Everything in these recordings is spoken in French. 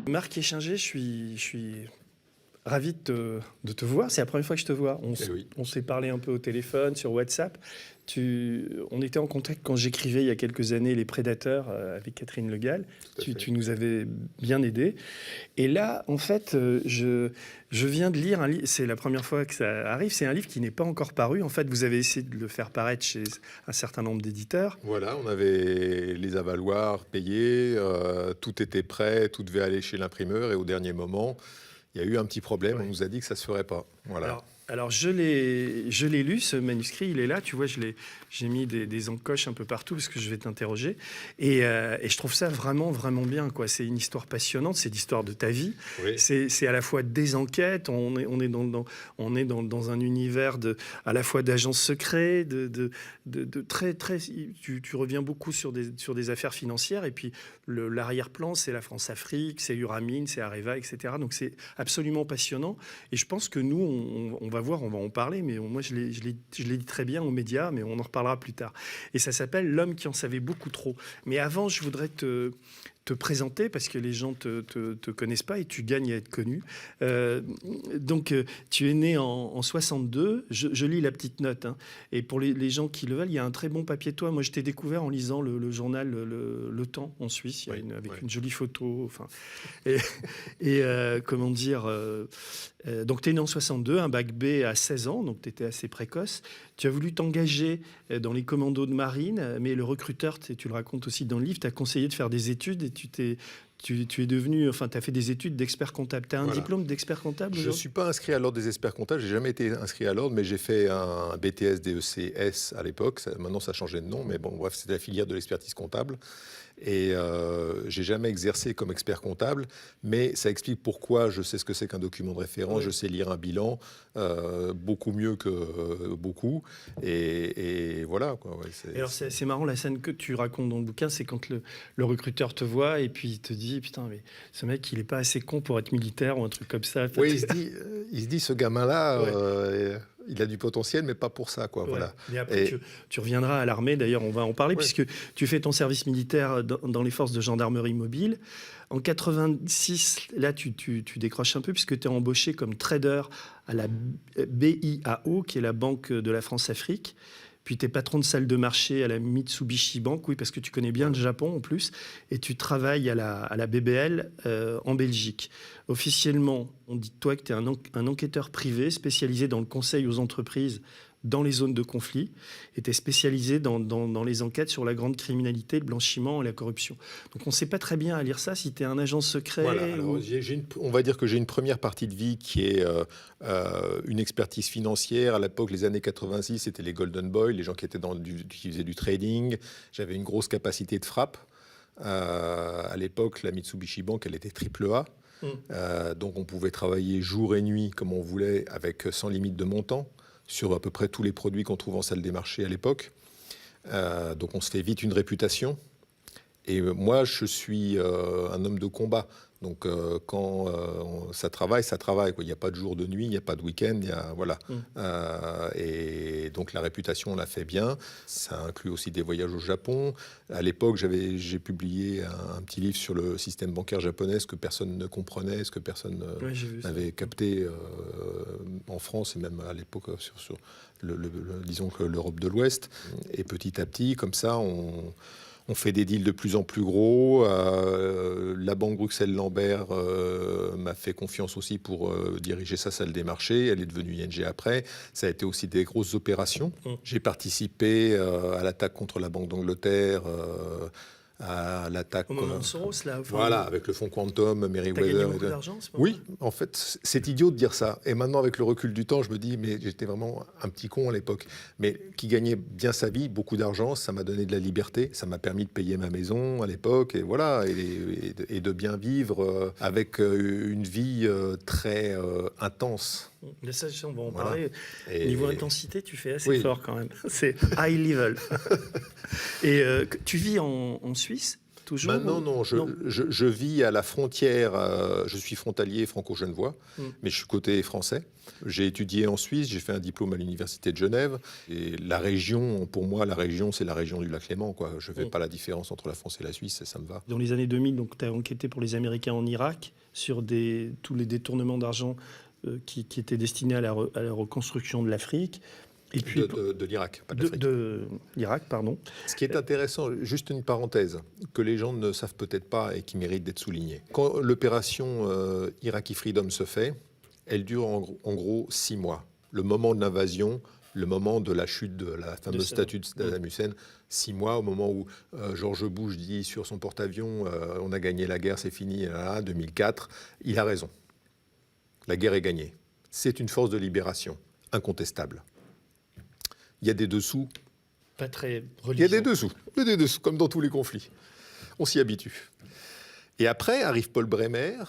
Marc Échinger, je suis ravi de te voir. C'est la première fois que je te vois. On s'est parlé un peu au téléphone, sur WhatsApp. On était en contact quand j'écrivais il y a quelques années Les Prédateurs avec Catherine Le Gall. Tu nous avais bien aidé. Et là, en fait, je viens de lire un livre. C'est la première fois que ça arrive. C'est un livre qui n'est pas encore paru. En fait, vous avez essayé de le faire paraître chez un certain nombre d'éditeurs. Voilà, on avait les avaloirs payés, tout était prêt, tout devait aller chez l'imprimeur. Et au dernier moment, il y a eu un petit problème. Ouais. On nous a dit que ça ne se ferait pas. Voilà. Alors je l'ai lu, ce manuscrit, il est là, tu vois, j'ai mis des encoches un peu partout parce que je vais t'interroger. Et je trouve ça vraiment, vraiment bien, quoi. C'est une histoire passionnante, c'est l'histoire de ta vie. Oui. C'est à la fois des enquêtes, on est dans un univers à la fois d'agents secrets, de très, très... Tu reviens beaucoup sur des affaires financières, et puis l'arrière-plan, c'est la France-Afrique, c'est Uramine, c'est Areva, etc. Donc c'est absolument passionnant. Et je pense que nous, on va voir, on va en parler, mais moi je l'ai dit très bien aux médias, mais on en reparlera plus tard. Et ça s'appelle L'homme qui en savait beaucoup trop. Mais avant, je voudrais te présenter, parce que les gens te connaissent pas et tu gagnes à être connu. Donc, tu es né en 62. Je lis la petite note. Hein. Et pour les gens qui le veulent, il y a un très bon papier de toi. Moi, je t'ai découvert en lisant le journal Le Temps en Suisse, avec une jolie photo. Enfin, comment dire... donc, tu es né en 62, un bac B à 16 ans, donc tu étais assez précoce. Tu as voulu t'engager dans les commandos de marine, mais le recruteur, tu le racontes aussi dans le livre, t'a conseillé de faire des études et tu es devenu, enfin, tu as fait des études d'expert comptable. Tu as un diplôme d'expert comptable? Je ne suis pas inscrit à l'ordre des experts comptables, je n'ai jamais été inscrit à l'ordre, mais j'ai fait un BTS DECS à l'époque. Maintenant, ça a changé de nom, mais bon, bref, c'était la filière de l'expertise comptable. Et j'ai jamais exercé comme expert comptable, mais ça explique pourquoi je sais ce que c'est qu'un document de référence, je sais lire un bilan, beaucoup mieux que beaucoup, et voilà. Quoi, alors c'est marrant, la scène que tu racontes dans le bouquin, c'est quand le recruteur te voit et puis il te dit, putain, mais ce mec, il est pas assez con pour être militaire ou un truc comme ça. Oui, il se dit, ce gamin-là... il a du potentiel, mais pas pour ça, quoi. Ouais. Voilà. Mais après, tu reviendras à l'armée, d'ailleurs, on va en parler, puisque tu fais ton service militaire dans les forces de gendarmerie mobile. En 86, là, tu décroches un peu, puisque tu es embauché comme trader à la BIAO, qui est la Banque de la France-Afrique. Puis tu es patron de salle de marché à la Mitsubishi Bank, oui, parce que tu connais bien le Japon en plus, et tu travailles à la BBL en Belgique. Officiellement, on dit de toi que tu es un enquêteur privé spécialisé dans le conseil aux entreprises dans les zones de conflit, et tu es spécialisé dans les enquêtes sur la grande criminalité, le blanchiment et la corruption. Donc on ne sait pas très bien à lire ça, si tu es un agent secret. Voilà, alors, on va dire que j'ai une première partie de vie qui est une expertise financière. À l'époque, les années 86, c'était les Golden Boys, les gens qui faisaient du trading. J'avais une grosse capacité de frappe. À l'époque, la Mitsubishi Bank, elle était AAA. Donc on pouvait travailler jour et nuit comme on voulait, avec sans limite de montant, sur à peu près tous les produits qu'on trouve en salle des marchés à l'époque. Donc on se fait vite une réputation. Et moi, je suis un homme de combat. Donc quand ça travaille, quoi. Il n'y a pas de jour, de nuit, il n'y a pas de week-end. Voilà. Et donc la réputation, on l'a fait bien. Ça inclut aussi des voyages au Japon. À l'époque, j'ai publié un petit livre sur le système bancaire japonais, ce que personne ne comprenait, ce que personne n'avait capté en France, et même à l'époque sur disons que l'Europe de l'Ouest. Et petit à petit, comme ça, on fait des deals de plus en plus gros. La banque Bruxelles-Lambert m'a fait confiance aussi pour diriger sa salle des marchés. Elle est devenue ING après. Ça a été aussi des grosses opérations. J'ai participé à l'attaque contre la Banque d'Angleterre, à l'attaque... Au moment de Soros, là. Voilà, avec le fonds Quantum, Meriwether... T'as gagné beaucoup d'argent, ce moment-là ? Oui, en fait, c'est idiot de dire ça. Et maintenant, avec le recul du temps, je me dis, mais j'étais vraiment un petit con à l'époque. Mais qui gagnait bien sa vie, beaucoup d'argent, ça m'a donné de la liberté. Ça m'a permis de payer ma maison à l'époque, et voilà, et de bien vivre avec une vie très intense. Mais ça, on va en parler. Niveau intensité, tu fais assez fort quand même. C'est high level. Et tu vis en Suisse ? toujours? Maintenant, non. Je vis à la frontière. Je suis frontalier franco-genevois, mais je suis côté français. J'ai étudié en Suisse. J'ai fait un diplôme à l'université de Genève. Et la région, pour moi, la région, c'est la région du lac Léman, quoi. Je ne fais pas la différence entre la France et la Suisse, et ça me va. Dans les années 2000, tu as enquêté pour les Américains en Irak sur tous les détournements d'argent qui étaient destinés à la reconstruction de l'Afrique. Et puis, de l'Irak, pas de l'Afrique. De l'Irak, pardon. Ce qui est intéressant, juste une parenthèse, que les gens ne savent peut-être pas et qui mérite d'être soulignée. Quand l'opération Iraqi Freedom se fait, elle dure en gros 6 mois. Le moment de l'invasion, le moment de la chute de la fameuse statue de Saddam Hussein, 6 mois, au moment où George Bush dit sur son porte-avions on a gagné la guerre, c'est fini, 2004, il a raison. La guerre est gagnée. C'est une force de libération, incontestable. Il y a des dessous. Pas très religieux. Il y a des dessous, comme dans tous les conflits. On s'y habitue. Et après arrive Paul Bremer,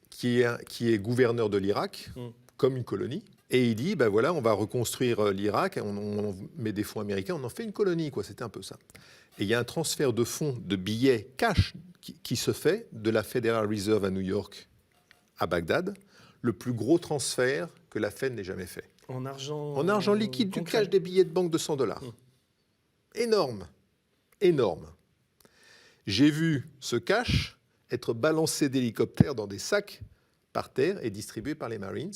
qui est gouverneur de l'Irak, comme une colonie. Et il dit, ben voilà, on va reconstruire l'Irak, on met des fonds américains, on en fait une colonie, quoi. C'était un peu ça. Et il y a un transfert de fonds, de billets cash qui se fait de la Federal Reserve à New York à Bagdad, le plus gros transfert que la Fed n'ait jamais fait. En argent liquide, du cash, des billets de banque de $100. Énorme, énorme. J'ai vu ce cash être balancé d'hélicoptères dans des sacs par terre et distribué par les Marines,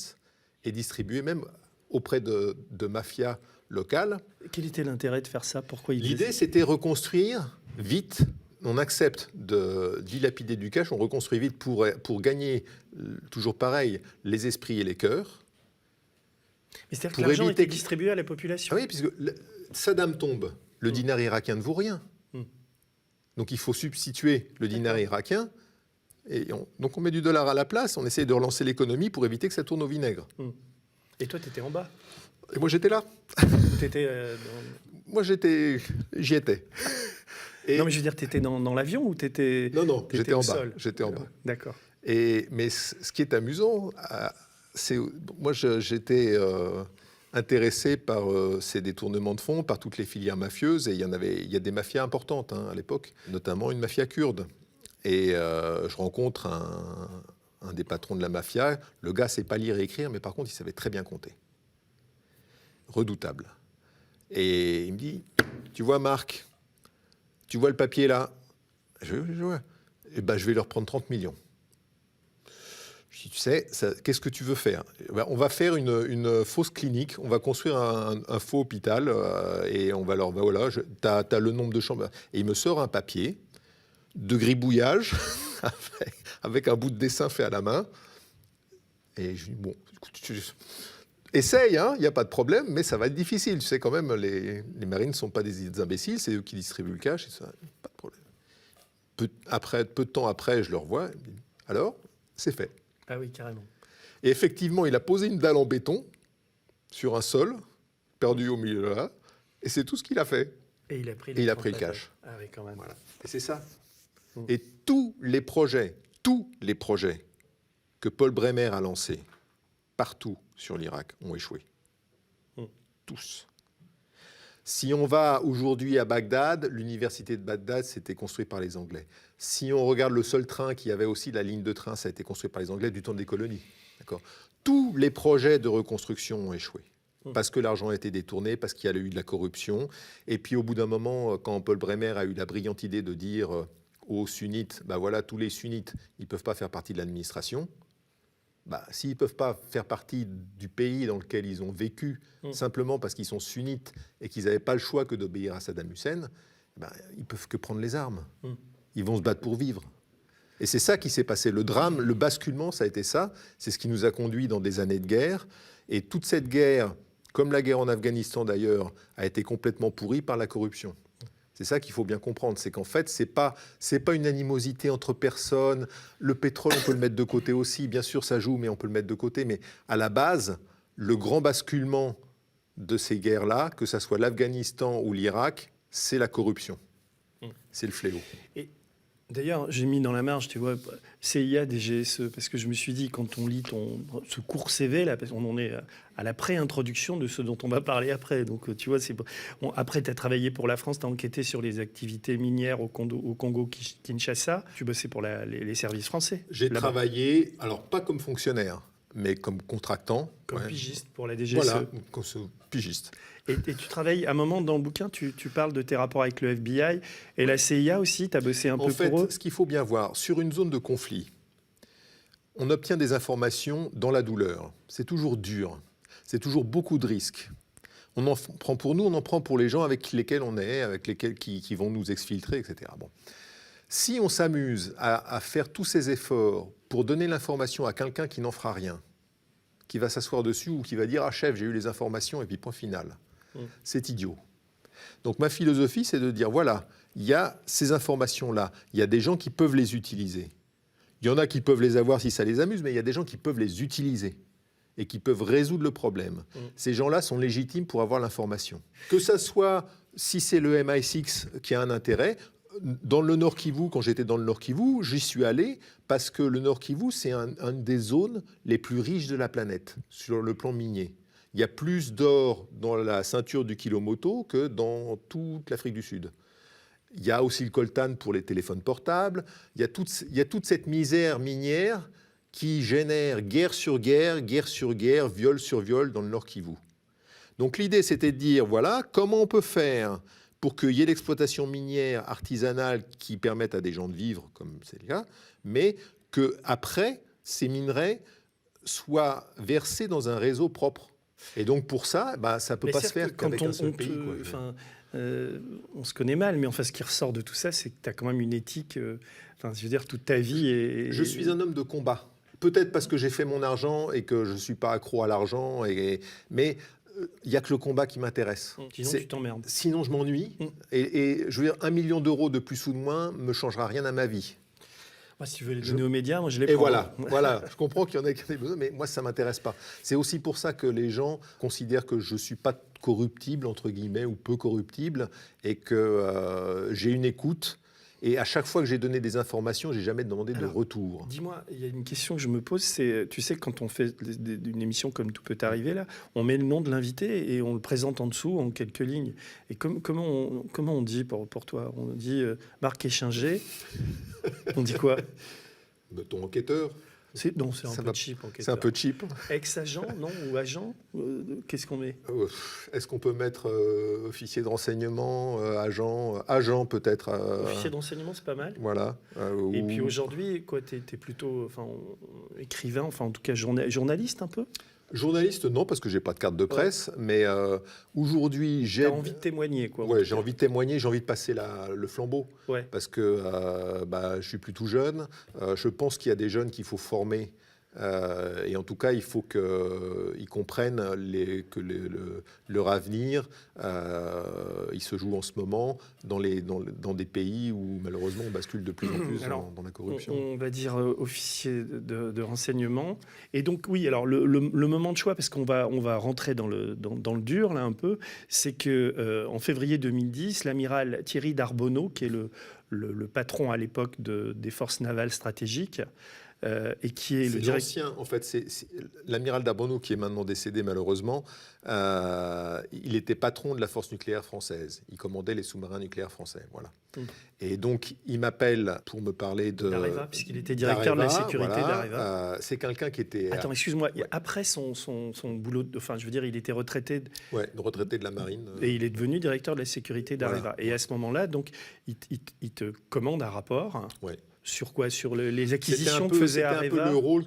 et distribué même auprès de mafias locales. Quel était l'intérêt de faire ça? Pourquoi L'idée, c'était reconstruire vite. On accepte de dilapider du cash, on reconstruit vite pour gagner, toujours pareil, les esprits et les cœurs. Mais c'est-à-dire que l'argent était distribué à la population. Ah oui, puisque Saddam tombe, le dinar irakien ne vaut rien. Donc il faut substituer le dinar irakien. Donc on met du dollar à la place, on essaie de relancer l'économie pour éviter que ça tourne au vinaigre. Et toi, tu étais en bas? Et moi, j'étais là. Moi, j'y étais. Non, mais je veux dire, tu étais dans l'avion ou tu étais... Non, j'étais en bas. Sol. J'étais en bas. D'accord. Mais ce qui est amusant, c'est... Moi, j'étais intéressé par ces détournements de fonds, par toutes les filières mafieuses. Et il y a des mafias importantes à l'époque, notamment une mafia kurde. Et je rencontre un des patrons de la mafia. Le gars ne sait pas lire et écrire, mais par contre, il savait très bien compter. Redoutable. Et il me dit, tu vois Marc, tu vois le papier là? Je vois. Eh ben, je vais leur prendre 30 millions. Je dis, tu sais, qu'est-ce que tu veux faire? On va faire une fausse clinique, on va construire un faux hôpital et on va leur... Ben voilà, t'as le nombre de chambres. Et il me sort un papier de gribouillage avec un bout de dessin fait à la main. Et je dis, bon, écoute, essaye, il n'y a pas de problème, mais ça va être difficile. Tu sais, quand même, les Marines ne sont pas des imbéciles, c'est eux qui distribuent le cash, et ça, pas de problème. Peu de temps après, je le revois, alors, c'est fait. Ah oui, carrément. Et effectivement, il a posé une dalle en béton sur un sol, perdu au milieu de là, et c'est tout ce qu'il a fait. Et il a pris, le cash. Ah oui, quand même. Voilà. Et c'est ça. Et tous les projets que Paul Bremer a lancés, partout sur l'Irak, ont échoué. Tous. Si on va aujourd'hui à Bagdad, l'université de Bagdad, c'était construit par les Anglais. Si on regarde le seul train qui avait aussi la ligne de train, ça a été construit par les Anglais du temps des colonies. D'accord. Tous les projets de reconstruction ont échoué. Parce que l'argent a été détourné, parce qu'il y a eu de la corruption. Et puis au bout d'un moment, quand Paul Bremer a eu la brillante idée de dire aux sunnites, ben voilà, tous les sunnites, ils ne peuvent pas faire partie de l'administration. S'ils ne peuvent pas faire partie du pays dans lequel ils ont vécu, simplement parce qu'ils sont sunnites et qu'ils n'avaient pas le choix que d'obéir à Saddam Hussein, ils ne peuvent que prendre les armes. Ils vont se battre pour vivre. Et c'est ça qui s'est passé. Le drame, le basculement, ça a été ça. C'est ce qui nous a conduits dans des années de guerre. Et toute cette guerre, comme la guerre en Afghanistan d'ailleurs, a été complètement pourrie par la corruption. C'est ça qu'il faut bien comprendre, c'est qu'en fait, c'est pas une animosité entre personnes. Le pétrole, on peut le mettre de côté aussi. Bien sûr, ça joue, mais on peut le mettre de côté. Mais à la base, le grand basculement de ces guerres-là, que ce soit l'Afghanistan ou l'Irak, c'est la corruption. C'est le fléau. Et D'ailleurs, j'ai mis dans la marge, tu vois, CIA, DGSE, parce que je me suis dit, quand on lit ce court CV, là, parce qu'on en est à la pré-introduction de ce dont on va parler après. Donc, tu vois, après, tu as travaillé pour la France, tu as enquêté sur les activités minières au Congo-Kinshasa. Tu bossais pour les services français. J'ai travaillé, alors pas comme fonctionnaire, mais comme contractant. Comme pigiste pour la DGSE. Voilà, comme pigiste. Et tu travailles, à un moment dans le bouquin, tu parles de tes rapports avec le FBI et la CIA aussi, tu as bossé un peu pour eux. En fait, ce qu'il faut bien voir, sur une zone de conflit, on obtient des informations dans la douleur. C'est toujours dur, c'est toujours beaucoup de risques. On en prend pour nous, on en prend pour les gens avec lesquels on est, avec lesquels qui vont nous exfiltrer, etc. Bon. Si on s'amuse à faire tous ces efforts pour donner l'information à quelqu'un qui n'en fera rien, qui va s'asseoir dessus ou qui va dire « Ah chef, j'ai eu les informations » et puis point final. C'est idiot. Donc ma philosophie, c'est de dire, voilà, il y a ces informations-là, il y a des gens qui peuvent les utiliser. Il y en a qui peuvent les avoir si ça les amuse, mais il y a des gens qui peuvent les utiliser et qui peuvent résoudre le problème. Ces gens-là sont légitimes pour avoir l'information. Que ça soit, si c'est le MI6 qui a un intérêt, dans le Nord Kivu, quand j'étais dans le Nord Kivu, j'y suis allé parce que le Nord Kivu, c'est une des zones les plus riches de la planète sur le plan minier. Il y a plus d'or dans la ceinture du Kilomoto que dans toute l'Afrique du Sud. Il y a aussi le coltan pour les téléphones portables. Il y a toute cette misère minière qui génère guerre sur guerre, viol sur viol dans le Nord Kivu. Donc l'idée, c'était de dire, voilà, comment on peut faire pour qu'il y ait l'exploitation minière artisanale qui permette à des gens de vivre, comme c'est le cas, mais qu'après, ces minerais soient versés dans un réseau propre. Et donc pour ça, ça ne peut pas se faire qu'avec un seul pays. On se connaît mal, mais enfin, ce qui ressort de tout ça, c'est que tu as quand même une éthique, je veux dire, toute ta vie. Je suis un homme de combat. Peut-être parce que j'ai fait mon argent et que je ne suis pas accro à l'argent, mais il n'y a que le combat qui m'intéresse. Sinon, tu t'emmerdes. Sinon, je m'ennuie. Et je veux dire, 1 million d'euros de plus ou de moins ne me changera rien à ma vie. Moi, si tu veux les donner aux médias, moi, je les prends. Et voilà. Je comprends qu'il y en a qui ont besoin, mais moi, ça ne m'intéresse pas. C'est aussi pour ça que les gens considèrent que je ne suis pas corruptible, entre guillemets, ou peu corruptible, et que j'ai une écoute. Et à chaque fois que j'ai donné des informations, je n'ai jamais demandé de retour. Dis-moi, il y a une question que je me pose, c'est, tu sais, quand on fait une émission comme Tout peut arriver, là, on met le nom de l'invité et on le présente en dessous, en quelques lignes. Et comment on dit pour toi? On dit Marc Échinger. On dit quoi? Ton enquêteur. Non, c'est un peu cheap. C'est un peu cheap. Ex-agent, non? Ou agent? Qu'est-ce qu'on met? Est-ce qu'on peut mettre officier de renseignement, agent peut-être Officier de renseignement, c'est pas mal. Voilà. Et puis aujourd'hui, quoi, t'es plutôt écrivain, en tout cas journaliste un peu? Journaliste, non, parce que j'ai pas de carte de presse, mais aujourd'hui, j'ai envie de témoigner, quoi. Ouais, j'ai envie de témoigner, j'ai envie de passer le flambeau, parce que je suis plus tout jeune. Je pense qu'il y a des jeunes qu'il faut former. Et en tout cas, il faut qu'ils comprennent que leur avenir, il se joue en ce moment dans des pays où malheureusement on bascule de plus en plus dans la corruption. On va dire officier de renseignement. Et donc oui, alors le moment de choix, parce qu'on va rentrer dans le dur là un peu, c'est que en février 2010, l'amiral Thierry Darbonneau, qui est le patron à l'époque des forces navales stratégiques, et qui est le l'ancien, en fait, c'est l'amiral Darbonneau qui est maintenant décédé malheureusement. Il était patron de la force nucléaire française. Il commandait les sous-marins nucléaires français, voilà. Et donc il m'appelle pour me parler d'Areva, puisqu'il était directeur de la sécurité d'Areva. C'est quelqu'un qui était. Attends, excuse-moi. Après son boulot, je veux dire, il était retraité. Retraité de la marine. Et il est devenu directeur de la sécurité d'Areva. Voilà. Et à ce moment-là, donc, il te commande un rapport. Ouais. Sur quoi? Sur les acquisitions que faisait Areva? C'était un peu le rôle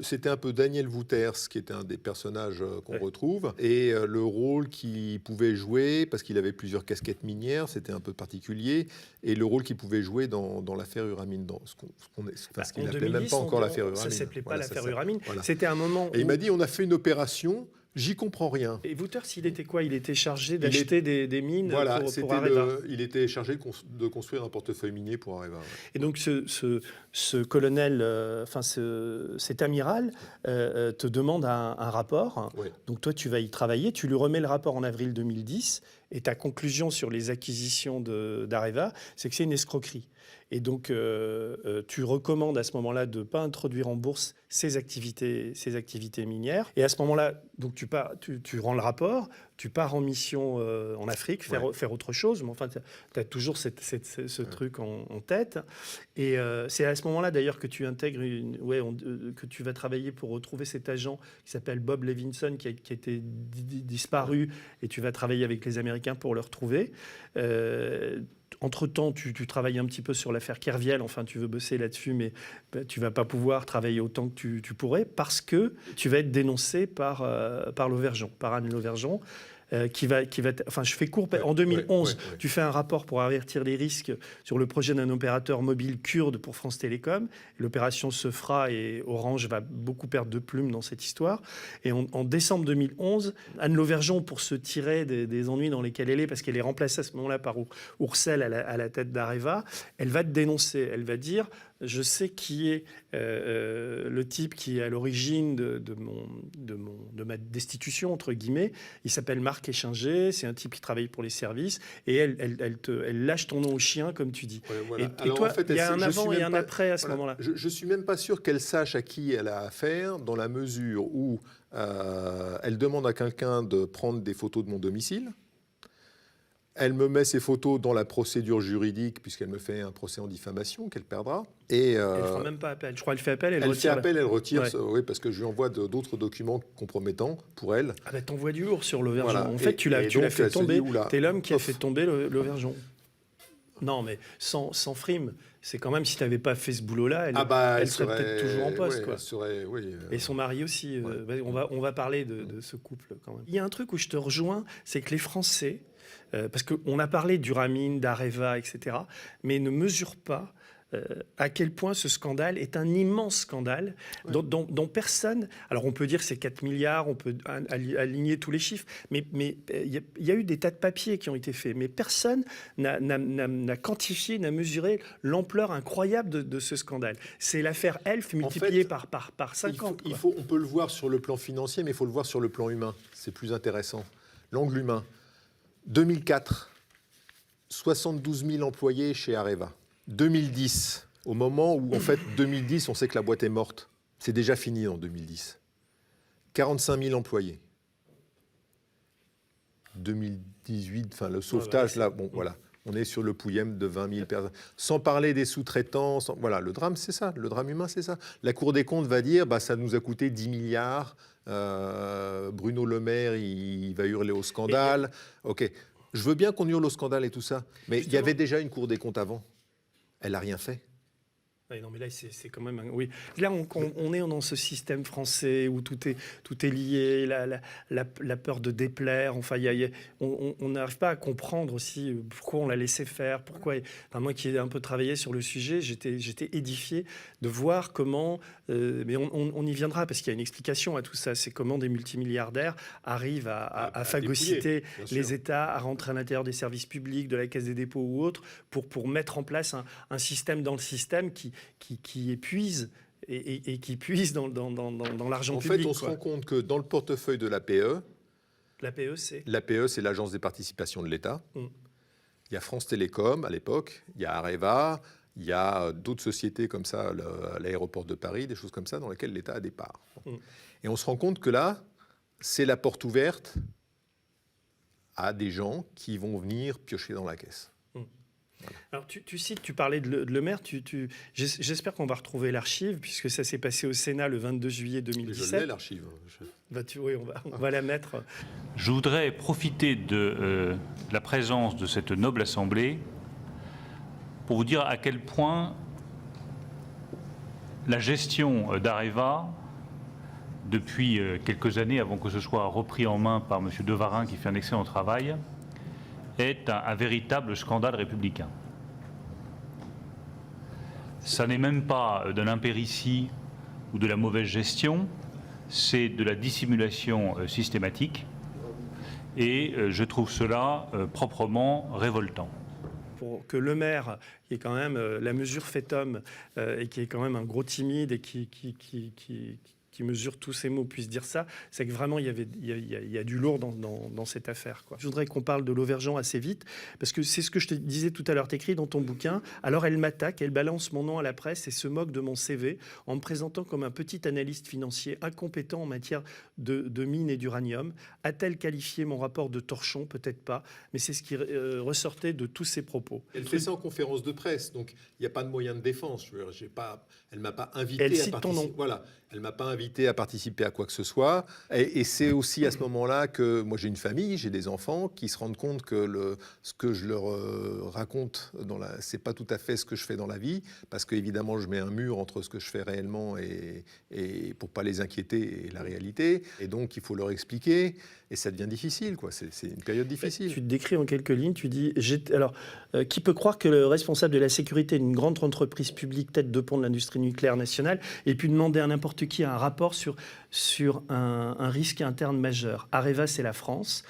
c'était un peu Daniel Wouters, qui était un des personnages qu'on retrouve, et le rôle qu'il pouvait jouer, parce qu'il avait plusieurs casquettes minières, c'était un peu particulier, et le rôle qu'il pouvait jouer dans l'affaire Uramine, parce qu'il n'appelait même pas encore l'affaire Uramine. Ça ne s'appelait pas l'affaire Uramine. Voilà. C'était un moment Et il m'a dit, on a fait une opération... J'y comprends rien. Et Wouters, il était quoi? Il était chargé d'acheter des mines pour Areva. Il était chargé de construire un portefeuille minier pour Areva. Ouais. Et donc ce colonel, cet amiral, te demande un rapport. Ouais. Donc toi, tu vas y travailler. Tu lui remets le rapport en avril 2010. Et ta conclusion sur les acquisitions d'Areva, c'est que c'est une escroquerie. Et donc, tu recommandes à ce moment-là de ne pas introduire en bourse ces activités minières. Et à ce moment-là, donc tu rends le rapport, tu pars en mission en Afrique, faire autre chose. Mais enfin, tu as toujours ce truc en tête. Et c'est à ce moment-là, d'ailleurs, que tu intègres, que tu vas travailler pour retrouver cet agent qui s'appelle Bob Levinson, qui a été disparu, et tu vas travailler avec les Américains pour le retrouver. Entre-temps, tu travailles un petit peu sur l'affaire Kerviel, enfin tu veux bosser là-dessus, mais tu ne vas pas pouvoir travailler autant que tu pourrais parce que tu vas être dénoncé par Lauvergeon, par Anne Lauvergeon. Enfin, je fais court. En 2011, tu fais un rapport pour avertir les risques sur le projet d'un opérateur mobile kurde pour France Télécom. L'opération se fera et Orange va beaucoup perdre de plumes dans cette histoire. Et en décembre 2011, Anne Lauvergeon, pour se tirer des ennuis dans lesquels elle est, parce qu'elle est remplacée à ce moment-là par Oursel à la tête d'Areva, elle va te dénoncer. Elle va dire: je sais qui est le type qui est à l'origine de ma destitution, entre guillemets. Il s'appelle Marc Échinger, c'est un type qui travaille pour les services, et elle lâche ton nom au chien, comme tu dis. Ouais, voilà. Et toi, en fait, il y a un avant et un après à ce moment-là. Je ne suis même pas sûr qu'elle sache à qui elle a affaire, dans la mesure où elle demande à quelqu'un de prendre des photos de mon domicile. Elle me met ces photos dans la procédure juridique, puisqu'elle me fait un procès en diffamation qu'elle perdra. Et elle ne fera même pas appel. Je crois qu'elle fait appel, elle retire. Elle fait appel, elle retire, oui, parce que je lui envoie d'autres documents compromettants pour elle. Ah ben, t'envoies du lourd sur Lauvergeon. Voilà. En fait, tu l'as fait tomber. T'es l'homme qui a fait tomber Lauvergeon. Non, mais sans frime. C'est quand même, si tu n'avais pas fait ce boulot-là, elle serait peut-être toujours en poste. Quoi. Et son mari aussi. On va parler de ce couple quand même. Il y a un truc où je te rejoins, c'est que les Français, parce qu'on a parlé d'Uramine, d'Areva, etc., mais ne mesurent pas à quel point ce scandale est un immense scandale dont personne... Alors on peut dire que c'est 4 milliards, on peut aligner tous les chiffres, mais il y a eu des tas de papiers qui ont été faits, mais personne n'a quantifié, n'a mesuré l'ampleur incroyable de ce scandale. C'est l'affaire Elf multipliée par 50. On peut le voir sur le plan financier, mais il faut le voir sur le plan humain. C'est plus intéressant. L'angle humain. 2004, 72 000 employés chez Areva. 2010, au moment où, en fait, 2010, on sait que la boîte est morte. C'est déjà fini en 2010. 45 000 employés. 2018, enfin, le sauvetage, là, bon, voilà. On est sur le pouillem de 20 000 personnes. Sans parler des sous-traitants. Voilà, le drame, c'est ça. Le drame humain, c'est ça. La Cour des comptes va dire, ça nous a coûté 10 milliards. Bruno Le Maire, il va hurler au scandale. OK. Je veux bien qu'on hurle au scandale et tout ça. Mais il y avait déjà une Cour des comptes avant. Elle n'a rien fait. Oui, non, mais là, c'est quand même... Oui. Là, on est dans ce système français où tout est lié, la peur de déplaire. Enfin, on n'arrive pas à comprendre aussi pourquoi on l'a laissé faire. Pourquoi... Enfin, moi qui ai un peu travaillé sur le sujet, j'étais édifié de voir comment... mais on y viendra, parce qu'il y a une explication à tout ça. C'est comment des multimilliardaires arrivent à phagocyter les États, à rentrer à l'intérieur des services publics, de la Caisse des dépôts ou autres, pour mettre en place un système dans le système qui épuise et qui puise dans l'argent public. En fait, on se rend compte que dans le portefeuille de l'APE, l'APE, c'est l'Agence des participations de l'État. Il y a France Télécom à l'époque, il y a Areva, il y a d'autres sociétés comme ça, l'aéroport de Paris, des choses comme ça, dans lesquelles l'État a des parts. Et on se rend compte que là, c'est la porte ouverte à des gens qui vont venir piocher dans la caisse. Voilà. Alors tu parlais de Le Maire, j'espère qu'on va retrouver l'archive, puisque ça s'est passé au Sénat le 22 juillet 2017. Je l'ai, l'archive. Oui, on va la mettre. Je voudrais profiter de la présence de cette noble assemblée pour vous dire à quel point la gestion d'Areva, depuis quelques années, avant que ce soit repris en main par M. Devarin, qui fait un excellent travail, est un véritable scandale républicain. Ça n'est même pas de l'impéritie ou de la mauvaise gestion, c'est de la dissimulation systématique, et je trouve cela proprement révoltant. Pour que Le Maire, qui est quand même la mesure fait homme, et qui est quand même un gros timide et qui qui mesure tous ces mots puisse dire ça, c'est que vraiment il y a du lourd dans cette affaire, quoi. Je voudrais qu'on parle de Lauvergeon assez vite, parce que c'est ce que je te disais tout à l'heure, t'écris dans ton bouquin. Alors elle m'attaque, elle balance mon nom à la presse et se moque de mon CV en me présentant comme un petit analyste financier incompétent en matière de mines et d'uranium. A-t-elle qualifié mon rapport de torchon? Peut-être pas, mais c'est ce qui ressortait de tous ses propos. Elle fait ça en conférence de presse, donc il n'y a pas de moyen de défense. Elle m'a pas invité Elle à cite ton nom. participer. Voilà, elle m'a pas invité à participer à quoi que ce soit. Et c'est aussi à ce moment-là que moi j'ai une famille, j'ai des enfants qui se rendent compte que ce que je leur raconte c'est pas tout à fait ce que je fais dans la vie, parce qu'évidemment je mets un mur entre ce que je fais réellement et pour pas les inquiéter et la réalité. Et donc il faut leur expliquer. Et ça devient difficile, quoi. C'est une période difficile. Tu te décris en quelques lignes, tu dis... qui peut croire que le responsable de la sécurité d'une grande entreprise publique, tête de pont de l'industrie nucléaire nationale, ait pu demander à n'importe qui un rapport sur un risque interne majeur? Areva, c'est la France.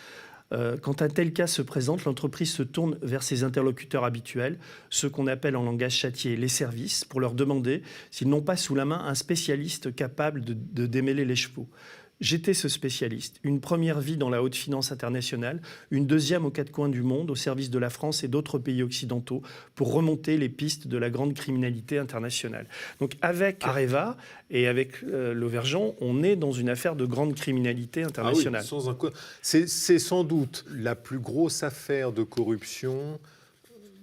Quand un tel cas se présente, l'entreprise se tourne vers ses interlocuteurs habituels, ceux qu'on appelle en langage châtié les services, pour leur demander s'ils n'ont pas sous la main un spécialiste capable de démêler les chevaux. J'étais ce spécialiste. Une première vie dans la haute finance internationale, une deuxième aux quatre coins du monde, au service de la France et d'autres pays occidentaux, pour remonter les pistes de la grande criminalité internationale. Donc avec Areva et avec Lauvergeon, on est dans une affaire de grande criminalité internationale. Ah oui, c'est sans doute la plus grosse affaire de corruption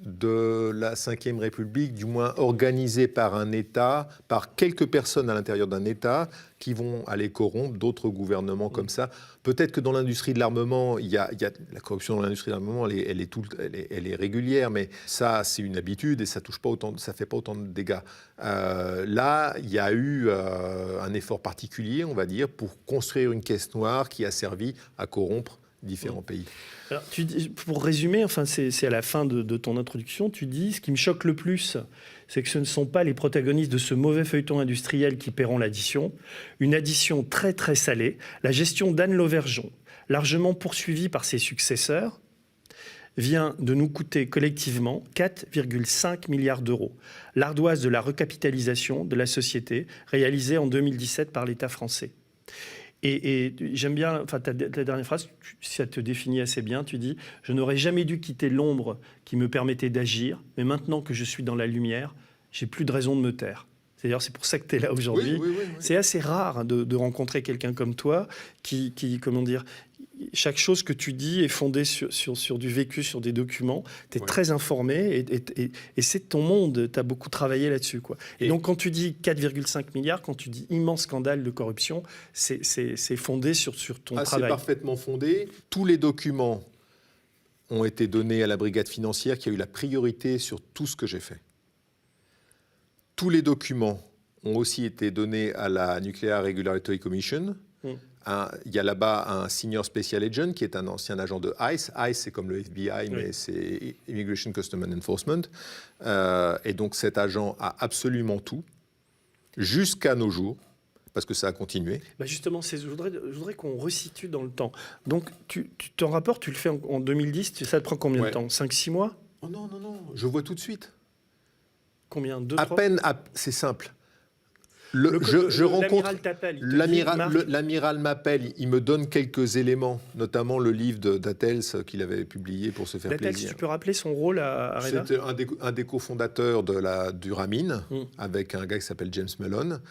de la Ve République, du moins organisée par un État, par quelques personnes à l'intérieur d'un État qui vont aller corrompre d'autres gouvernements comme ça. Peut-être que dans l'industrie de l'armement, il y a la corruption dans l'industrie de l'armement, elle est régulière, mais ça, c'est une habitude et ça fait pas autant de dégâts. Là, il y a eu un effort particulier, on va dire, pour construire une caisse noire qui a servi à corrompre différents pays. Alors, pour résumer, enfin, c'est à la fin de ton introduction, tu dis, ce qui me choque le plus, c'est que ce ne sont pas les protagonistes de ce mauvais feuilleton industriel qui paieront l'addition, une addition très très salée, la gestion d'Anne Lauvergeon, largement poursuivie par ses successeurs, vient de nous coûter collectivement 4,5 milliards d'euros. L'ardoise de la recapitalisation de la société réalisée en 2017 par l'État français. Et j'aime bien, enfin, ta dernière phrase, ça te définit assez bien. Tu dis « Je n'aurais jamais dû quitter l'ombre qui me permettait d'agir, mais maintenant que je suis dans la lumière, j'ai plus de raison de me taire. » D'ailleurs, c'est pour ça que tu es là aujourd'hui. Oui. C'est assez rare de rencontrer quelqu'un comme toi qui, comment dire, chaque chose que tu dis est fondée sur du vécu, sur des documents. Tu es très informé et c'est ton monde. Tu as beaucoup travaillé là-dessus, quoi. Et donc, quand tu dis 4,5 milliards, quand tu dis immense scandale de corruption, c'est fondé sur ton travail. C'est parfaitement fondé. Tous les documents ont été donnés à la brigade financière qui a eu la priorité sur tout ce que j'ai fait. Tous les documents ont aussi été donnés à la Nuclear Regulatory Commission. Il y a là-bas un senior special agent qui est un ancien agent de ICE. ICE, c'est comme le FBI, mais c'est Immigration Customs and Enforcement. Et donc cet agent a absolument tout, jusqu'à nos jours, parce que ça a continué. Bah justement, je voudrais qu'on resitue dans le temps. Donc ton rapport, tu le fais en 2010, ça te prend combien de temps? 5-6 mois? Oh non, je vois tout de suite. Combien? 2, à 3? peine, c'est simple. Je rencontre l'amiral m'appelle, il me donne quelques éléments, notamment le livre d'Attels qu'il avait publié pour se faire plaisir. Tu peux rappeler son rôle à Areva? C'était un des cofondateurs du Ramin, avec un gars qui s'appelle James Mellon.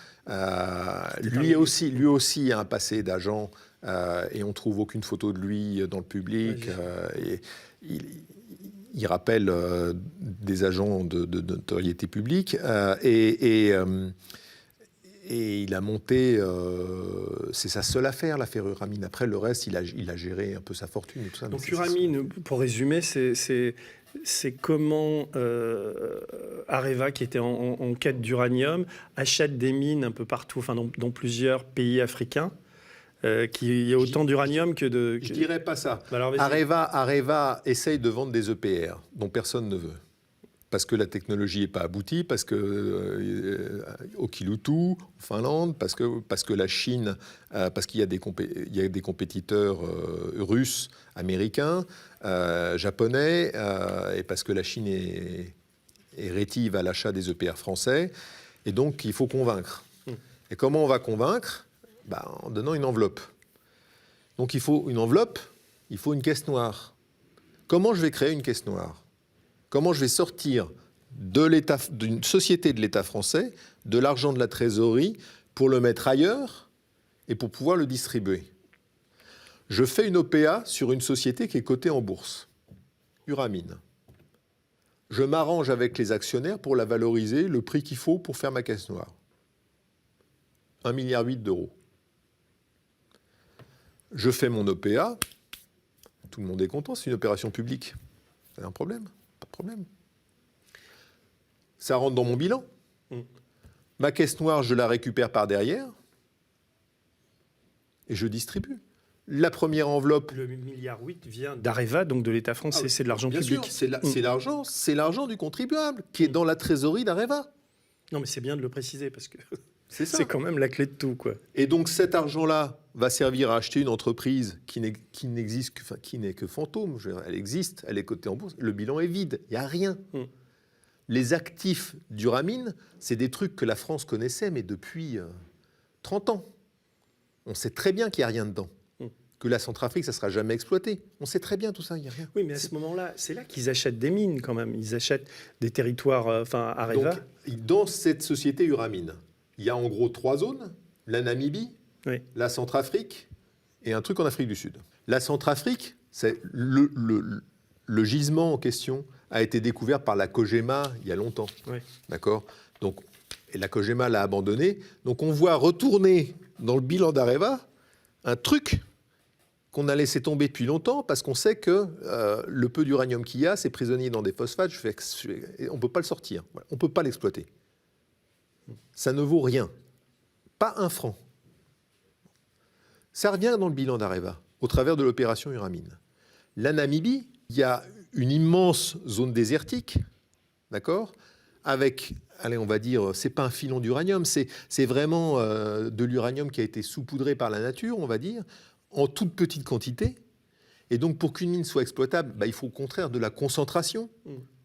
Lui aussi a un passé d'agent et on trouve aucune photo de lui dans le public. Il rappelle des agents de notoriété publique et il a monté, c'est sa seule affaire, l'affaire Uramin. Après, le reste, il a géré un peu sa fortune. Et tout ça. Donc Uramin, pour résumer, c'est comment Areva, qui était en quête d'uranium, achète des mines un peu partout, enfin dans plusieurs pays africains. Il y a autant d'uranium que de... Je dirais pas ça. Alors, Areva essaye de vendre des EPR dont personne ne veut. Parce que la technologie n'est pas aboutie, parce que au Kiloutou, en Finlande, parce que la Chine, parce qu'il y a des compétiteurs russes, américains, japonais, et parce que la Chine est rétive à l'achat des EPR français. Et donc, il faut convaincre. Et comment on va convaincre ? En donnant une enveloppe. Donc il faut une enveloppe, il faut une caisse noire. Comment je vais créer une caisse noire? Comment je vais sortir d'une société de l'État français de l'argent de la trésorerie pour le mettre ailleurs et pour pouvoir le distribuer? Je fais une OPA sur une société qui est cotée en bourse, Uramine. Je m'arrange avec les actionnaires pour la valoriser, le prix qu'il faut pour faire ma caisse noire. 1,8 milliard d'euros. Je fais mon OPA, tout le monde est content, c'est une opération publique. C'est un problème? Pas de problème. Ça rentre dans mon bilan. Ma caisse noire, je la récupère par derrière et je distribue. La première enveloppe... Le 1,8 milliard vient d'Areva, donc de l'État français, c'est de l'argent bien public. Sûr, c'est l'argent du contribuable qui est dans la trésorerie d'Areva. Non, mais c'est bien de le préciser parce que c'est quand même la clé de tout, quoi. Et donc cet argent-là va servir à acheter une entreprise qui n'est que fantôme. Elle existe, elle est cotée en bourse. Le bilan est vide, il n'y a rien. Les actifs d'Uramine, c'est des trucs que la France connaissait, mais depuis 30 ans. On sait très bien qu'il n'y a rien dedans. Que la Centrafrique, ça ne sera jamais exploité. On sait très bien tout ça, il n'y a rien. Oui, mais à ce moment-là, c'est là qu'ils achètent des mines quand même. Ils achètent des territoires, Areva. Donc, dans cette société Uramine, il y a en gros 3 zones. La Namibie, la Centrafrique et un truc en Afrique du Sud. La Centrafrique, c'est le gisement en question a été découvert par la Cogema il y a longtemps. D'accord ? Donc, et la Cogema l'a abandonné. Donc on voit retourner dans le bilan d'Areva un truc qu'on a laissé tomber depuis longtemps parce qu'on sait que le peu d'uranium qu'il y a, c'est prisonnier dans des phosphates, on ne peut pas le sortir, on ne peut pas l'exploiter. Ça ne vaut rien. Pas un franc. Ça revient dans le bilan d'Areva, au travers de l'opération Uramine. La Namibie, il y a une immense zone désertique, d'accord, avec, allez, on va dire, c'est pas un filon d'uranium, c'est vraiment de l'uranium qui a été saupoudré par la nature, on va dire, en toute petite quantité. Et donc, pour qu'une mine soit exploitable, il faut au contraire de la concentration,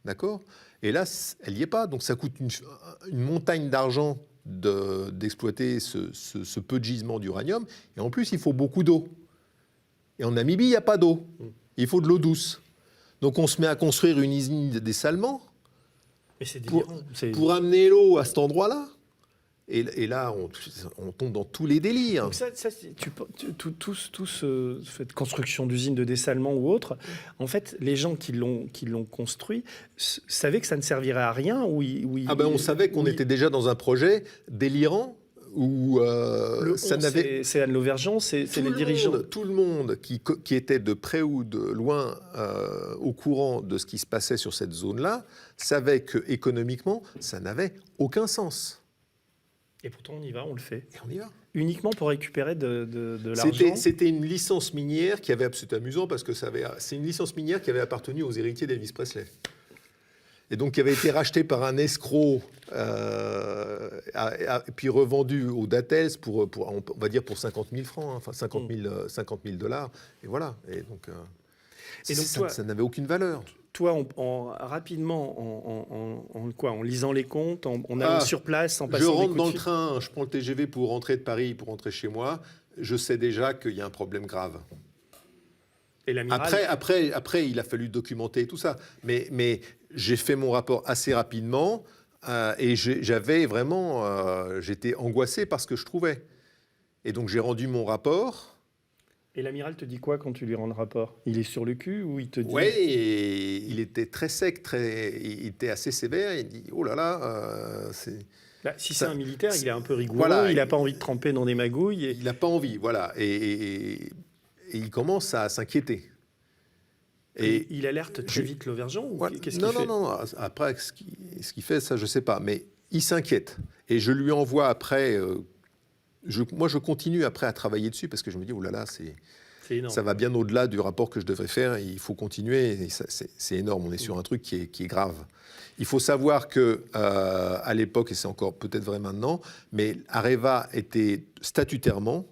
d'accord. Et là, elle n'y est pas. Donc, ça coûte une montagne d'argent d'exploiter ce peu de gisement d'uranium. Et en plus, il faut beaucoup d'eau. Et en Namibie, il n'y a pas d'eau. Il faut de l'eau douce. Donc, on se met à construire une usine de dessalement pour amener l'eau à cet endroit-là. Et là, on tombe dans tous les délires. Donc cette construction d'usines de dessalement ou autre, en fait, les gens qui l'ont construit savaient que ça ne servirait à rien on savait qu'on était déjà dans un projet délirant où ça n'avait... C'est Anne Lauvergeon, c'est les dirigeants. Tout le monde qui était de près ou de loin au courant de ce qui se passait sur cette zone-là savait qu'économiquement, ça n'avait aucun sens. Et pourtant, on y va, on le fait. Et on y va. Uniquement pour récupérer de l'argent. C'était une licence minière qui avait... C'est amusant parce que c'est une licence minière qui avait appartenu aux héritiers d'Elvis Presley. Et donc, qui avait été rachetée par un escroc, puis revendue au Dattels on va dire pour 50 000 francs, enfin 50 000 dollars. Et voilà. Et donc, ça n'avait aucune valeur. Toi, rapidement, en lisant les comptes, en allant sur place, en passant je rentre dans le train, je prends le TGV pour rentrer de Paris, pour rentrer chez moi, je sais déjà qu'il y a un problème grave. Et l'amiral... Après, il a fallu documenter tout ça. Mais j'ai fait mon rapport assez rapidement et j'avais vraiment... j'étais angoissé par ce que je trouvais. Et donc, j'ai rendu mon rapport... Et l'amiral te dit quoi quand tu lui rends le rapport? Il est sur le cul ou il te dit... Oui, il était très sec, il était assez sévère. Il dit, oh là là, si c'est un militaire, il est un peu rigoureux, il n'a pas envie de tremper dans des magouilles. Il n'a pas envie, voilà. Et il commence à s'inquiéter. Et il alerte très vite Lauvergeon ou qu'est-ce qu'il fait? Non. Après, ce qu'il fait, ça, je ne sais pas. Mais il s'inquiète. Et je lui envoie après... Moi, je continue après à travailler dessus parce que je me dis, oh là là, ça va bien au-delà du rapport que je devrais faire. Et il faut continuer. Et c'est énorme. On est sur un truc qui est grave. Il faut savoir que à l'époque, et c'est encore peut-être vrai maintenant, mais Areva était statutairement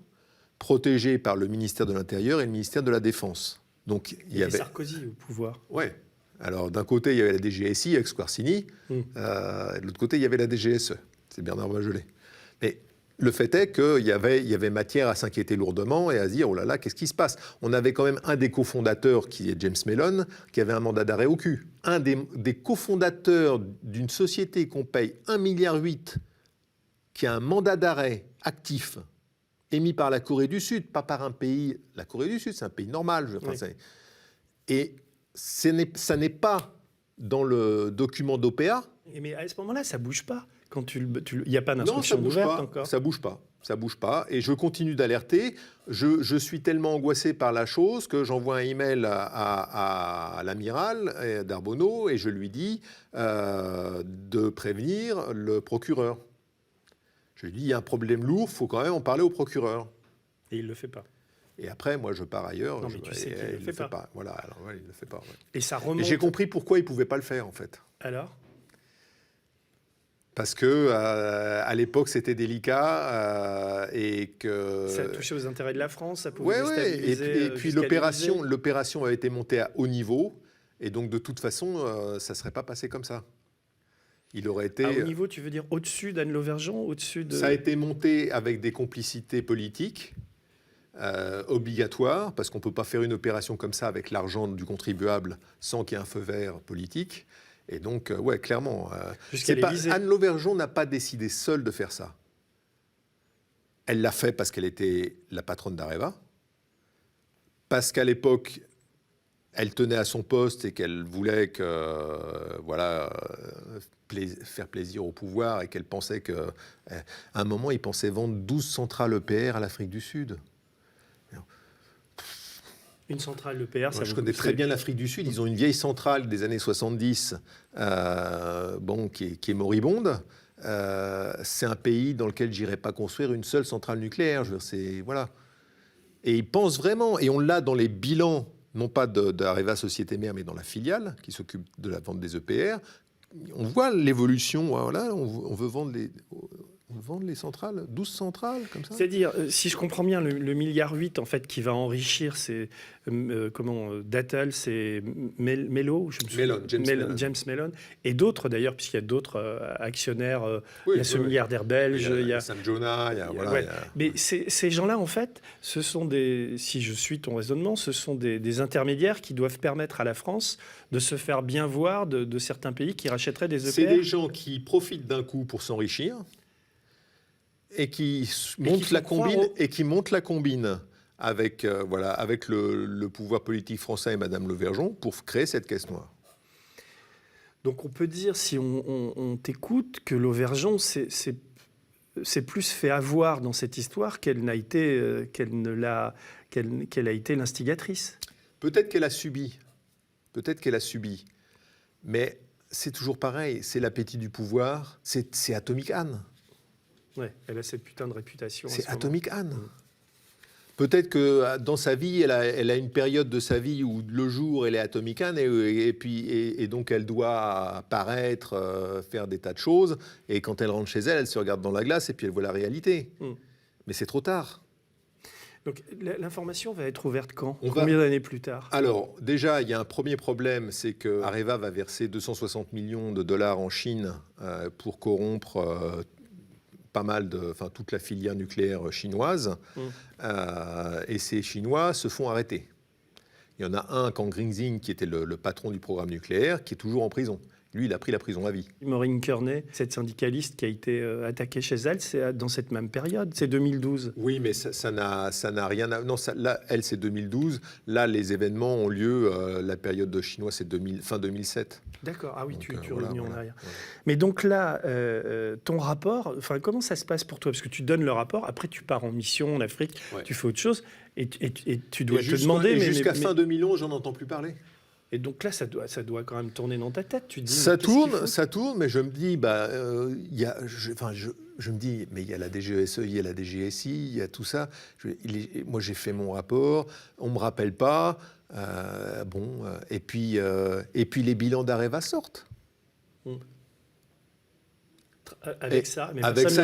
protégé par le ministère de l'Intérieur et le ministère de la Défense. Donc il y avait Sarkozy au pouvoir. Ouais. Alors d'un côté, il y avait la DGSI avec Squarcini. De l'autre côté, il y avait la DGSE. C'est Bernard Bachelet. Mais Le fait est qu'il y avait matière à s'inquiéter lourdement et à se dire, oh là là, qu'est-ce qui se passe? On avait quand même un des cofondateurs, qui est James Mellon, qui avait un mandat d'arrêt au cul. Un des cofondateurs d'une société qu'on paye 1,8 milliard, qui a un mandat d'arrêt actif, émis par la Corée du Sud, pas par un pays... La Corée du Sud, c'est un pays normal. Et ça n'est pas dans le document d'OPA. Mais à ce moment-là, ça ne bouge pas. Quand il n'y a pas d'instruction ouverte encore. Ça bouge pas. Et je continue d'alerter. Je suis tellement angoissé par la chose que j'envoie un email à l'amiral Darbonneau et je lui dis de prévenir le procureur. Je lui dis, il y a un problème lourd, il faut quand même en parler au procureur. Et il ne le fait pas. Et après, moi, je pars ailleurs. Non, mais tu sais qu'il ne le fait pas. Voilà, alors, ouais, il ne le fait pas. Ouais. Et ça remonte... Et j'ai compris pourquoi il ne pouvait pas le faire, en fait. Alors ? Parce que à l'époque c'était délicat et que ça touchait aux intérêts de la France, ça pouvait déstabiliser. Et puis l'opération a été montée à haut niveau et donc de toute façon ça serait pas passé comme ça. Il aurait été à haut niveau, tu veux dire au-dessus d'Anne Lauvergeon, au-dessus de... Ça a été monté avec des complicités politiques obligatoires parce qu'on peut pas faire une opération comme ça avec l'argent du contribuable sans qu'il y ait un feu vert politique. Et donc, ouais, clairement, Anne Lauvergeon n'a pas décidé seule de faire ça. Elle l'a fait parce qu'elle était la patronne d'Areva, parce qu'à l'époque, elle tenait à son poste et qu'elle voulait faire plaisir au pouvoir et qu'elle pensait qu'à un moment, il pensait vendre 12 centrales EPR à l'Afrique du Sud. Une centrale EPR, ça je connais très bien l'Afrique du Sud. Ils ont une vieille centrale des années 70 qui est moribonde. C'est un pays dans lequel je n'irais pas construire une seule centrale nucléaire. Voilà. Et ils pensent vraiment, et on l'a dans les bilans, non pas d'Areva Société Mère, mais dans la filiale qui s'occupe de la vente des EPR. On voit l'évolution. Voilà, on veut vendre les centrales, 12 centrales, comme ça. C'est-à-dire, si je comprends bien, le 1,8 milliard en fait, qui va enrichir, c'est Dattel, c'est James Mellon, et d'autres d'ailleurs, puisqu'il y a d'autres actionnaires, il y a ce milliardaire belge, il y a Sam Jonah, Mais ces gens-là, en fait, ce sont si je suis ton raisonnement, ce sont des intermédiaires qui doivent permettre à la France de se faire bien voir de certains pays qui rachèteraient des EPR. C'est des gens qui profitent d'un coup pour s'enrichir. Et qui montent la combine avec le pouvoir politique français et Madame Lauvergeon pour créer cette caisse noire. Donc on peut dire, si on t'écoute, que Lauvergeon s'est plus fait avoir dans cette histoire qu'elle a été l'instigatrice. Peut-être qu'elle a subi, mais c'est toujours pareil, c'est l'appétit du pouvoir, c'est Atomic Anne. Ouais, elle a cette putain de réputation. C'est Atomic Anne. Peut-être que dans sa vie, elle a une période de sa vie où le jour, elle est Atomic Anne et donc elle doit paraître, faire des tas de choses. Et quand elle rentre chez elle, elle se regarde dans la glace et puis elle voit la réalité. Mais c'est trop tard. Donc l'information va être ouverte quand ? Combien d'années plus tard ? Alors déjà, il y a un premier problème, c'est que Areva va verser 260 millions de dollars en Chine pour corrompre toute la filière nucléaire chinoise. Et ces Chinois se font arrêter. Il y en a un, Kang Ringxing, qui était le patron du programme nucléaire, qui est toujours en prison. Lui, il a pris la prison à vie. Maureen Kearney, cette syndicaliste qui a été attaquée chez elle, c'est dans cette même période, c'est 2012. Oui, mais ça n'a rien à... Non, là, elle, c'est 2012. Là, les événements ont lieu, la période de chinois, c'est fin 2007. D'accord, ah oui, donc, tu reviens en arrière. Voilà. Mais donc là, ton rapport, comment ça se passe pour toi ? Parce que tu donnes le rapport, après tu pars en mission en Afrique, tu fais autre chose, et tu dois te demander... Jusqu'à fin 2011, j'en entends plus parler. Et donc là, ça doit quand même tourner dans ta tête. Tu te dis, ça tourne, mais je me dis, je me dis, mais il y a la DGSE, il y a la DGSI, il y a tout ça. Moi, j'ai fait mon rapport, on me rappelle pas. Et puis les bilans d'Areva sortent. Avec ça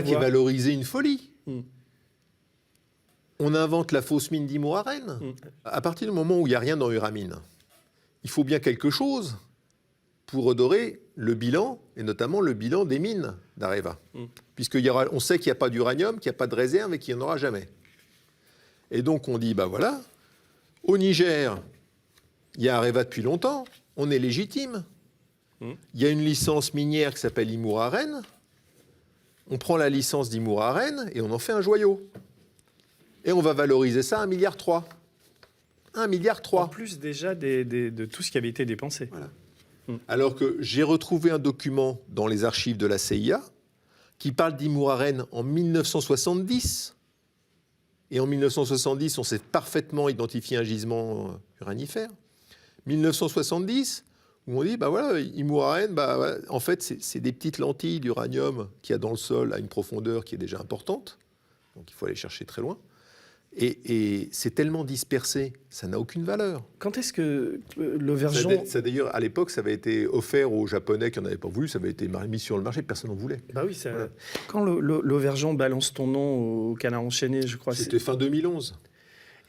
qui est valorisé une folie. On invente la fausse mine d'Imo à Rennes. À partir du moment où il n'y a rien dans Uramine, il faut bien quelque chose pour redorer le bilan, et notamment le bilan des mines. d'Areva. On sait qu'il n'y a pas d'uranium, qu'il n'y a pas de réserve et qu'il n'y en aura jamais. Et donc on dit, voilà, au Niger, il y a Areva depuis longtemps, on est légitime. Il y a une licence minière qui s'appelle Imouraren. On prend la licence d'Imouraren et on en fait un joyau. Et on va valoriser ça à 1,3 milliard. 1,3 milliard. En plus déjà de tout ce qui avait été dépensé. Voilà. Alors que j'ai retrouvé un document dans les archives de la CIA qui parle d'Imouraren en 1970. Et en 1970, on s'est parfaitement identifié un gisement uranifère. 1970, où on dit, Imouraren, en fait, c'est des petites lentilles d'uranium qu'il y a dans le sol à une profondeur qui est déjà importante. Donc il faut aller chercher très loin. Et c'est tellement dispersé, ça n'a aucune valeur. Quand est-ce que l'Auvergeon... Ça d'ailleurs, à l'époque, ça avait été offert aux Japonais qui n'en avaient pas voulu, ça avait été mis sur le marché, personne n'en voulait. Bah oui, voilà. Quand l'Auvergeon balance ton nom au Canard enchaîné, je crois... C'était fin 2011.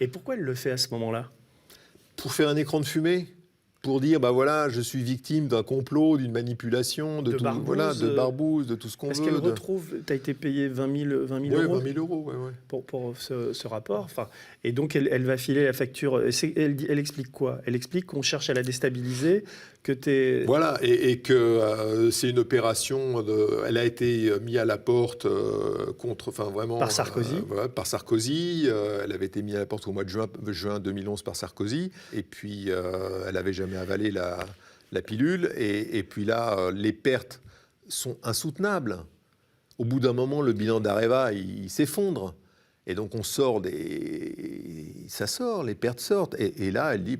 Et pourquoi elle le fait à ce moment-là? Pour faire un écran de fumée, pour dire, je suis victime d'un complot, d'une manipulation, de Barbouze, de tout ce qu'on veut. Parce qu'elle retrouve, tu as été payé 20 000 euros. Oui, 20 000 euros, pour ce rapport. Et donc, elle va filer la facture. Elle explique quoi? Elle explique qu'on cherche à la déstabiliser, que tu es... Voilà, et que c'est une opération, elle a été mise à la porte par Sarkozy. Par Sarkozy. Elle avait été mise à la porte au mois de juin 2011 par Sarkozy. Et puis, elle n'avait jamais avalé la pilule. Et puis là, les pertes sont insoutenables. Au bout d'un moment, le bilan d'Areva, il s'effondre. Et donc, ça sort, les pertes sortent. Et là, elle dit,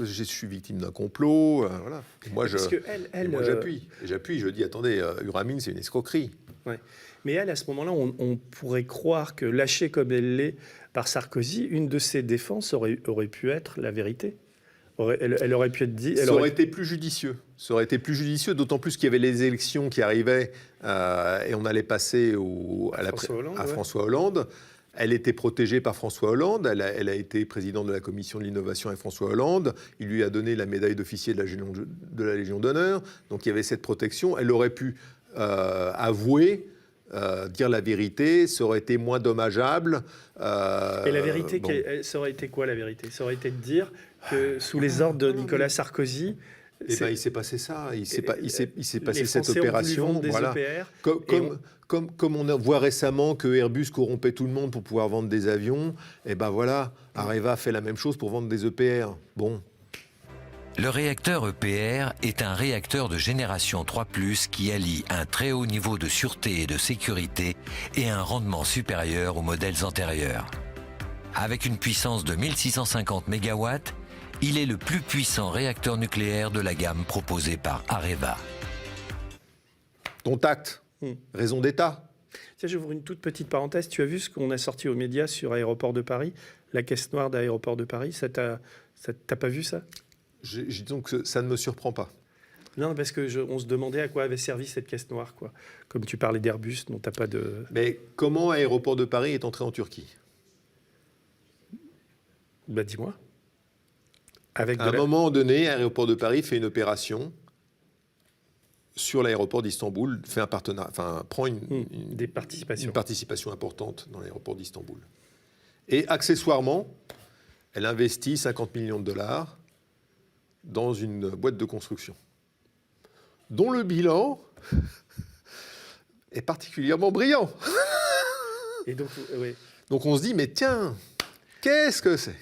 je suis victime d'un complot. Voilà. Et moi, j'appuie. Je dis, attendez, Uramine, c'est une escroquerie. Ouais. Mais elle, à ce moment-là, on pourrait croire que, lâchée comme elle l'est par Sarkozy, une de ses défenses aurait pu être la vérité. Elle aurait pu être dit... Ça aurait été plus judicieux. Ça aurait été plus judicieux, d'autant plus qu'il y avait les élections qui arrivaient et on allait passer à François Hollande. Elle était protégée par François Hollande. Elle a été présidente de la commission de l'innovation avec François Hollande. Il lui a donné la médaille d'officier de la Légion d'honneur. Donc il y avait cette protection. Elle aurait pu avouer, dire la vérité. Ça aurait été moins dommageable. Et la vérité, ça aurait été quoi la vérité? Ça aurait été de dire que sous les ordres de Nicolas Sarkozy... il s'est passé ça. Il s'est passé cette opération. Voilà. Comme on voit récemment que Airbus corrompait tout le monde pour pouvoir vendre des avions, Areva fait la même chose pour vendre des EPR. Bon. Le réacteur EPR est un réacteur de génération 3+, qui allie un très haut niveau de sûreté et de sécurité et un rendement supérieur aux modèles antérieurs. Avec une puissance de 1650 MW, il est le plus puissant réacteur nucléaire de la gamme proposée par Areva. Ton tact, raison d'État. Tiens, j'ouvre une toute petite parenthèse. Tu as vu ce qu'on a sorti aux médias sur Aéroport de Paris, la caisse noire d'Aéroport de Paris? T'as pas vu ça? Disons que ça ne me surprend pas. Non, parce qu'on se demandait à quoi avait servi cette caisse noire, quoi. Comme tu parlais d'Airbus, dont t'as pas de... Mais comment Aéroport de Paris est entré en Turquie? Dis-moi. À un moment donné, Aéroport de Paris fait une opération sur l'aéroport d'Istanbul, fait un partenariat, prend une participation importante dans l'aéroport d'Istanbul. Et accessoirement, elle investit 50 millions de dollars dans une boîte de construction, dont le bilan est particulièrement brillant. Et donc, donc on se dit, mais tiens, qu'est-ce que c'est?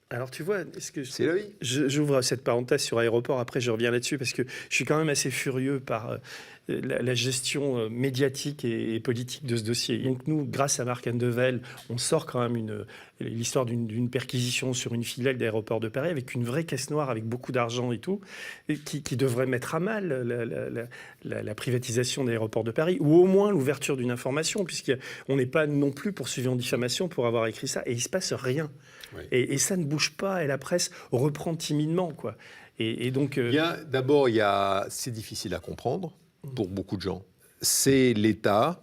Alors tu vois, c'est la vie. J'ouvre cette parenthèse sur Aéroport, après je reviens là-dessus, parce que je suis quand même assez furieux par la gestion médiatique et politique de ce dossier. Donc nous, grâce à Marc Andevel, on sort quand même l'histoire d'une perquisition sur une filiale d'Aéroport de Paris avec une vraie caisse noire, avec beaucoup d'argent et tout, qui devrait mettre à mal la privatisation d'Aéroport de Paris, ou au moins l'ouverture d'une information, puisqu'on n'est pas non plus poursuivi en diffamation pour avoir écrit ça, et il ne se passe rien. Oui. Et ça ne bouge pas, et la presse reprend timidement, quoi. Et donc, d'abord, c'est difficile à comprendre pour beaucoup de gens. C'est l'État.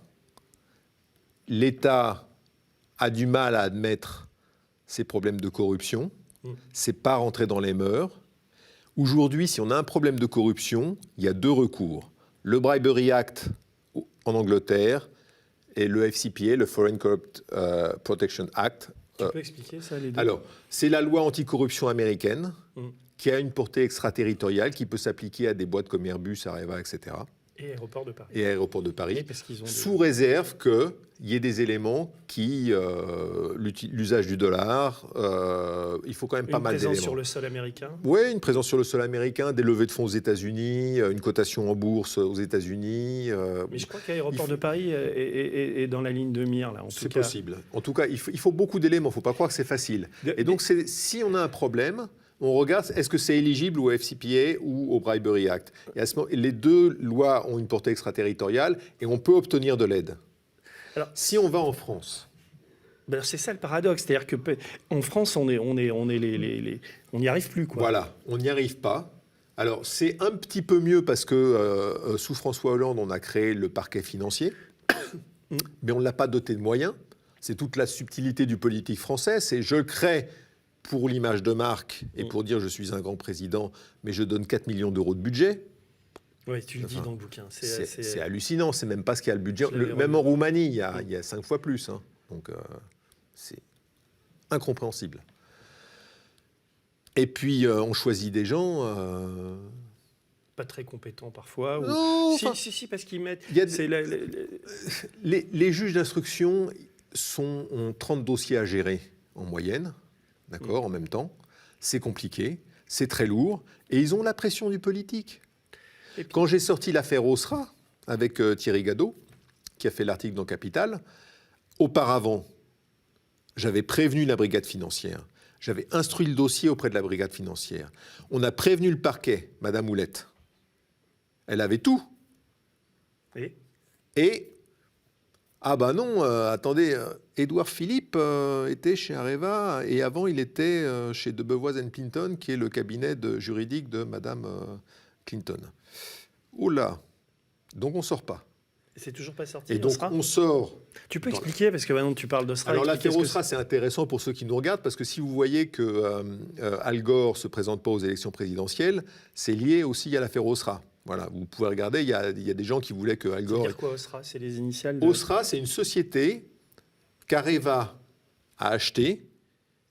L'État a du mal à admettre ses problèmes de corruption. C'est pas rentré dans les mœurs. Aujourd'hui, si on a un problème de corruption, il y a deux recours. Le Bribery Act en Angleterre et le FCPA, le Foreign Corrupt Protection Act. Tu peux expliquer ça, les deux? Alors, c'est la loi anticorruption américaine qui a une portée extraterritoriale qui peut s'appliquer à des boîtes comme Airbus, Areva, etc. Et Aéroport de Paris. Et Aéroport de Paris, Parce qu'ils ont sous réserve qu'il y ait des éléments qui, l'usage du dollar, il faut quand même pas mal d'éléments. Une présence sur le sol américain. Oui, une présence sur le sol américain, des levées de fonds aux États-Unis, une cotation en bourse aux États-Unis. Mais je crois qu'Aéroport de Paris est dans la ligne de mire, là. C'est possible. En tout cas, il faut beaucoup d'éléments. Il ne faut pas croire que c'est facile. Et donc, si on a un problème, on regarde, est-ce que c'est éligible au FCPA ou au Bribery Act? Et à ce moment, les deux lois ont une portée extraterritoriale et on peut obtenir de l'aide. Alors, si on va en France... Ben c'est ça le paradoxe, c'est-à-dire qu'en France, on n'y arrive plus, quoi. Voilà, on n'y arrive pas. Alors, c'est un petit peu mieux parce que sous François Hollande, on a créé le parquet financier, mais on ne l'a pas doté de moyens. C'est toute la subtilité du politique français, c'est je crée pour l'image de marque et pour dire je suis un grand président, mais je donne 4 millions d'euros de budget. Oui, tu le dis dans le bouquin. C'est hallucinant, c'est même pas ce qu'il y a le budget. Même en Roumanie, il y a 5 fois plus. Hein. Donc, c'est incompréhensible. Et puis, on choisit des gens... Pas très compétents parfois. Non, si, parce qu'ils mettent... Les juges d'instruction ont 30 dossiers à gérer en moyenne. D'accord, en même temps. C'est compliqué, c'est très lourd, et ils ont la pression du politique. Quand j'ai sorti l'affaire Osra, avec Thierry Gadot, qui a fait l'article dans Capital, auparavant, j'avais prévenu la brigade financière, j'avais instruit le dossier auprès de la brigade financière. On a prévenu le parquet, Madame Houlette. Elle avait tout. Et ah ben non, attendez, Édouard Philippe était chez Areva et avant il était chez De Bevoise & Clinton, qui est le cabinet juridique de Madame Clinton. Oula, donc on sort pas. C'est toujours pas sorti. Et donc on sort. Tu peux expliquer, parce que maintenant tu parles d'Osra. Alors l'affaire Osra, c'est intéressant pour ceux qui nous regardent, parce que si vous voyez que Al Gore se présente pas aux élections présidentielles, c'est lié aussi à l'affaire Osra. Voilà, vous pouvez regarder, il y a des gens qui voulaient que Al Gore... C'est quoi Osra? C'est les initiales Osra, c'est une société qu'Areva a achetée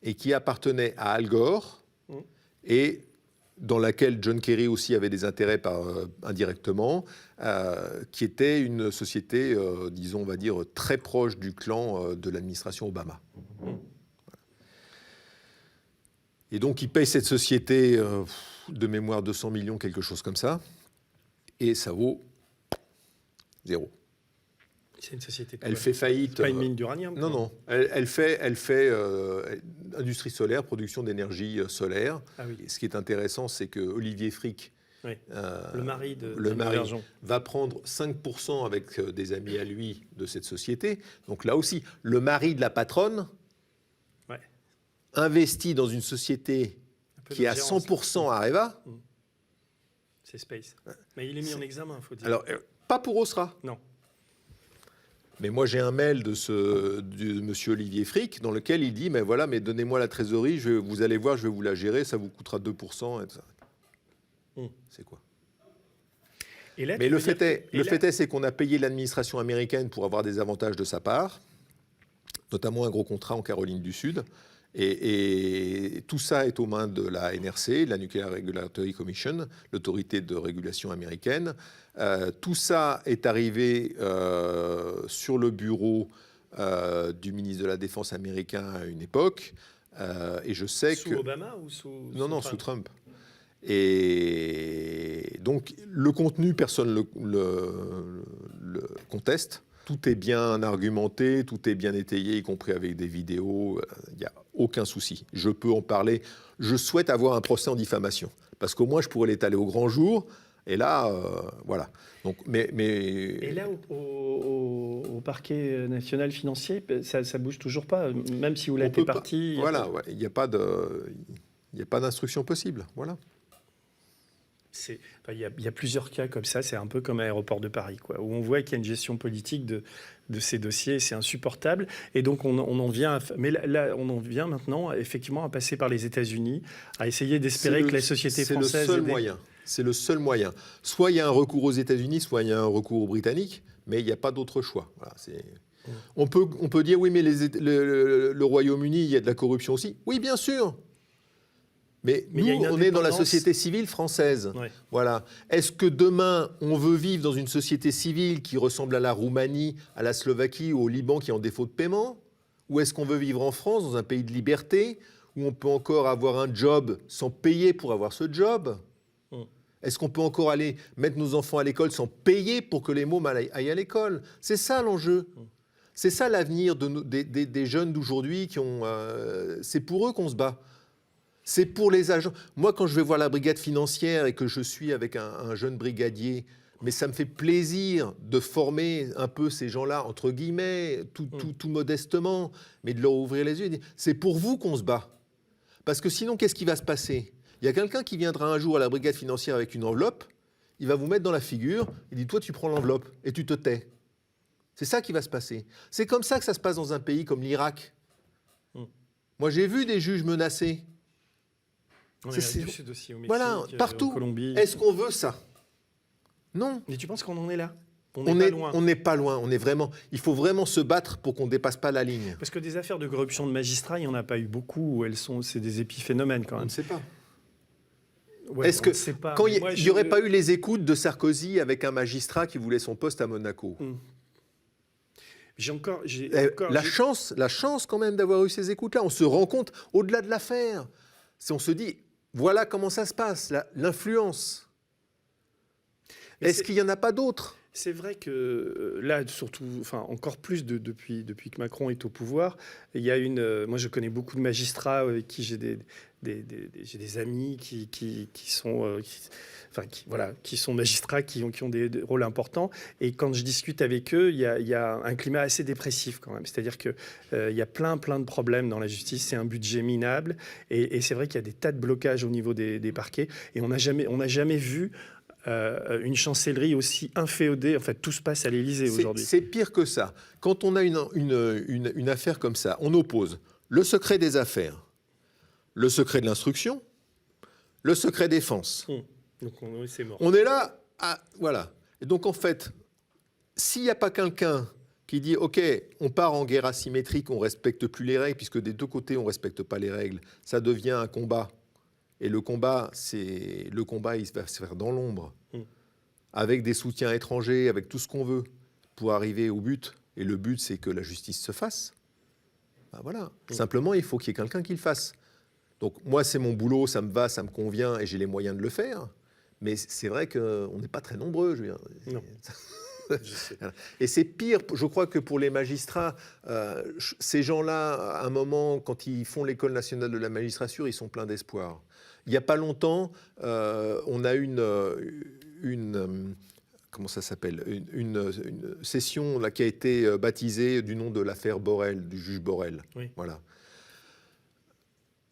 et qui appartenait à Al Gore et dans laquelle John Kerry aussi avait des intérêts indirectement, qui était une société, disons, on va dire, très proche du clan de l'administration Obama. Et donc, il paye cette société de mémoire 200 millions, quelque chose comme ça. Et ça vaut 0. C'est une société. Elle fait faillite. C'est pas une mine d'uranium. Non. Elle fait industrie solaire, production d'énergie solaire. Ah oui. Et ce qui est intéressant, c'est que Olivier Frick, le mari va prendre 5% avec des amis à lui de cette société. Donc là aussi, le mari de la patronne investit dans une société qui est à 100% Areva. C'est Space. Mais il est mis en examen, il faut dire. Alors, pas pour Osra. Non. Mais moi, j'ai un mail de monsieur Olivier Frick dans lequel il dit, mais voilà, mais donnez-moi la trésorerie, vous allez voir, je vais vous la gérer, ça vous coûtera 2%. Et tout ça. C'est quoi? Et là, mais le fait est, c'est qu'on a payé l'administration américaine pour avoir des avantages de sa part, notamment un gros contrat en Caroline du Sud. Et tout ça est aux mains de la NRC, la Nuclear Regulatory Commission, l'autorité de régulation américaine. Tout ça est arrivé sur le bureau du ministre de la Défense américain à une époque. Et je sais sous Obama ou sous Non, sous Trump. Et donc, le contenu, personne le conteste. Tout est bien argumenté, tout est bien étayé, y compris avec des vidéos. Il n'y a aucun souci. Je peux en parler. Je souhaite avoir un procès en diffamation, parce qu'au moins, je pourrais l'étaler au grand jour. Et là, voilà. Donc, Et là, au parquet national financier, ça bouge toujours pas, même si vous l'avez parti. Voilà, il n'y a pas d'instruction possible. Voilà. Il y a plusieurs cas comme ça, c'est un peu comme Aéroport de Paris, quoi, où on voit qu'il y a une gestion politique de ces dossiers, c'est insupportable. Et donc on en vient maintenant effectivement à passer par les États-Unis, à essayer d'espérer que la société française... C'est le seul moyen. Soit il y a un recours aux États-Unis, soit il y a un recours aux Britanniques, mais il n'y a pas d'autre choix. Voilà, on peut dire, oui, mais le Royaume-Uni, il y a de la corruption aussi. Oui, bien sûr. Mais nous, on est dans la société civile française. Ouais. Voilà. Est-ce que demain, on veut vivre dans une société civile qui ressemble à la Roumanie, à la Slovaquie ou au Liban qui est en défaut de paiement? Ou est-ce qu'on veut vivre en France, dans un pays de liberté, où on peut encore avoir un job sans payer pour avoir ce job? Est-ce qu'on peut encore aller mettre nos enfants à l'école sans payer pour que les mômes aillent à l'école? C'est ça l'enjeu. C'est ça l'avenir des jeunes d'aujourd'hui qui ont... c'est pour eux qu'on se bat. C'est pour les agents. Moi, quand je vais voir la brigade financière et que je suis avec un jeune brigadier, mais ça me fait plaisir de former un peu ces gens-là, entre guillemets, tout modestement, mais de leur ouvrir les yeux et dire, c'est pour vous qu'on se bat. Parce que sinon, qu'est-ce qui va se passer? Il y a quelqu'un qui viendra un jour à la brigade financière avec une enveloppe, il va vous mettre dans la figure, il dit, toi, tu prends l'enveloppe et tu te tais. C'est ça qui va se passer. C'est comme ça que ça se passe dans un pays comme l'Irak. Moi, j'ai vu des juges menacés. Sud aussi, au Mexique, voilà, partout. en Colombie. Est-ce qu'on veut ça? Non. Mais tu penses qu'on en est là? On n'est pas loin. On est vraiment. Il faut vraiment se battre pour qu'on ne dépasse pas la ligne. Parce que des affaires de corruption de magistrats, il n'y en a pas eu beaucoup. C'est des épiphénomènes quand On même. ne sait pas. Ouais, Est-ce que pas, quand il n'y aurait pas eu les écoutes de Sarkozy avec un magistrat qui voulait son poste à Monaco? La chance quand même d'avoir eu ces écoutes-là. On se rend compte, au-delà de l'affaire, on se dit, voilà comment ça se passe, l'influence. Est-ce qu'il n'y en a pas d'autres? C'est vrai que là, surtout, enfin encore plus depuis que Macron est au pouvoir, il y a moi, je connais beaucoup de magistrats avec qui j'ai des amis qui sont magistrats, qui ont des rôles importants. Et quand je discute avec eux, il y a un climat assez dépressif quand même. C'est-à-dire que il y a plein de problèmes dans la justice. C'est un budget minable, et c'est vrai qu'il y a des tas de blocages au niveau des parquets. Et on n'a jamais vu une chancellerie aussi inféodée. En fait, tout se passe à l'Élysée aujourd'hui. C'est pire que ça. Quand on a une affaire comme ça, on oppose le secret des affaires, le secret de l'instruction, le secret défense. Donc c'est mort. On est là, voilà. Et donc en fait, s'il n'y a pas quelqu'un qui dit « Ok, on part en guerre asymétrique, on ne respecte plus les règles, puisque des deux côtés, on ne respecte pas les règles, ça devient un combat. » Et le combat, il va se faire dans l'ombre, avec des soutiens étrangers, avec tout ce qu'on veut, pour arriver au but. Et le but, c'est que la justice se fasse. Ben voilà. Simplement, il faut qu'il y ait quelqu'un qui le fasse. Donc moi, c'est mon boulot, ça me va, ça me convient, et j'ai les moyens de le faire. Mais c'est vrai qu'on n'est pas très nombreux, je veux dire. Non. Et c'est pire, je crois, que pour les magistrats. Ces gens-là, à un moment, quand ils font l'école nationale de la magistrature, ils sont pleins d'espoir. Il n'y a pas longtemps, on a comment ça s'appelle, une session là, qui a été baptisée du nom de l'affaire Borrell, du juge Borrell. Oui. Voilà.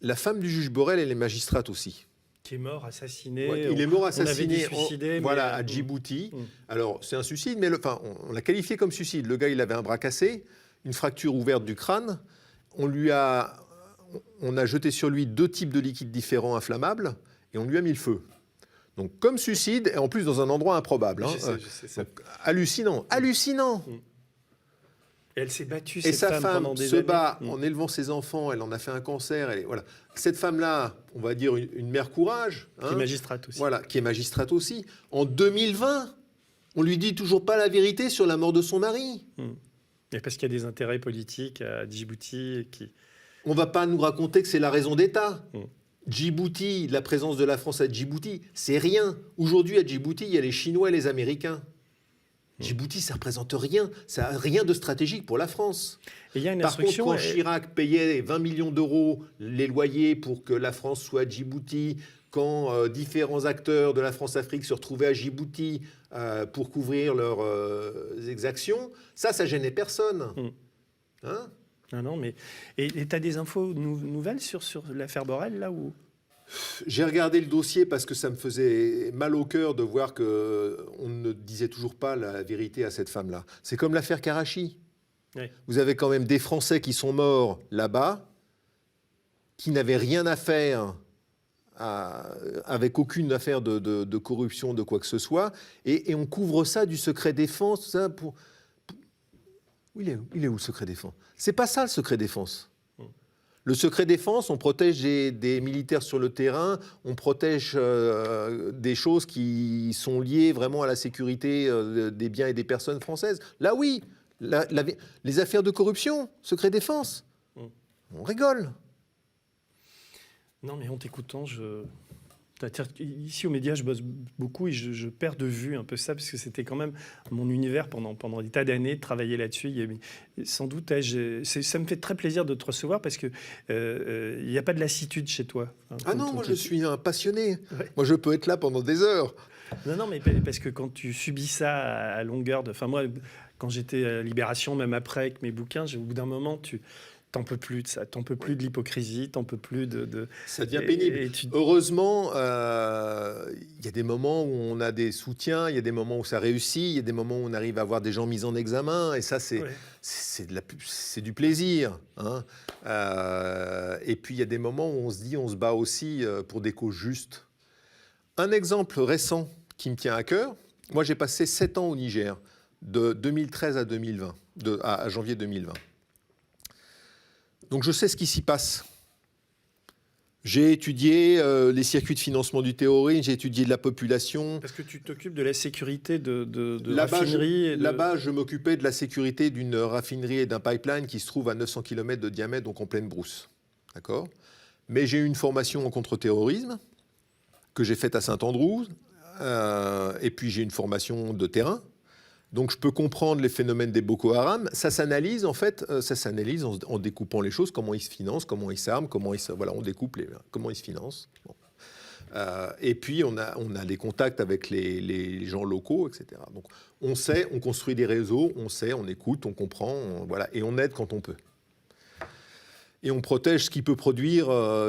La femme du juge Borrell, elle est magistrate aussi. Qui est mort, assassiné. Ouais, il est mort assassiné suicidé, voilà, à Djibouti. Alors, c'est un suicide, mais on l'a qualifié comme suicide. Le gars, il avait un bras cassé, une fracture ouverte du crâne. On a jeté sur lui 2 types de liquides différents inflammables et on lui a mis le feu. Donc, comme suicide, et en plus dans un endroit improbable. Je sais ça. Donc, hallucinant. Et elle s'est battue, et cette sa femme pendant des se années. bat en élevant ses enfants, elle en a fait un cancer. Voilà. Cette femme-là, on va dire une mère courage. Qui est magistrate aussi. Voilà, qui est magistrate aussi. En 2020, on lui dit toujours pas la vérité sur la mort de son mari. Et parce qu'il y a des intérêts politiques à Djibouti qui... On ne va pas nous raconter que c'est la raison d'État. Djibouti, la présence de la France à Djibouti, c'est rien. Aujourd'hui, à Djibouti, il y a les Chinois et les Américains. Djibouti, ça ne représente rien. Ça n'a rien de stratégique pour la France. Et il y a une Par contre, instruction... quand Chirac payait 20 millions d'euros les loyers pour que la France soit à Djibouti, quand différents acteurs de la France-Afrique se retrouvaient à Djibouti pour couvrir leurs exactions, ça gênait personne. Hein ? Non, mais... Et tu as des infos nouvelles sur l'affaire Borrell, là où... J'ai regardé le dossier parce que ça me faisait mal au cœur de voir qu'on ne disait toujours pas la vérité à cette femme-là. C'est comme l'affaire Karachi. Oui. Vous avez quand même des Français qui sont morts là-bas, qui n'avaient rien à faire avec aucune affaire de corruption, de quoi que ce soit, et on couvre ça du secret défense, tout ça il est où le secret défense? C'est pas ça le secret défense. Le secret défense, on protège des militaires sur le terrain, on protège des choses qui sont liées vraiment à la sécurité des biens et des personnes françaises. Là, oui, les affaires de corruption, secret défense, on rigole. Non, mais en t'écoutant, ici aux médias, je bosse beaucoup et je perds de vue un peu ça, parce que c'était quand même mon univers pendant des tas d'années, de travailler là-dessus. Sans doute, ça me fait très plaisir de te recevoir, parce qu'il n'y a pas de lassitude chez toi. Hein, ah non, moi je suis un passionné. Ouais. Moi je peux être là pendant des heures. Non, mais parce que quand tu subis ça à longueur de... Enfin, moi, quand j'étais à Libération, même après, avec mes bouquins, au bout d'un moment, t'en peux plus de ça, t'en peux plus de l'hypocrisie, t'en peux plus de... Ça devient pénible. Heureusement, il y a des moments où on a des soutiens, il y a des moments où ça réussit, il y a des moments où on arrive à avoir des gens mis en examen, et ça, c'est du plaisir. Hein. Et puis, il y a des moments où on se dit, on se bat aussi pour des causes justes. Un exemple récent qui me tient à cœur, moi j'ai passé 7 ans au Niger, de 2013 à 2020, à janvier 2020. Donc je sais ce qui s'y passe. J'ai étudié les circuits de financement du terrorisme, j'ai étudié de la population. Parce que tu t'occupes de la sécurité de là-bas, raffineries. Là-bas, je m'occupais de la sécurité d'une raffinerie et d'un pipeline qui se trouve à 900 km de diamètre, donc en pleine brousse. D'accord ? Mais j'ai eu une formation en contre-terrorisme que j'ai faite à Saint-Andrew, et puis j'ai une formation de terrain. Donc je peux comprendre les phénomènes des Boko Haram. Ça s'analyse en fait, en découpant les choses, comment ils se financent, comment ils s'arment, on découpe comment ils se financent. Bon. Et puis on a des contacts avec les gens locaux, etc. Donc on sait, on construit des réseaux, on sait, on écoute, on comprend, et on aide quand on peut. Et on protège ce qui peut produire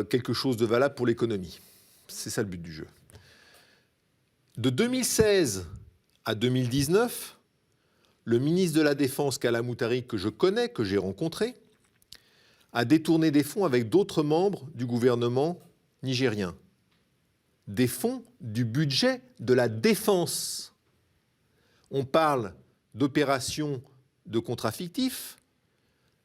quelque chose de valable pour l'économie. C'est ça le but du jeu. De 2016 à 2019, le ministre de la Défense, Kalla Moutari, que je connais, que j'ai rencontré, a détourné des fonds avec d'autres membres du gouvernement nigérien. Des fonds du budget de la défense. On parle d'opérations de contrats fictifs,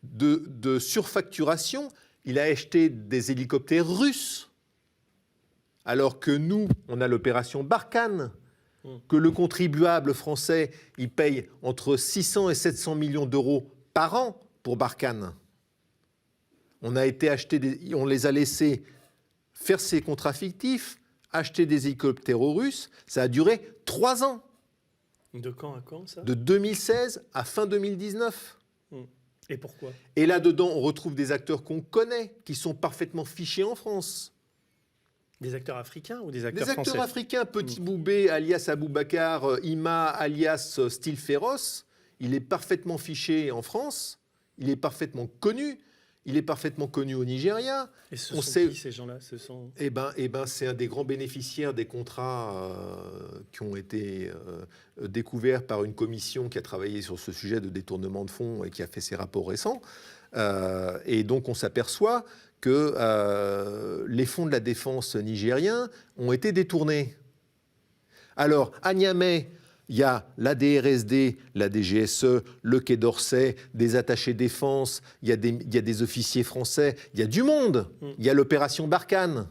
de surfacturation. Il a acheté des hélicoptères russes, alors que nous, on a l'opération Barkhane, que le contribuable français, il paye entre 600 et 700 millions d'euros par an pour Barkhane. On les a laissés faire ces contrats fictifs, acheter des hélicoptères russes. Ça a duré 3 ans. De quand à quand, ça ? De 2016 à fin 2019. Et pourquoi ? Et là-dedans, on retrouve des acteurs qu'on connaît, qui sont parfaitement fichés en France. Des acteurs africains ou des acteurs français ? Des acteurs africains, Petit Boubé, alias Aboubacar, Ima, alias Style Féroce, il est parfaitement fiché en France, il est parfaitement connu, il est parfaitement connu au Nigeria. Et ce sont qui, ces gens-là ? Eh ben, c'est un des grands bénéficiaires des contrats qui ont été découverts par une commission qui a travaillé sur ce sujet de détournement de fonds et qui a fait ses rapports récents. Et donc, on s'aperçoit que les fonds de la défense nigériens ont été détournés. Alors, à Niamey, il y a la DRSD, la DGSE, le Quai d'Orsay, des attachés défense, il y a des officiers français, il y a du monde. Il y a l'opération Barkhane.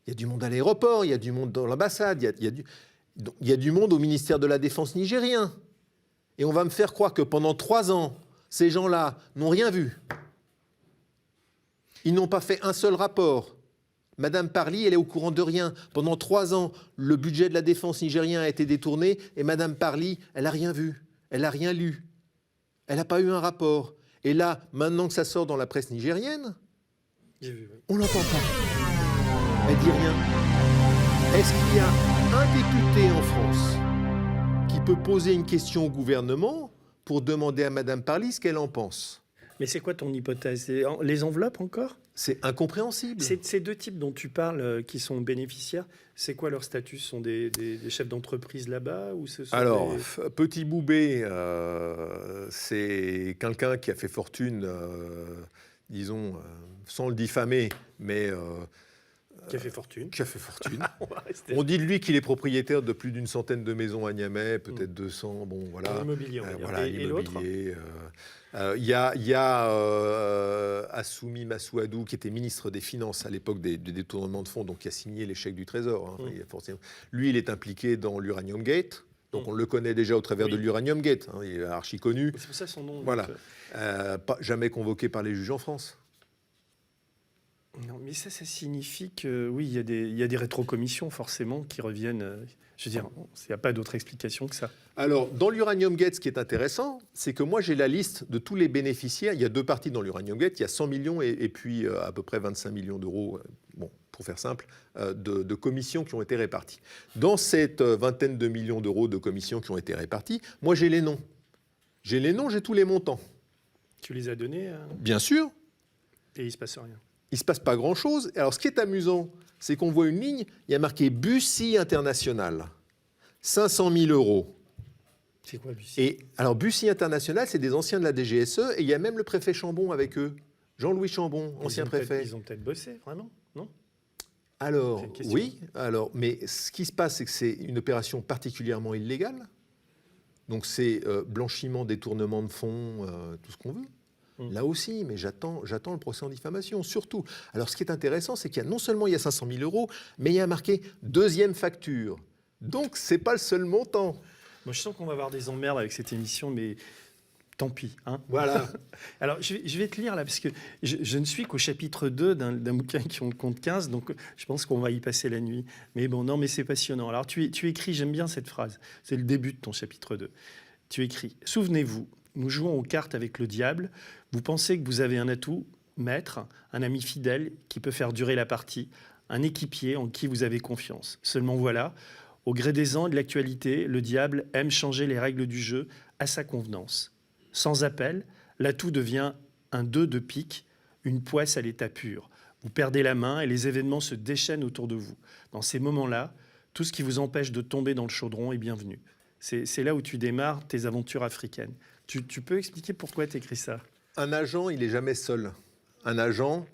Il y a du monde à l'aéroport, il y a du monde dans l'ambassade, il y a du monde au ministère de la Défense nigérien. Et on va me faire croire que pendant 3 ans, ces gens-là n'ont rien vu. Ils n'ont pas fait un seul rapport. Madame Parly, elle est au courant de rien. Pendant 3 ans, le budget de la défense nigérien a été détourné et Madame Parly, elle n'a rien vu. Elle n'a rien lu. Elle n'a pas eu un rapport. Et là, maintenant que ça sort dans la presse nigérienne, on l'entend pas. Elle dit rien. Est-ce qu'il y a un député en France qui peut poser une question au gouvernement pour demander à Madame Parly ce qu'elle en pense ? Mais c'est quoi ton hypothèse ? Les enveloppes encore ? C'est incompréhensible. Ces 2 types dont tu parles, qui sont bénéficiaires, c'est quoi leur statut ? Ce sont des chefs d'entreprise là-bas ou ce sont Alors, Petit Boubé, c'est quelqu'un qui a fait fortune, disons, sans le diffamer, mais Qui a fait fortune. Qui a fait fortune. On va rester On dit de lui qu'il est propriétaire de plus d'une centaine de maisons à Niamey, peut-être 200. Bon, voilà. dans l'immobilier, on va dire. Voilà, Et l'autre l'immobilier. Il y a Assoumi Massouadou, qui était ministre des Finances à l'époque des détournements de fonds, donc qui a signé les chèques du Trésor. Hein. Lui, il est impliqué dans l'Uranium Gate. Donc on le connaît déjà au travers de l'Uranium Gate. Hein. Il est archi connu. C'est pour ça son nom. Voilà. Jamais convoqué par les juges en France. Non, mais ça signifie que oui, il y a des rétrocommissions forcément qui reviennent. Je veux dire, il n'y a pas d'autre explication que ça. Alors, dans l'Uranium Gate, ce qui est intéressant, c'est que moi, j'ai la liste de tous les bénéficiaires. Il y a 2 parties dans l'Uranium Gate. Il y a 100 millions et puis à peu près 25 millions d'euros, bon, pour faire simple, de commissions qui ont été réparties. Dans cette vingtaine de millions d'euros de commissions qui ont été réparties, moi, j'ai les noms. J'ai les noms, j'ai tous les montants. Tu les as donnés Bien sûr. et il ne se passe rien. Il ne se passe pas grand-chose. Alors, ce qui est amusant, c'est qu'on voit une ligne, il y a marqué Bussy International, 500 000 euros. C'est quoi, Bussy? Et alors, Bussy International, c'est des anciens de la DGSE, et il y a même le préfet Chambon avec eux. Jean-Louis Chambon, ancien préfet. Ils ont peut-être bossé, vraiment, non? Alors, C'est une question. oui, alors, mais ce qui se passe, c'est que c'est une opération particulièrement illégale. Donc, c'est blanchiment, détournement de fonds, tout ce qu'on veut. Là aussi, mais j'attends le procès en diffamation, surtout. Alors, ce qui est intéressant, c'est qu'il y a non seulement il y a 500 000 euros, mais il y a marqué deuxième facture. Donc, c'est pas le seul montant. Moi, je sens qu'on va avoir des emmerdes avec cette émission, mais tant pis. Hein. Voilà. Alors, je vais te lire là, parce que je ne suis qu'au chapitre 2 d'un bouquin qui en compte 15, donc je pense qu'on va y passer la nuit. Mais bon, non, mais c'est passionnant. Alors, tu écris, j'aime bien cette phrase, c'est le début de ton chapitre 2. Tu écris « Souvenez-vous, nous jouons aux cartes avec le diable. Vous pensez que vous avez un atout, maître, un ami fidèle qui peut faire durer la partie, un équipier en qui vous avez confiance. Seulement voilà, au gré des ans et de l'actualité, le diable aime changer les règles du jeu à sa convenance. Sans appel, l'atout devient un 2 de pique, une poisse à l'état pur. Vous perdez la main et les événements se déchaînent autour de vous. Dans ces moments-là, tout ce qui vous empêche de tomber dans le chaudron est bienvenu. C'est là où tu démarres tes aventures africaines. Tu peux expliquer pourquoi tu écris ça? Un agent, il n'est jamais seul. Un agent,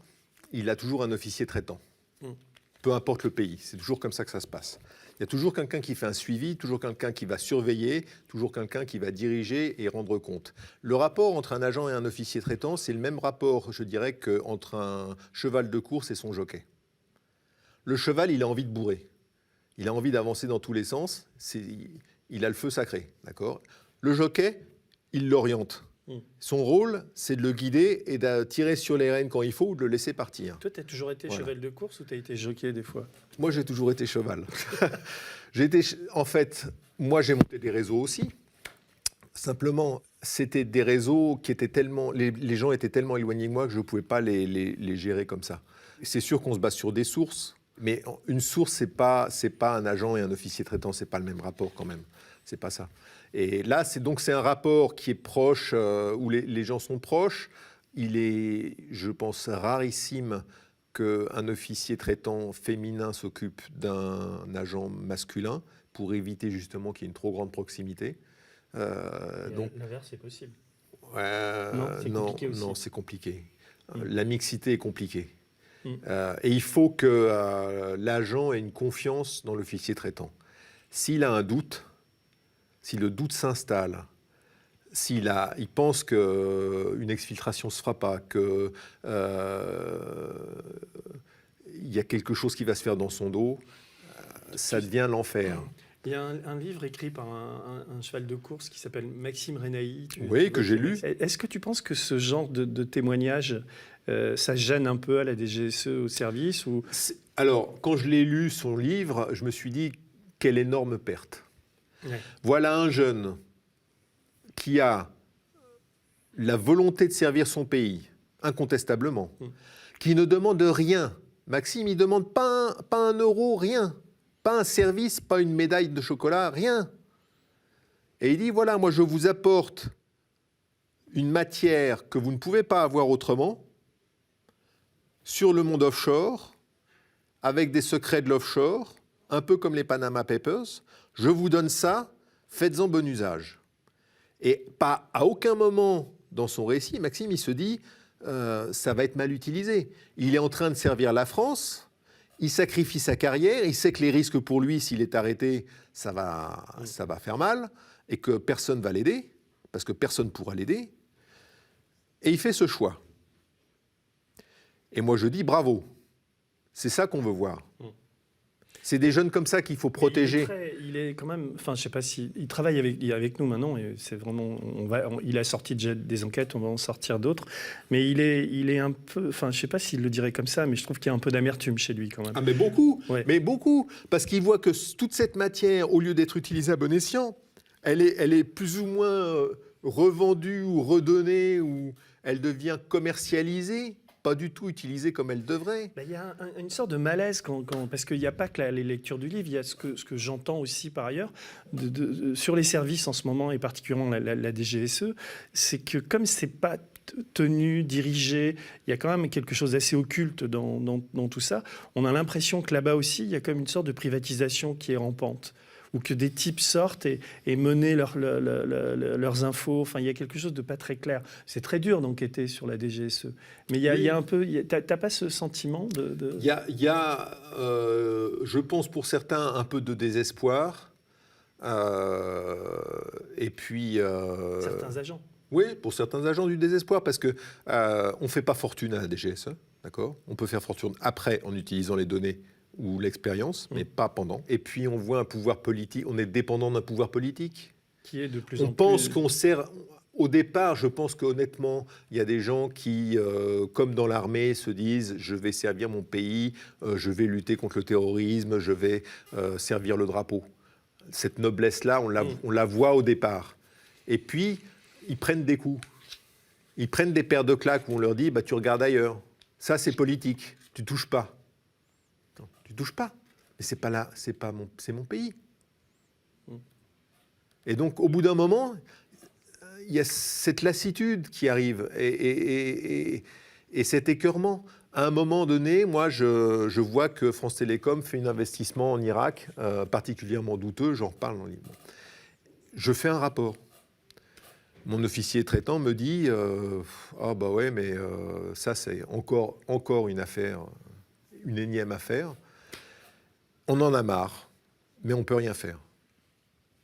il a toujours un officier traitant. Peu importe le pays, c'est toujours comme ça que ça se passe. Il y a toujours quelqu'un qui fait un suivi, toujours quelqu'un qui va surveiller, toujours quelqu'un qui va diriger et rendre compte. Le rapport entre un agent et un officier traitant, c'est le même rapport, je dirais, qu'entre un cheval de course et son jockey. Le cheval, il a envie de bourrer. Il a envie d'avancer dans tous les sens. Il a le feu sacré, d'accord ? Le jockey, il l'oriente. Son rôle, c'est de le guider et de tirer sur les rênes quand il faut ou de le laisser partir. Toi, tu as toujours été cheval de course ou tu as été jockey des fois? Moi, j'ai toujours été cheval. En fait, moi, j'ai monté des réseaux aussi. Simplement, c'était des réseaux qui étaient tellement... Les gens étaient tellement éloignés de moi que je ne pouvais pas les gérer comme ça. C'est sûr qu'on se base sur des sources, mais une source, c'est pas un agent et un officier traitant, c'est pas le même rapport quand même. C'est pas ça. Et là, c'est un rapport qui est proche, où les gens sont proches. Il est, je pense, rarissime qu'un officier traitant féminin s'occupe d'un agent masculin pour éviter justement qu'il y ait une trop grande proximité. Donc l'inverse est possible. Non, c'est compliqué. La mixité est compliquée. Et il faut que l'agent ait une confiance dans l'officier traitant. S'il a un doute, si le doute s'installe, il pense qu'une exfiltration ne se fera pas, qu'il y a quelque chose qui va se faire dans son dos, ça devient l'enfer. Il y a un livre écrit par un cheval de course qui s'appelle Maxime Renaï. Oui, que j'ai lu. Est-ce que tu penses que ce genre de témoignage, ça gêne un peu à la DGSE au service ou... Alors, quand je l'ai lu, son livre, je me suis dit, quelle énorme perte. Ouais. Voilà un jeune qui a la volonté de servir son pays, incontestablement, qui ne demande rien. Maxime, il ne demande pas un euro, rien. Pas un service, pas une médaille de chocolat, rien. Et il dit, voilà, moi je vous apporte une matière que vous ne pouvez pas avoir autrement, sur le monde offshore, avec des secrets de l'offshore, un peu comme les Panama Papers. Je vous donne ça, faites-en bon usage. Et pas à aucun moment dans son récit, Maxime, il se dit, ça va être mal utilisé. Il est en train de servir la France, il sacrifie sa carrière, il sait que les risques pour lui, s'il est arrêté, ça va faire mal, et que personne ne va l'aider, parce que personne ne pourra l'aider. Et il fait ce choix. Et moi, je dis bravo. C'est ça qu'on veut voir. C'est des jeunes comme ça qu'il faut protéger. Il est quand même, enfin, je sais pas si il travaille avec nous maintenant et c'est vraiment, il a sorti déjà des enquêtes, on va en sortir d'autres, mais il est un peu, enfin, je sais pas s'il le dirait comme ça, mais je trouve qu'il y a un peu d'amertume chez lui quand même. Ah mais beaucoup, Ouais. mais beaucoup, parce qu'il voit que toute cette matière, au lieu d'être utilisée à bon escient, elle est plus ou moins revendue ou redonnée ou elle devient commercialisée. Pas du tout utilisée comme elle devrait. Ben, il y a une sorte de malaise parce qu'il n'y a pas que les lectures du livre, il y a ce que j'entends aussi par ailleurs sur les services en ce moment et particulièrement la DGSE, c'est que comme c'est pas tenu, dirigé, il y a quand même quelque chose d'assez occulte dans tout ça. On a l'impression que là-bas aussi, il y a comme une sorte de privatisation qui est rampante, ou que des types sortent et menent leurs infos. Enfin, il y a quelque chose de pas très clair. C'est très dur d'enquêter sur la DGSE. Mais il y a un peu... T'as pas ce sentiment de... Il y a je pense pour certains, un peu de désespoir. Et puis... certains agents. Oui, pour certains agents du désespoir, parce qu'on ne fait pas fortune à la DGSE, d'accord ? On peut faire fortune après en utilisant les données ou l'expérience, mais pas pendant. Et puis on voit un pouvoir politique, on est dépendant d'un pouvoir politique. Qui est de plus en plus... On pense qu'on sert... Au départ, je pense qu'honnêtement, il y a des gens qui, comme dans l'armée, se disent « je vais servir mon pays, je vais lutter contre le terrorisme, je vais servir le drapeau ». Cette noblesse-là, on la voit au départ. Et puis, ils prennent des coups. Ils prennent des paires de claques où on leur dit bah, « tu regardes ailleurs ». Ça, c'est politique. Tu touches pas. Non, tu touches pas. Mais c'est pas là, c'est mon pays. Et donc, au bout d'un moment, il y a cette lassitude qui arrive et cet écœurement. À un moment donné, moi, je vois que France Télécom fait un investissement en Irak, particulièrement douteux, j'en reparle dans le livre. Je fais un rapport. Mon officier traitant me dit ah bah ouais, mais ça c'est encore une affaire, une énième affaire. On en a marre, mais on peut rien faire.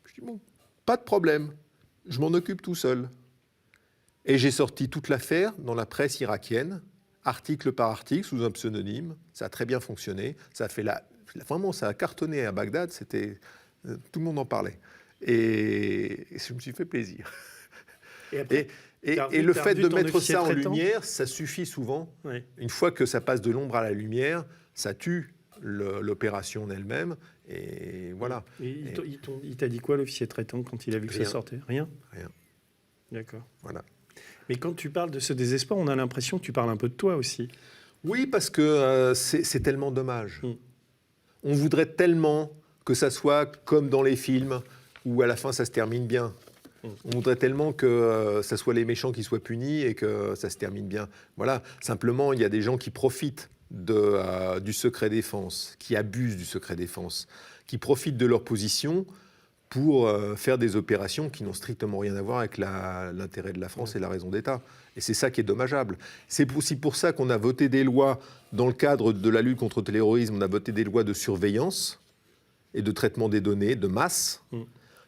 Je dis bon, pas de problème, je m'en occupe tout seul. Et j'ai sorti toute l'affaire dans la presse irakienne, article par article, sous un pseudonyme. Ça a très bien fonctionné. Ça a fait vraiment, ça a cartonné à Bagdad. Tout le monde en parlait. Et je me suis fait plaisir. Et le fait de mettre ça en lumière, ça suffit souvent. Oui. Une fois que ça passe de l'ombre à la lumière, ça tue l'opération en elle-même. Et voilà. Et il t'a dit quoi, l'officier traitant, quand il a vu que ça sortait ? Rien ? Rien. D'accord. Voilà. Mais quand tu parles de ce désespoir, on a l'impression que tu parles un peu de toi aussi. Oui, parce que c'est tellement dommage. On voudrait tellement que ça soit comme dans les films, où à la fin ça se termine bien. On voudrait tellement que ça soit les méchants qui soient punis et que ça se termine bien. Voilà. Simplement, il y a des gens qui profitent du secret défense, qui abusent du secret défense, qui profitent de leur position pour faire des opérations qui n'ont strictement rien à voir avec l'intérêt de la France et la raison d'État. Et c'est ça qui est dommageable. C'est aussi pour ça qu'on a voté des lois, dans le cadre de la lutte contre le terrorisme, on a voté des lois de surveillance et de traitement des données de masse,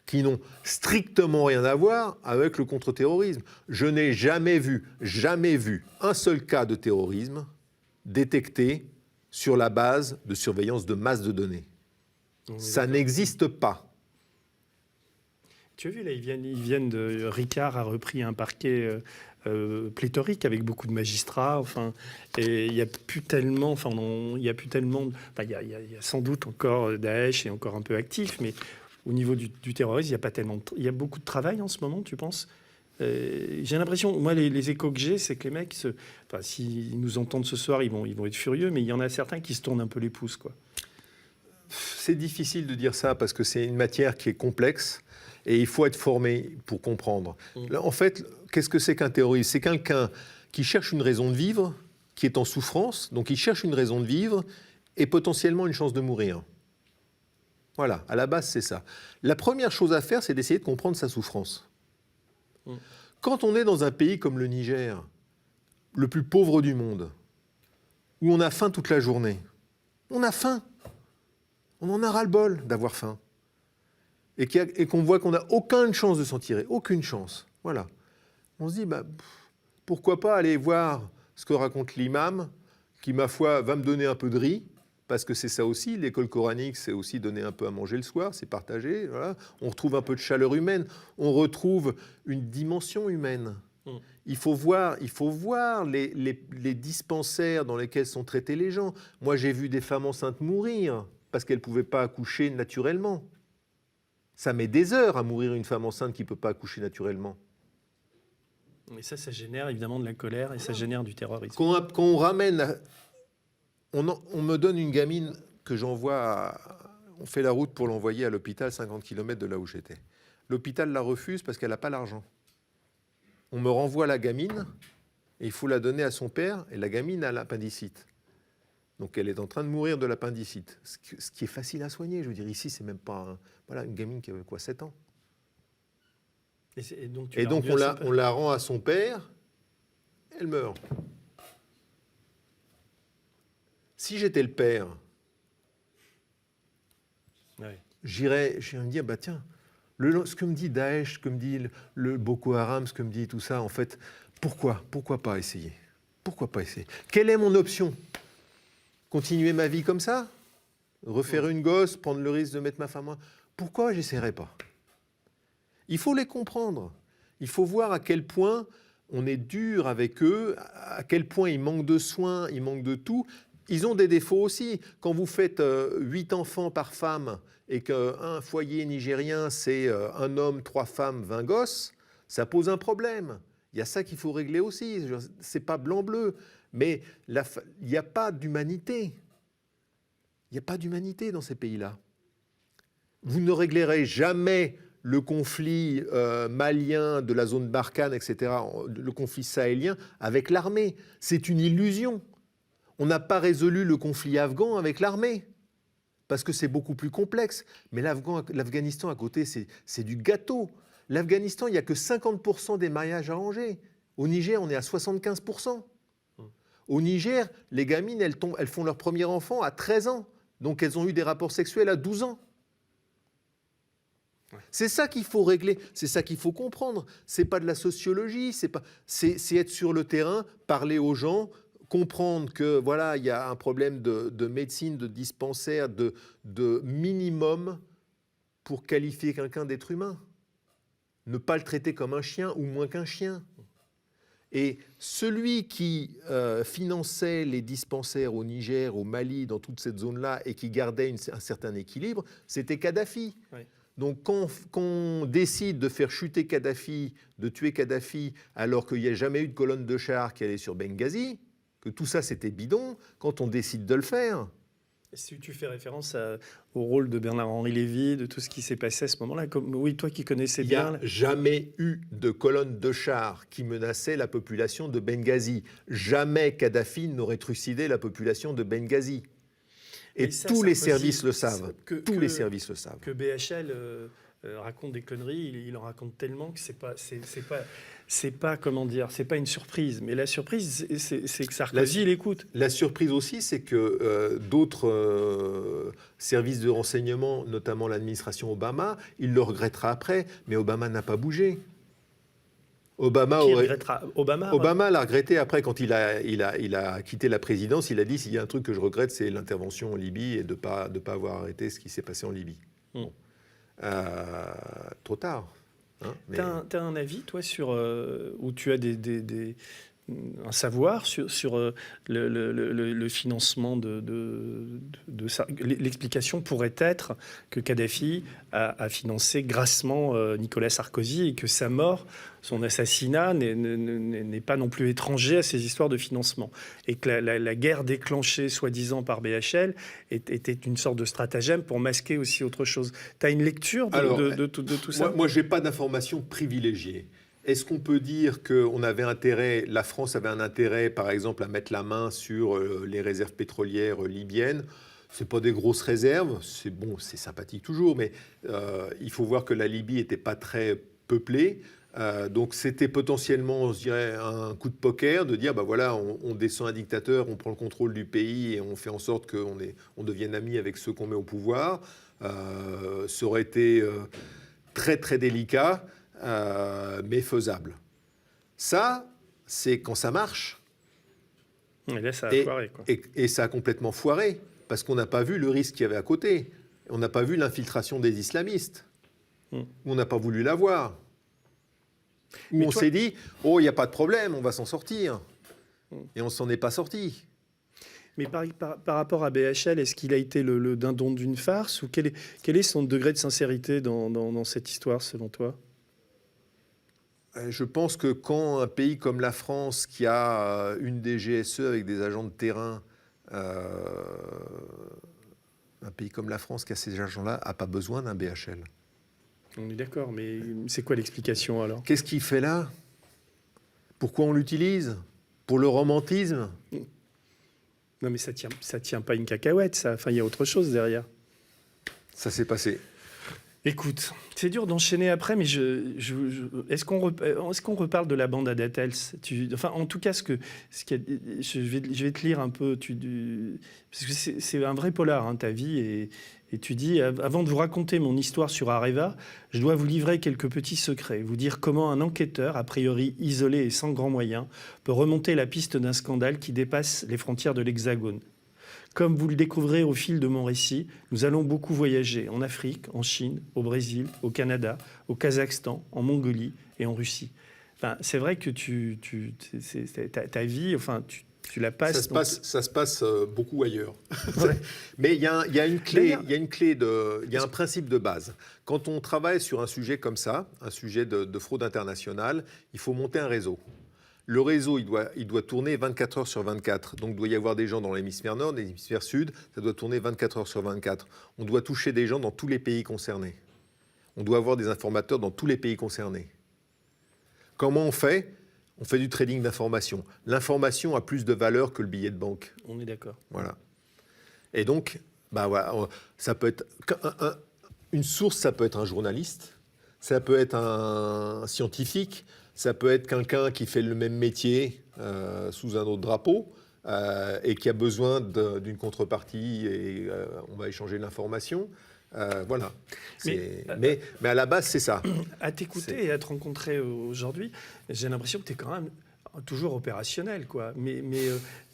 qui n'ont strictement rien à voir avec le contre-terrorisme. Je n'ai jamais vu un seul cas de terrorisme détecté sur la base de surveillance de masse de données. Ça n'existe pas. Tu as vu, là, ils viennent de... Ricard a repris un parquet pléthorique avec beaucoup de magistrats, enfin, et il n'y a plus tellement... Enfin, il y a sans doute encore Daesh est encore un peu actif, mais au niveau du terrorisme, il n'y a pas tellement... Il y a beaucoup de travail en ce moment, tu penses ? J'ai l'impression, moi, les échos que j'ai, c'est que les mecs, s'ils nous entendent ce soir, ils vont être furieux, mais il y en a certains qui se tournent un peu les pouces, quoi. C'est difficile de dire ça, parce que c'est une matière qui est complexe, et il faut être formé pour comprendre. Là, en fait, qu'est-ce que c'est qu'un terroriste ? C'est quelqu'un qui cherche une raison de vivre, qui est en souffrance, donc il cherche une raison de vivre, et potentiellement une chance de mourir. Voilà, à la base, c'est ça. La première chose à faire, c'est d'essayer de comprendre sa souffrance. Quand on est dans un pays comme le Niger, le plus pauvre du monde, où on a faim toute la journée, On a faim. On en a ras-le-bol d'avoir faim. Et qu'on voit qu'on n'a aucune chance de s'en tirer. Aucune chance. Voilà. On se dit, pourquoi pas aller voir ce que raconte l'imam, qui, ma foi, va me donner un peu de riz, parce que c'est ça aussi, l'école coranique, c'est aussi donner un peu à manger le soir, c'est partager. Voilà. On retrouve un peu de chaleur humaine, on retrouve une dimension humaine. Il faut voir les dispensaires dans lesquels sont traités les gens. Moi, j'ai vu des femmes enceintes mourir parce qu'elles ne pouvaient pas accoucher naturellement. Ça met des heures à mourir une femme enceinte qui ne peut pas accoucher naturellement. Et ça génère évidemment de la colère et ça génère du terrorisme. Quand on ramène... On me donne une gamine que j'envoie... On fait la route pour l'envoyer à l'hôpital, 50 km de là où j'étais. L'hôpital la refuse parce qu'elle n'a pas l'argent. On me renvoie la gamine et il faut la donner à son père et la gamine a l'appendicite. Donc elle est en train de mourir de l'appendicite. Ce qui est facile à soigner. Je veux dire, ici, c'est même pas... Voilà, une gamine qui avait 7 ans. Et donc, on la rend à son père, elle meurt. Si j'étais le père, j'irais me dire, tiens, ce que me dit Daesh, ce que me dit le Boko Haram, ce que me dit tout ça, en fait, pourquoi pas essayer? Pourquoi pas essayer? Quelle est mon option? Continuer ma vie comme ça? Refaire une gosse, prendre le risque de mettre ma femme... Pourquoi j'essaierais pas? Il faut les comprendre. Il faut voir à quel point on est dur avec eux, à quel point ils manquent de soins, ils manquent de tout. Ils ont des défauts aussi. Quand vous faites 8 enfants par femme et qu'un foyer nigérien, c'est un homme, 3 femmes, 20 gosses, ça pose un problème. Il y a ça qu'il faut régler aussi. C'est pas blanc-bleu. Mais il n'y a pas d'humanité. Il n'y a pas d'humanité dans ces pays-là. Vous ne réglerez jamais le conflit malien de la zone Barkhane, etc., le conflit sahélien, avec l'armée. C'est une illusion. On n'a pas résolu le conflit afghan avec l'armée, parce que c'est beaucoup plus complexe. Mais l'Afghanistan à côté, c'est du gâteau. L'Afghanistan, il n'y a que 50% des mariages arrangés. Au Niger, on est à 75%. Au Niger, les gamines, elles font leur premier enfant à 13 ans. Donc elles ont eu des rapports sexuels à 12 ans. C'est ça qu'il faut régler, c'est ça qu'il faut comprendre. C'est pas de la sociologie, c'est être sur le terrain, parler aux gens, comprendre que voilà, il y a un problème de médecine, de dispensaire, de minimum pour qualifier quelqu'un d'être humain. Ne pas le traiter comme un chien ou moins qu'un chien. Et celui qui finançait les dispensaires au Niger, au Mali, dans toute cette zone-là, et qui gardait un certain équilibre, c'était Kadhafi. Oui. Donc quand on décide de faire chuter Kadhafi, de tuer Kadhafi, alors qu'il n'y a jamais eu de colonne de chars qui allait sur Benghazi, que tout ça c'était bidon, quand on décide de le faire... Si tu fais référence au rôle de Bernard-Henri Lévy, de tout ce qui s'est passé à ce moment-là, oui, toi qui connaissais bien... Il n'y a jamais eu de colonne de chars qui menaçait la population de Benghazi. Jamais Kadhafi n'aurait trucidé la population de Benghazi. Et tous les services le savent. Tous les services le savent. Que BHL raconte des conneries, il en raconte tellement que c'est pas comment dire, c'est pas une surprise. Mais la surprise, c'est que Sarkozy l'écoute. La surprise aussi, c'est que d'autres services de renseignement, notamment l'administration Obama, il le regrettera après, mais Obama n'a pas bougé. Obama l'a regretté après, quand il a quitté la présidence. Il a dit, s'il y a un truc que je regrette, c'est l'intervention en Libye et de pas avoir arrêté ce qui s'est passé en Libye. Bon. Trop tard. Hein, t'as un avis, toi, sur où tu as un savoir sur le financement de ça. L'explication pourrait être que Kadhafi a financé grassement Nicolas Sarkozy et que sa mort, son assassinat, n'est pas non plus étranger à ces histoires de financement. Et que la guerre déclenchée, soi-disant, par BHL était une sorte de stratagème pour masquer aussi autre chose. Tu as une lecture de tout ça? Moi, je n'ai pas d'informations privilégiées. Est-ce qu'on peut dire que la France avait un intérêt, par exemple, à mettre la main sur les réserves pétrolières libyennes? Ce n'est pas des grosses réserves, c'est sympathique toujours, mais il faut voir que la Libye n'était pas très peuplée. Donc c'était potentiellement, je dirais, un coup de poker de dire, bah voilà, on descend un dictateur, on prend le contrôle du pays et on fait en sorte qu'on devienne amis avec ceux qu'on met au pouvoir. Ça aurait été très très délicat, mais faisable. Ça, c'est quand ça marche. Et là, ça a foiré, quoi. Et ça a complètement foiré, parce qu'on n'a pas vu le risque qu'il y avait à côté. On n'a pas vu l'infiltration des islamistes. On n'a pas voulu la voir. Où on s'est dit, oh, il n'y a pas de problème, on va s'en sortir. Et on ne s'en est pas sorti. Mais par rapport à BHL, est-ce qu'il a été le dindon d'une farce ou quel est son degré de sincérité dans cette histoire, selon toi? Je pense que quand un pays comme la France, qui a une DGSE avec des agents de terrain, un pays comme la France qui a ces agents-là, n'a pas besoin d'un BHL. On est d'accord, mais c'est quoi l'explication alors? Qu'est-ce qu'il fait là? Pourquoi on l'utilise? Pour le romantisme? Non, mais ça tient pas une cacahuète, ça. Enfin, il y a autre chose derrière. Ça s'est passé. Écoute, c'est dur d'enchaîner après, mais est-ce qu'on reparle de la bande Adetels? Enfin, en tout cas, je vais te lire un peu, parce que c'est un vrai polar, hein, ta vie, et tu dis, avant de vous raconter mon histoire sur Areva, je dois vous livrer quelques petits secrets, vous dire comment un enquêteur, a priori isolé et sans grands moyens, peut remonter la piste d'un scandale qui dépasse les frontières de l'Hexagone. Comme vous le découvrez au fil de mon récit, nous allons beaucoup voyager en Afrique, en Chine, au Brésil, au Canada, au Kazakhstan, en Mongolie et en Russie. Enfin, c'est vrai que ta vie, enfin, tu la passes. Ça se passe beaucoup ailleurs. Ouais. Mais il y a une clé, il y a un principe de base. Quand on travaille sur un sujet comme ça, un sujet de fraude internationale, il faut monter un réseau. Le réseau, il doit tourner 24 heures sur 24. Donc, il doit y avoir des gens dans l'hémisphère nord, dans l'hémisphère sud. Ça doit tourner 24 heures sur 24. On doit toucher des gens dans tous les pays concernés. On doit avoir des informateurs dans tous les pays concernés. Comment on fait? On fait du trading d'information. L'information a plus de valeur que le billet de banque. On est d'accord. Voilà. Et donc, bah voilà, ça peut être une source, ça peut être un journaliste, ça peut être un scientifique, ça peut être quelqu'un qui fait le même métier sous un autre drapeau et qui a besoin d'une contrepartie et on va échanger l'information. Voilà. Mais à la base, c'est ça. À t'écouter et à te rencontrer aujourd'hui, j'ai l'impression que tu es quand même toujours opérationnel, quoi.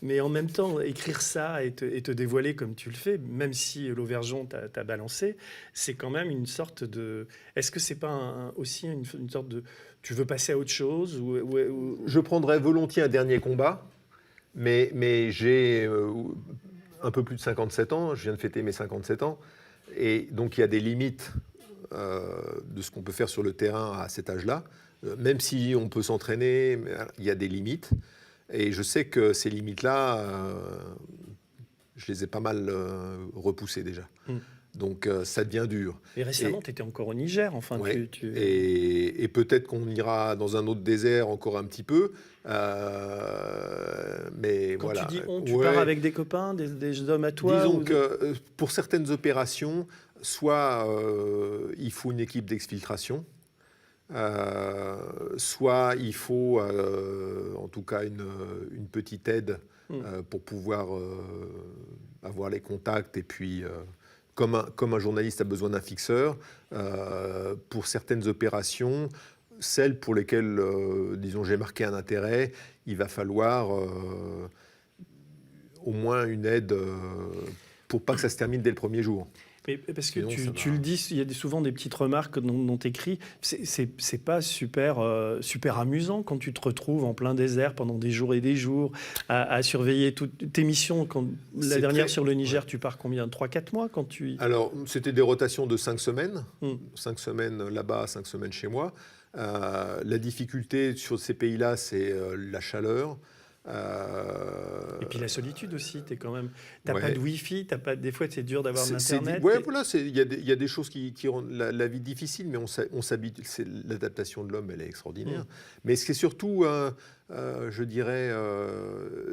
Mais en même temps, écrire ça et te dévoiler comme tu le fais, même si l'Auvergeon t'a balancé, c'est quand même une sorte de... Est-ce que c'est pas aussi une sorte de... Tu veux passer à autre chose ou... Je prendrais volontiers un dernier combat, mais j'ai un peu plus de 57 ans, je viens de fêter mes 57 ans, et donc il y a des limites de ce qu'on peut faire sur le terrain à cet âge-là. Même si on peut s'entraîner, il y a des limites. Et je sais que ces limites-là, je les ai pas mal repoussées déjà. Donc ça devient dur. Et récemment, tu étais encore au Niger, enfin. Ouais, et peut-être qu'on ira dans un autre désert encore un petit peu. Mais quand voilà. Tu dis tu pars avec des copains, des hommes à toi? Disons que pour certaines opérations, soit il faut une équipe d'exfiltration, soit il faut en tout cas une petite aide pour pouvoir avoir les contacts et puis comme un journaliste a besoin d'un fixeur, pour certaines opérations, celles pour lesquelles disons j'ai marqué un intérêt, il va falloir au moins une aide pour pas que ça se termine dès le premier jour. Mais parce que tu le dis, il y a souvent des petites remarques dont tu écris. C'est pas super amusant quand tu te retrouves en plein désert pendant des jours et des jours à surveiller toutes tes missions. La dernière sur le Niger, tu pars combien? 3-4 mois quand tu... Alors, c'était des rotations de 5 semaines. 5 semaines là-bas, 5 semaines chez moi. La difficulté sur ces pays-là, c'est la chaleur. Et puis la solitude aussi, t'as pas de Wi-Fi, des fois c'est dur d'avoir l'internet. Voilà, il y a des choses qui rendent la vie difficile, mais on s'habitue. L'adaptation de l'homme, elle est extraordinaire. Mais c'est surtout, je dirais,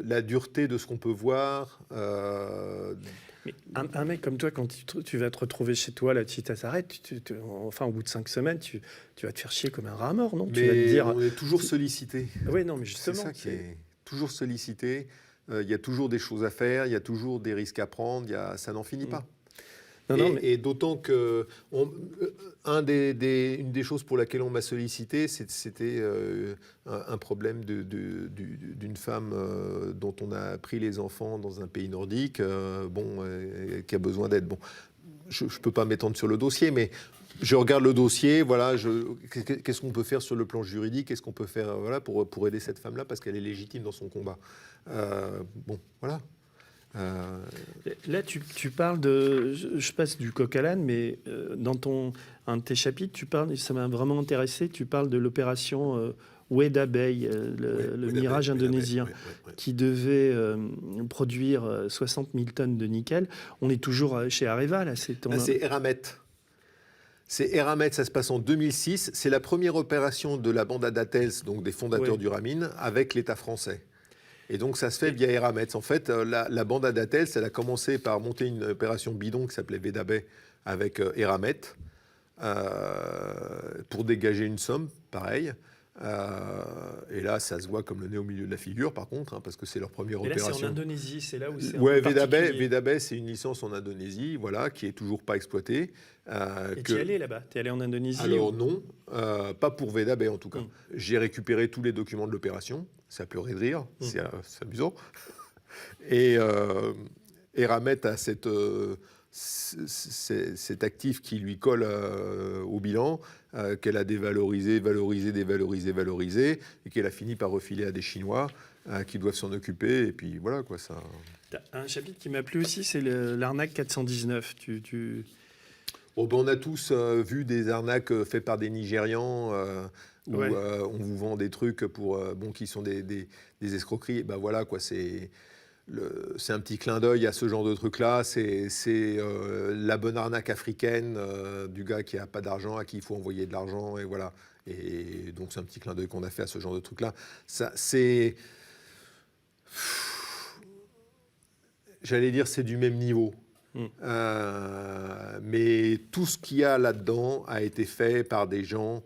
la dureté de ce qu'on peut voir. Mais un mec comme toi, quand tu vas te retrouver chez toi, là, si tu t'arrêtes, enfin, au bout de 5 semaines, tu vas te faire chier comme un rat mort, non? Tu vas te Mais dire... on est toujours sollicité. Oui, non, mais C'est justement. ça qui est toujours sollicité. Il y a toujours des choses à faire, il y a toujours des risques à prendre, ça n'en finit pas. Non, Et d'autant que une des choses pour laquelle on m'a sollicité, c'était un problème d'une femme dont on a pris les enfants dans un pays nordique, qui a besoin d'aide. Bon, je ne peux pas m'étendre sur le dossier, mais je regarde le dossier, voilà, qu'est-ce qu'on peut faire sur le plan juridique, qu'est-ce qu'on peut faire pour aider cette femme-là, parce qu'elle est légitime dans son combat. Voilà. Là, tu parles de... Je passe du coq à l'âne, mais dans un de tes chapitres, tu parles, ça m'a vraiment intéressé, tu parles de l'opération Weda Bay, le mirage indonésien, qui devait produire 60 000 tonnes de nickel. On est toujours chez Areva, là. C'est Eramet. C'est Eramet, ça se passe en 2006. C'est la première opération de la bande Adatels, donc des fondateurs du Ramin, avec l'État français. Et donc ça se fait via Eramet. En fait, la bande Adatels, elle a commencé par monter une opération bidon qui s'appelait Weda Bay avec Eramet pour dégager une somme, pareil. Et là, ça se voit comme le nez au milieu de la figure, par contre, parce que c'est leur première opération. Là, c'est en Indonésie, c'est là où c'est Weda Bay, c'est une licence en Indonésie, voilà, qui est toujours pas exploitée. Et tu es allé là-bas? Tu es allé en Indonésie? Alors non, pas pour Weda Bay en tout cas. J'ai récupéré tous les documents de l'opération. Ça pleurait de rire, c'est amusant. Et Eramet a cet actif qui lui colle au bilan, qu'elle a dévalorisé, valorisé, et qu'elle a fini par refiler à des Chinois qui doivent s'en occuper. Et puis voilà quoi, ça. Un chapitre qui m'a plu aussi, c'est l'arnaque 419. On a tous vu des arnaques faites par des Nigérians où on vous vend des trucs qui sont des escroqueries. Ben voilà quoi, c'est un petit clin d'œil à ce genre de truc-là. C'est la bonne arnaque africaine du gars qui n'a pas d'argent, à qui il faut envoyer de l'argent, et voilà. Et donc c'est un petit clin d'œil qu'on a fait à ce genre de truc-là. J'allais dire c'est du même niveau. Mais tout ce qu'il y a là-dedans a été fait par des gens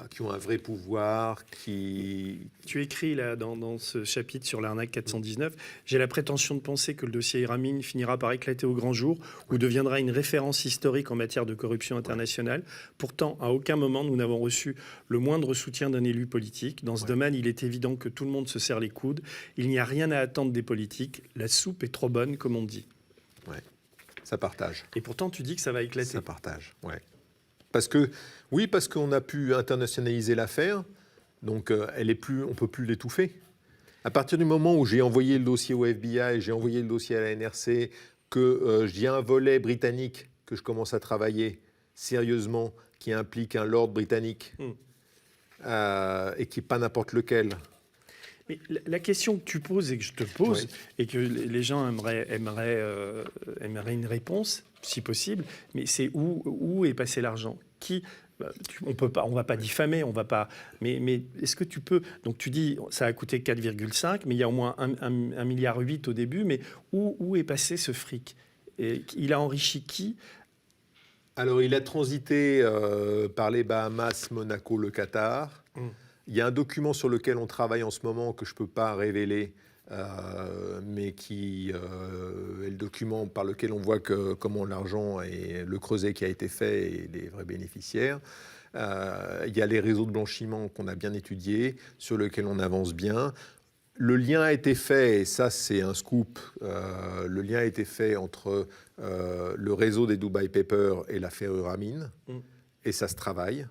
qui ont un vrai pouvoir, Tu écris là, dans ce chapitre sur l'arnaque 419, j'ai la prétention de penser que le dossier Ramin finira par éclater au grand jour ou deviendra une référence historique en matière de corruption internationale. Pourtant, à aucun moment, nous n'avons reçu le moindre soutien d'un élu politique. Dans ce domaine, il est évident que tout le monde se serre les coudes. Il n'y a rien à attendre des politiques. La soupe est trop bonne, comme on dit. Ouais, ça partage. Et pourtant, tu dis que ça va éclater. Ça partage, ouais. Parce qu'on a pu internationaliser l'affaire, donc on ne peut plus l'étouffer. À partir du moment où j'ai envoyé le dossier au FBI, j'ai envoyé le dossier à la NRC, que j'ai un volet britannique que je commence à travailler sérieusement, qui implique un lord britannique, et qui n'est pas n'importe lequel. Mais la question que tu poses et que je te pose, et que les gens aimeraient une réponse, si possible, mais c'est où est passé l'argent? On va pas diffamer, on va pas. Mais est-ce que tu peux? Donc tu dis ça a coûté 4,5, mais il y a au moins 1,8 milliard au début. Mais où est passé ce fric? Et il a enrichi qui? Alors il a transité par les Bahamas, Monaco, le Qatar. Il y a un document sur lequel on travaille en ce moment que je ne peux pas révéler, mais qui est le document par lequel on voit comment l'argent et le creuset qui a été fait et les vrais bénéficiaires. Il y a les réseaux de blanchiment qu'on a bien étudiés, sur lesquels on avance bien. Le lien a été fait, et ça c'est un scoop, le lien a été fait entre le réseau des Dubai Papers et l'affaire Ramin, et ça se travaille.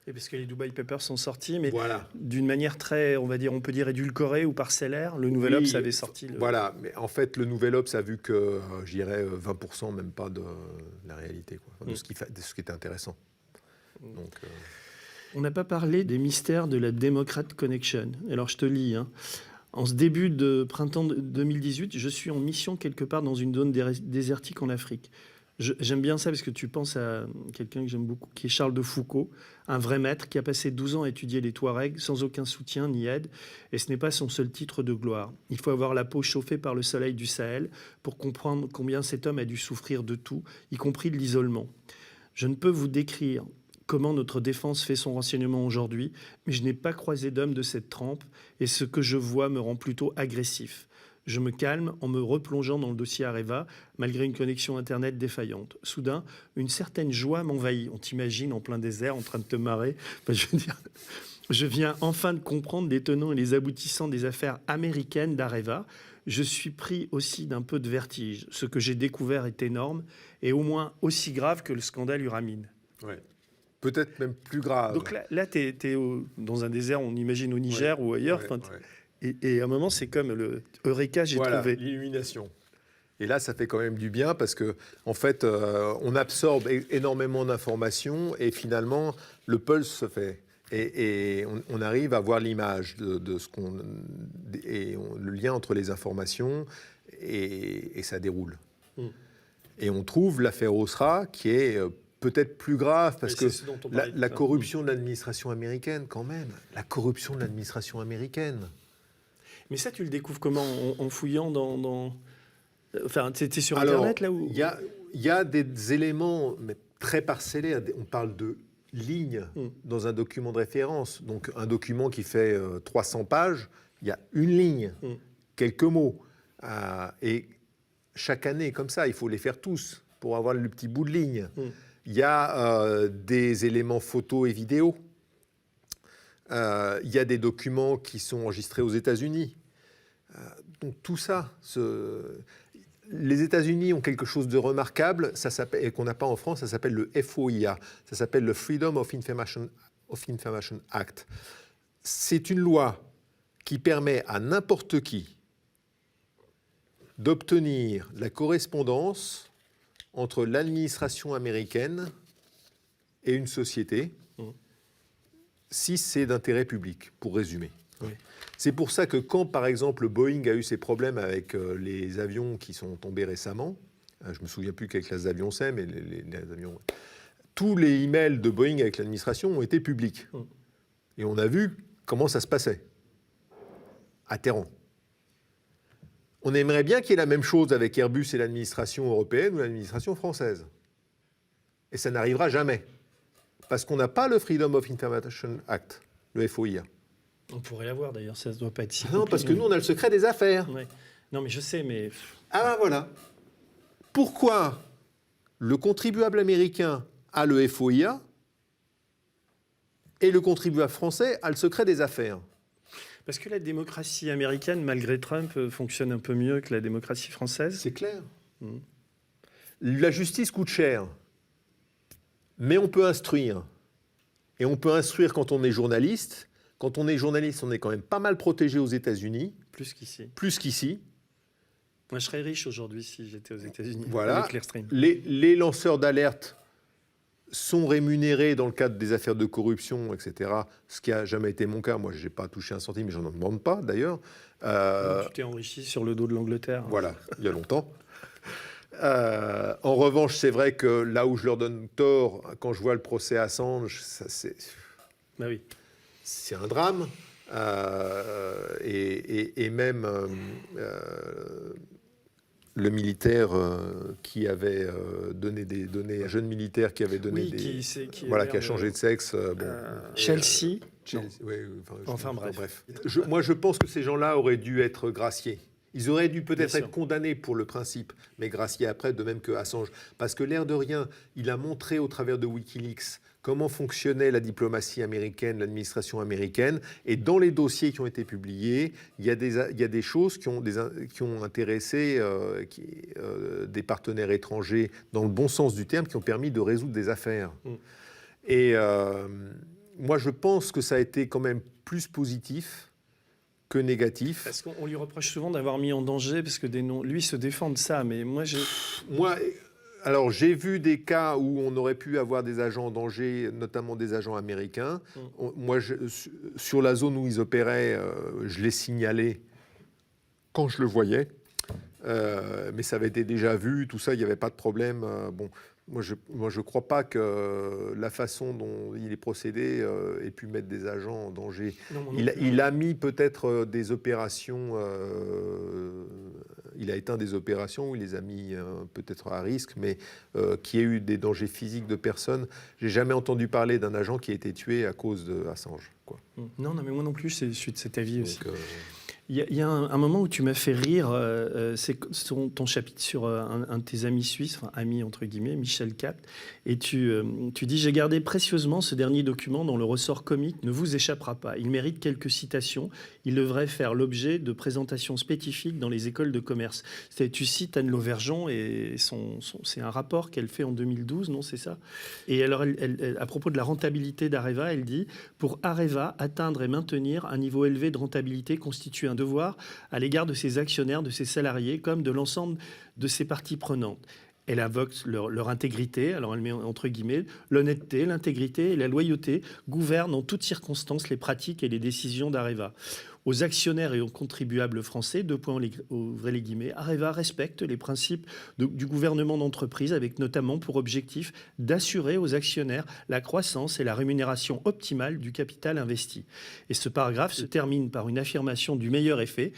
Et parce que les Dubai Papers sont sortis, mais d'une manière très, on va dire, on peut dire édulcorée ou parcellaire. Le Nouvel Obs avait sorti. Voilà, mais en fait, le Nouvel Obs a vu que, je dirais, 20% même pas de la réalité, quoi, de ce qui était intéressant. Donc, on n'a pas parlé des mystères de la Democrat Connection. Alors, je te lis. En ce début de printemps 2018, je suis en mission quelque part dans une zone désertique en Afrique. J'aime bien ça parce que tu penses à quelqu'un que j'aime beaucoup, qui est Charles de Foucault, un vrai maître qui a passé 12 ans à étudier les Touaregs sans aucun soutien ni aide, et ce n'est pas son seul titre de gloire. Il faut avoir la peau chauffée par le soleil du Sahel pour comprendre combien cet homme a dû souffrir de tout, y compris de l'isolement. Je ne peux vous décrire comment notre défense fait son renseignement aujourd'hui, mais je n'ai pas croisé d'homme de cette trempe, et ce que je vois me rend plutôt agressif. Je me calme en me replongeant dans le dossier Areva, malgré une connexion Internet défaillante. Soudain, une certaine joie m'envahit. On t'imagine en plein désert, en train de te marrer. Enfin, je veux dire, je viens enfin de comprendre les tenants et les aboutissants des affaires américaines d'Areva. Je suis pris aussi d'un peu de vertige. Ce que j'ai découvert est énorme et au moins aussi grave que le scandale Uramine. Ouais. Peut-être même plus grave. Donc là tu es dans un désert, on imagine au Niger ou ailleurs. Ouais, enfin, ouais. Et à un moment, c'est comme le Eureka, j'ai trouvé. L'illumination. Et là, ça fait quand même du bien parce que, en fait, on absorbe énormément d'informations et finalement, le pulse se fait. Et on arrive à voir l'image de ce qu'on. Le lien entre les informations et ça déroule. Et on trouve l'affaire Osra qui est peut-être plus grave parce que la corruption de l'administration américaine, quand même. La corruption de l'administration américaine. Mais ça, tu le découvres comment? En fouillant dans... Enfin, tu es sur Internet, là où... Il y a des éléments mais très parcellés. On parle de lignes dans un document de référence. Donc, un document qui fait 300 pages, il y a une ligne, quelques mots. Et chaque année, comme ça, il faut les faire tous pour avoir le petit bout de ligne. Il y a des éléments photos et vidéos. Il y a des documents qui sont enregistrés aux États-Unis. Donc tout ça, les États-Unis ont quelque chose de remarquable, et qu'on n'a pas en France, ça s'appelle le FOIA, ça s'appelle le Freedom of Information Act. C'est une loi qui permet à n'importe qui d'obtenir la correspondance entre l'administration américaine et une société, si c'est d'intérêt public, pour résumer. Oui. C'est pour ça que quand, par exemple, Boeing a eu ses problèmes avec les avions qui sont tombés récemment, je ne me souviens plus quelle classe d'avion c'est, mais les avions... Tous les emails de Boeing avec l'administration ont été publics. Et on a vu comment ça se passait, à Téhéran. On aimerait bien qu'il y ait la même chose avec Airbus et l'administration européenne ou l'administration française. Et ça n'arrivera jamais. Parce qu'on n'a pas le Freedom of Information Act, le FOIA. On pourrait l'avoir d'ailleurs, ça ne doit pas être si Non, parce que nous, on a le secret des affaires. Ouais. Non, mais je sais, mais... Ah ben voilà. Pourquoi le contribuable américain a le FOIA et le contribuable français a le secret des affaires? Parce que la démocratie américaine, malgré Trump, fonctionne un peu mieux que la démocratie française. C'est clair. La justice coûte cher. Mais on peut instruire. Et on peut instruire quand on est journaliste. Quand on est journaliste, on est quand même pas mal protégé aux États-Unis. Plus qu'ici. Plus qu'ici. Moi, je serais riche aujourd'hui si j'étais aux États-Unis. Voilà. Avec l'Airstream. Les lanceurs d'alerte sont rémunérés dans le cadre des affaires de corruption, etc. Ce qui n'a jamais été mon cas. Moi, je n'ai pas touché un centime, mais je n'en demande pas, d'ailleurs. Tu t'es enrichi sur le dos de l'Angleterre. Voilà, il y a longtemps. En revanche, c'est vrai que là où je leur donne tort, quand je vois le procès Assange, Bah oui. C'est un drame. Et même le militaire qui avait donné des données, un jeune militaire qui avait donné qui a changé de sexe. Chelsea. Oui, enfin bref. Moi, je pense que ces gens-là auraient dû être graciés. Ils auraient dû peut-être être condamnés pour le principe, mais graciés après, de même que Assange. Parce que l'air de rien, il a montré au travers de Wikileaks comment fonctionnait la diplomatie américaine, l'administration américaine. Et dans les dossiers qui ont été publiés, il y a des choses qui ont intéressé des partenaires étrangers, dans le bon sens du terme, qui ont permis de résoudre des affaires. Et moi, je pense que ça a été quand même plus positif que négatif. Parce qu'on lui reproche souvent d'avoir mis en danger, parce que lui se défend de ça, mais moi, alors j'ai vu des cas où on aurait pu avoir des agents en danger, notamment des agents américains. Moi, sur la zone où ils opéraient, je les signalais quand je le voyais. mais ça avait été déjà vu, tout ça, il n'y avait pas de problème. Bon, moi, je crois pas que la façon dont il est procédé ait pu mettre des agents en danger. Non, Il a mis peut-être des opérations, il a éteint des opérations, il les a mis peut-être à risque, mais qu'il y ait eu des dangers physiques de personnes. J'ai jamais entendu parler d'un agent qui a été tué à cause de Assange, quoi. Non, mais moi non plus, je suis de cet avis aussi. Donc, Il y a un moment où tu m'as fait rire, c'est ton chapitre sur un de tes amis suisses, enfin amis entre guillemets, Michel Capt, et tu dis « J'ai gardé précieusement ce dernier document dont le ressort comique ne vous échappera pas. Il mérite quelques citations. Il devrait faire l'objet de présentations spécifiques dans les écoles de commerce. » Tu cites Anne Lauvergeon et c'est un rapport qu'elle fait en 2012, non, c'est ça? Et alors, à propos de la rentabilité d'Areva, elle dit « Pour Areva, atteindre et maintenir un niveau élevé de rentabilité constitue un devoir à l'égard de ses actionnaires, de ses salariés, comme de l'ensemble de ses parties prenantes. » Elle invoque leur intégrité, alors elle met entre guillemets, l'honnêteté, l'intégrité et la loyauté gouvernent en toutes circonstances les pratiques et les décisions d'Areva. Aux actionnaires et aux contribuables français, ouvrez les guillemets, Areva respecte les principes du gouvernement d'entreprise avec notamment pour objectif d'assurer aux actionnaires la croissance et la rémunération optimale du capital investi. Et ce paragraphe se termine par une affirmation du meilleur effet,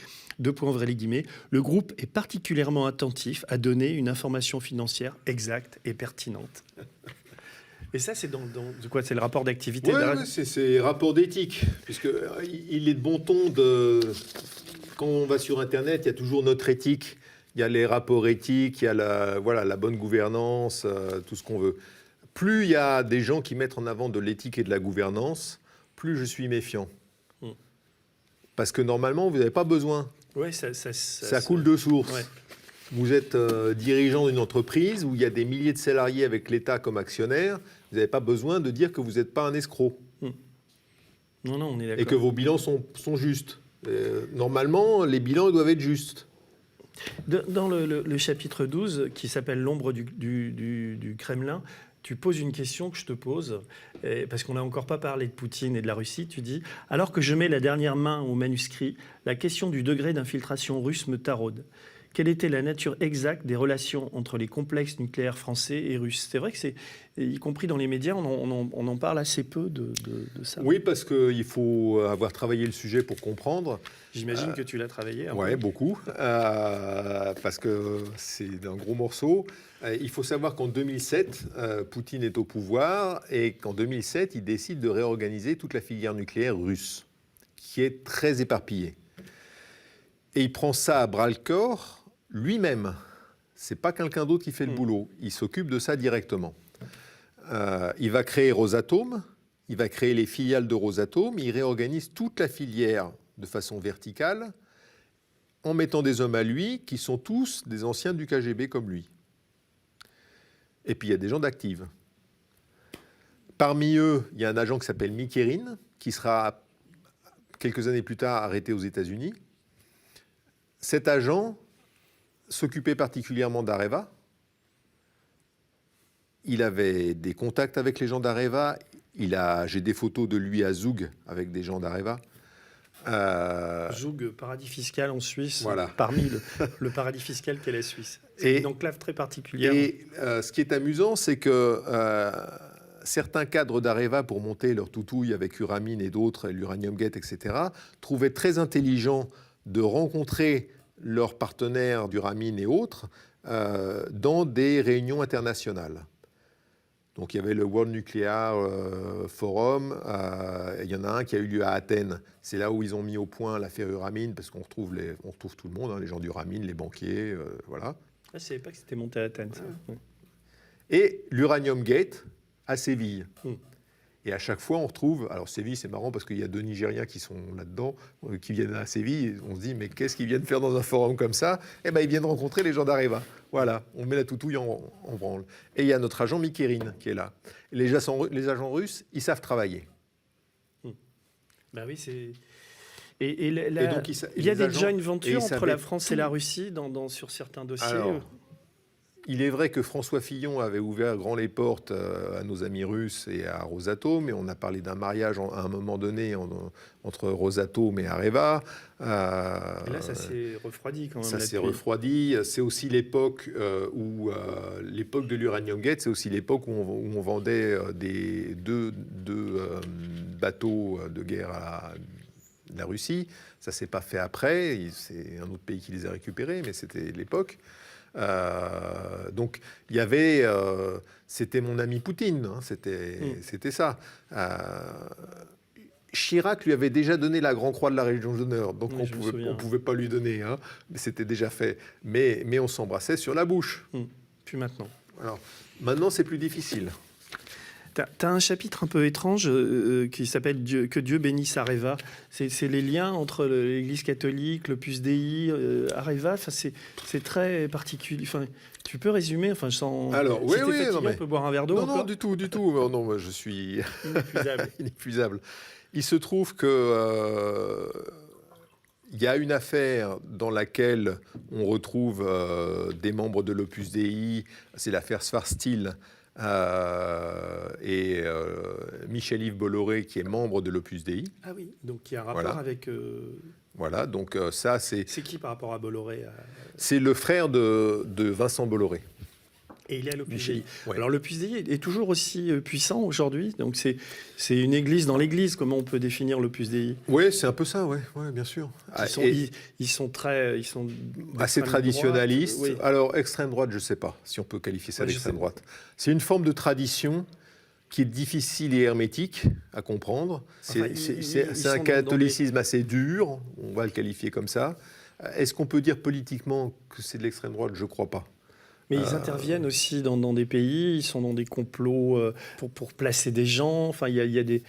ouvrez les guillemets, le groupe est particulièrement attentif à donner une information financière exacte et pertinente. Et ça, c'est de quoi? C'est le rapport d'activité? Oui, c'est rapport d'éthique, puisqu'il est de bon ton quand on va sur Internet, il y a toujours notre éthique, il y a les rapports éthiques, il y a la bonne gouvernance, tout ce qu'on veut. Plus il y a des gens qui mettent en avant de l'éthique et de la gouvernance, plus je suis méfiant. Parce que normalement, vous n'avez pas besoin. Ouais, ça coule de source. Ouais. Vous êtes dirigeant d'une entreprise où il y a des milliers de salariés avec l'État comme actionnaire. Vous n'avez pas besoin de dire que vous n'êtes pas un escroc. Non, on est d'accord. Et que vos bilans sont justes. Normalement, les bilans doivent être justes. Dans le chapitre 12, qui s'appelle « L'ombre du Kremlin », tu poses une question que je te pose, parce qu'on n'a encore pas parlé de Poutine et de la Russie. Tu dis « Alors que je mets la dernière main au manuscrit, la question du degré d'infiltration russe me taraude. Quelle était la nature exacte des relations entre les complexes nucléaires français et russes ?» C'est vrai que c'est, y compris dans les médias, on en parle assez peu de ça. Oui, parce qu'il faut avoir travaillé le sujet pour comprendre. J'imagine que tu l'as travaillé. Oui, beaucoup, parce que c'est un gros morceau. Il faut savoir qu'en 2007, Poutine est au pouvoir et qu'en 2007, il décide de réorganiser toute la filière nucléaire russe, qui est très éparpillée. Et il prend ça à bras-le-corps lui-même. Ce n'est pas quelqu'un d'autre qui fait le boulot. Il s'occupe de ça directement. Il va créer Rosatom, il va créer les filiales de Rosatom, il réorganise toute la filière de façon verticale en mettant des hommes à lui qui sont tous des anciens du KGB comme lui. Et puis il y a des gens d'Active. Parmi eux, il y a un agent qui s'appelle Mikerin, qui sera quelques années plus tard arrêté aux États-Unis. Cet agent s'occupait particulièrement d'Areva. Il avait des contacts avec les gens d'Areva. J'ai des photos de lui à Zug avec des gens d'Areva. Zug, paradis fiscal en Suisse, voilà. Parmi le paradis fiscal qu'est la Suisse. C'est une enclave très particulière. Et ce qui est amusant, c'est que certains cadres d'Areva, pour monter leur toutouille avec Uramine et d'autres, l'Uranium Gate, etc., trouvaient très intelligent de rencontrer leurs partenaires d'Uramine et autres dans des réunions internationales. Donc il y avait le World Nuclear Forum, il y en a un qui a eu lieu à Athènes. C'est là où ils ont mis au point l'affaire Uramine, parce qu'on retrouve tout le monde, hein, les gens d'Uramine, les banquiers, voilà. Je ne savais pas que c'était monté à Athènes, ça. Et l'Uranium Gate à Séville. Et à chaque fois, on retrouve... Alors Séville, c'est marrant parce qu'il y a 2 Nigériens qui sont là-dedans, qui viennent à Séville. On se dit, mais qu'est-ce qu'ils viennent faire dans un forum comme ça? Eh bien, ils viennent rencontrer les gens d'Areva. Voilà, on met la toutouille en branle. Et il y a notre agent Mikerin qui est là. Les agents russes, ils savent travailler. Ben oui, c'est... Et donc, il y a déjà une venture entre la France et la Russie sur certains dossiers. Alors, Il est vrai que François Fillon avait ouvert grand les portes à nos amis russes et à Rosatom, et on a parlé d'un mariage à un moment donné entre Rosatom et Areva. Et là, ça s'est refroidi quand même. Ça s'est refroidi. C'est aussi l'époque l'époque de l'Uranium Gate, c'est aussi l'époque où on vendait deux bateaux de guerre à la Russie. Ça ne s'est pas fait après. C'est un autre pays qui les a récupérés, mais c'était l'époque. Donc il y avait, c'était mon ami Poutine, hein, c'était ça. Chirac lui avait déjà donné la Grand Croix de la Légion d'honneur, donc on pouvait pas lui donner, hein, mais c'était déjà fait. Mais on s'embrassait sur la bouche. Puis maintenant. Alors maintenant c'est plus difficile. T'as un chapitre un peu étrange qui s'appelle Que Dieu bénisse Areva. C'est les liens entre l'Église catholique, l'Opus Dei, Areva. Enfin, c'est très particulier. Enfin, tu peux résumer. Enfin, je sens. Alors, si oui, fatigué, on peut boire un verre d'eau. Non, du tout. Non, moi, je suis inépuisable. Inépuisable. Il se trouve que il y a une affaire dans laquelle on retrouve des membres de l'Opus Dei. C'est l'affaire Svartstil. Et Michel-Yves Bolloré, qui est membre de l'Opus Dei. Ah oui, donc il y a un rapport avec... Voilà, donc ça c'est... C'est qui par rapport à Bolloré C'est le frère de Vincent Bolloré. Et il est à l'Opus Dei. Ouais. Alors l'Opus Dei est toujours aussi puissant aujourd'hui, donc c'est une église dans l'église. Comment on peut définir l'Opus Dei? Oui, c'est un peu ça, ouais, bien sûr. Ils sont assez traditionnalistes. Oui. Alors extrême droite, je ne sais pas si on peut qualifier ça d'extrême droite. C'est une forme de tradition qui est difficile et hermétique à comprendre. C'est un catholicisme assez dur, on va le qualifier comme ça. Est-ce qu'on peut dire politiquement que c'est de l'extrême droite? Je ne crois pas. Mais ils interviennent aussi dans des pays, ils sont dans des complots pour placer des gens. Enfin, il y a des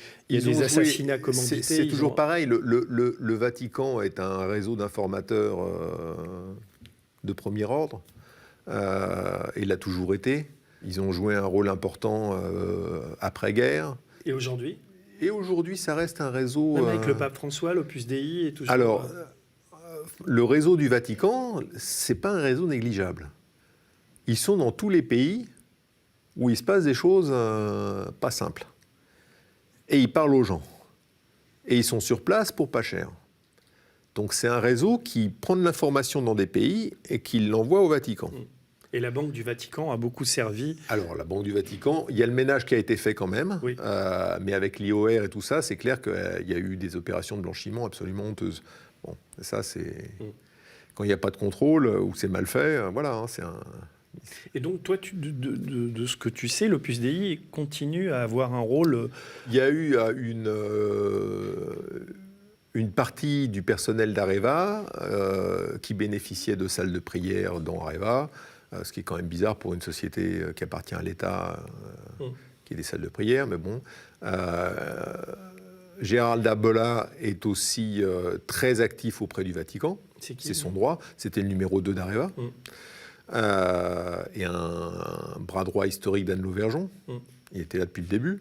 assassinats commandités. C'est toujours pareil. Le Vatican est un réseau d'informateurs de premier ordre. Il l'a toujours été. Ils ont joué un rôle important après-guerre. Et aujourd'hui? Et aujourd'hui, ça reste un réseau... Même avec le pape François, l'Opus Dei est toujours... Alors, le réseau du Vatican, c'est pas un réseau négligeable. Ils sont dans tous les pays où il se passe des choses pas simples. Et ils parlent aux gens. Et ils sont sur place pour pas cher. Donc c'est un réseau qui prend de l'information dans des pays et qui l'envoie au Vatican. Et la Banque du Vatican a beaucoup servi. Alors la Banque du Vatican, il y a le ménage qui a été fait quand même. Oui. Mais avec l'IOR et tout ça, c'est clair qu'il y a eu des opérations de blanchiment absolument honteuses. Bon, ça c'est... Quand il n'y a pas de contrôle ou c'est mal fait, voilà, hein, c'est un... Et donc, toi, de ce que tu sais, l'Opus Dei continue à avoir un rôle... Il y a eu une partie du personnel d'Areva qui bénéficiait de salles de prière dans Areva, ce qui est quand même bizarre pour une société qui appartient à l'État, qui est des salles de prière, mais bon... Gérald Dabola est aussi très actif auprès du Vatican. C'est son droit. C'était le numéro 2 d'Areva. Et un bras droit historique d'Anne Lauvergeon. Il était là depuis le début.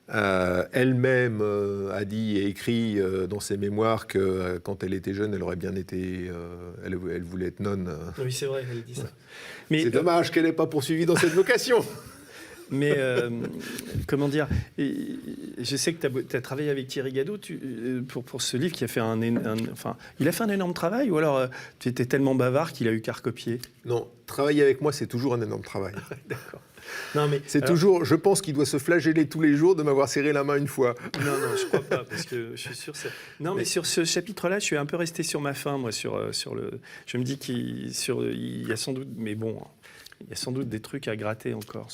Elle-même a dit et écrit dans ses mémoires que quand elle était jeune, elle aurait bien été... elle voulait être nonne. Oui, c'est vrai, elle dit ça. Mais, c'est dommage qu'elle n'ait pas poursuivi dans cette vocation. Mais comment dire, je sais que tu as travaillé avec Thierry Gadot pour ce livre qui a fait il a fait un énorme travail, ou alors tu étais tellement bavard qu'il a eu qu'à recopier? Non, travailler avec moi, c'est toujours un énorme travail. D'accord. Non, mais c'est toujours, je pense qu'il doit se flageller tous les jours de m'avoir serré la main une fois. Non, je crois pas, parce que je suis sûr. Non, mais sur ce chapitre-là, je suis un peu resté sur ma faim, moi, sur le. Je me dis qu'il y a sans doute, mais bon, il y a sans doute des trucs à gratter encore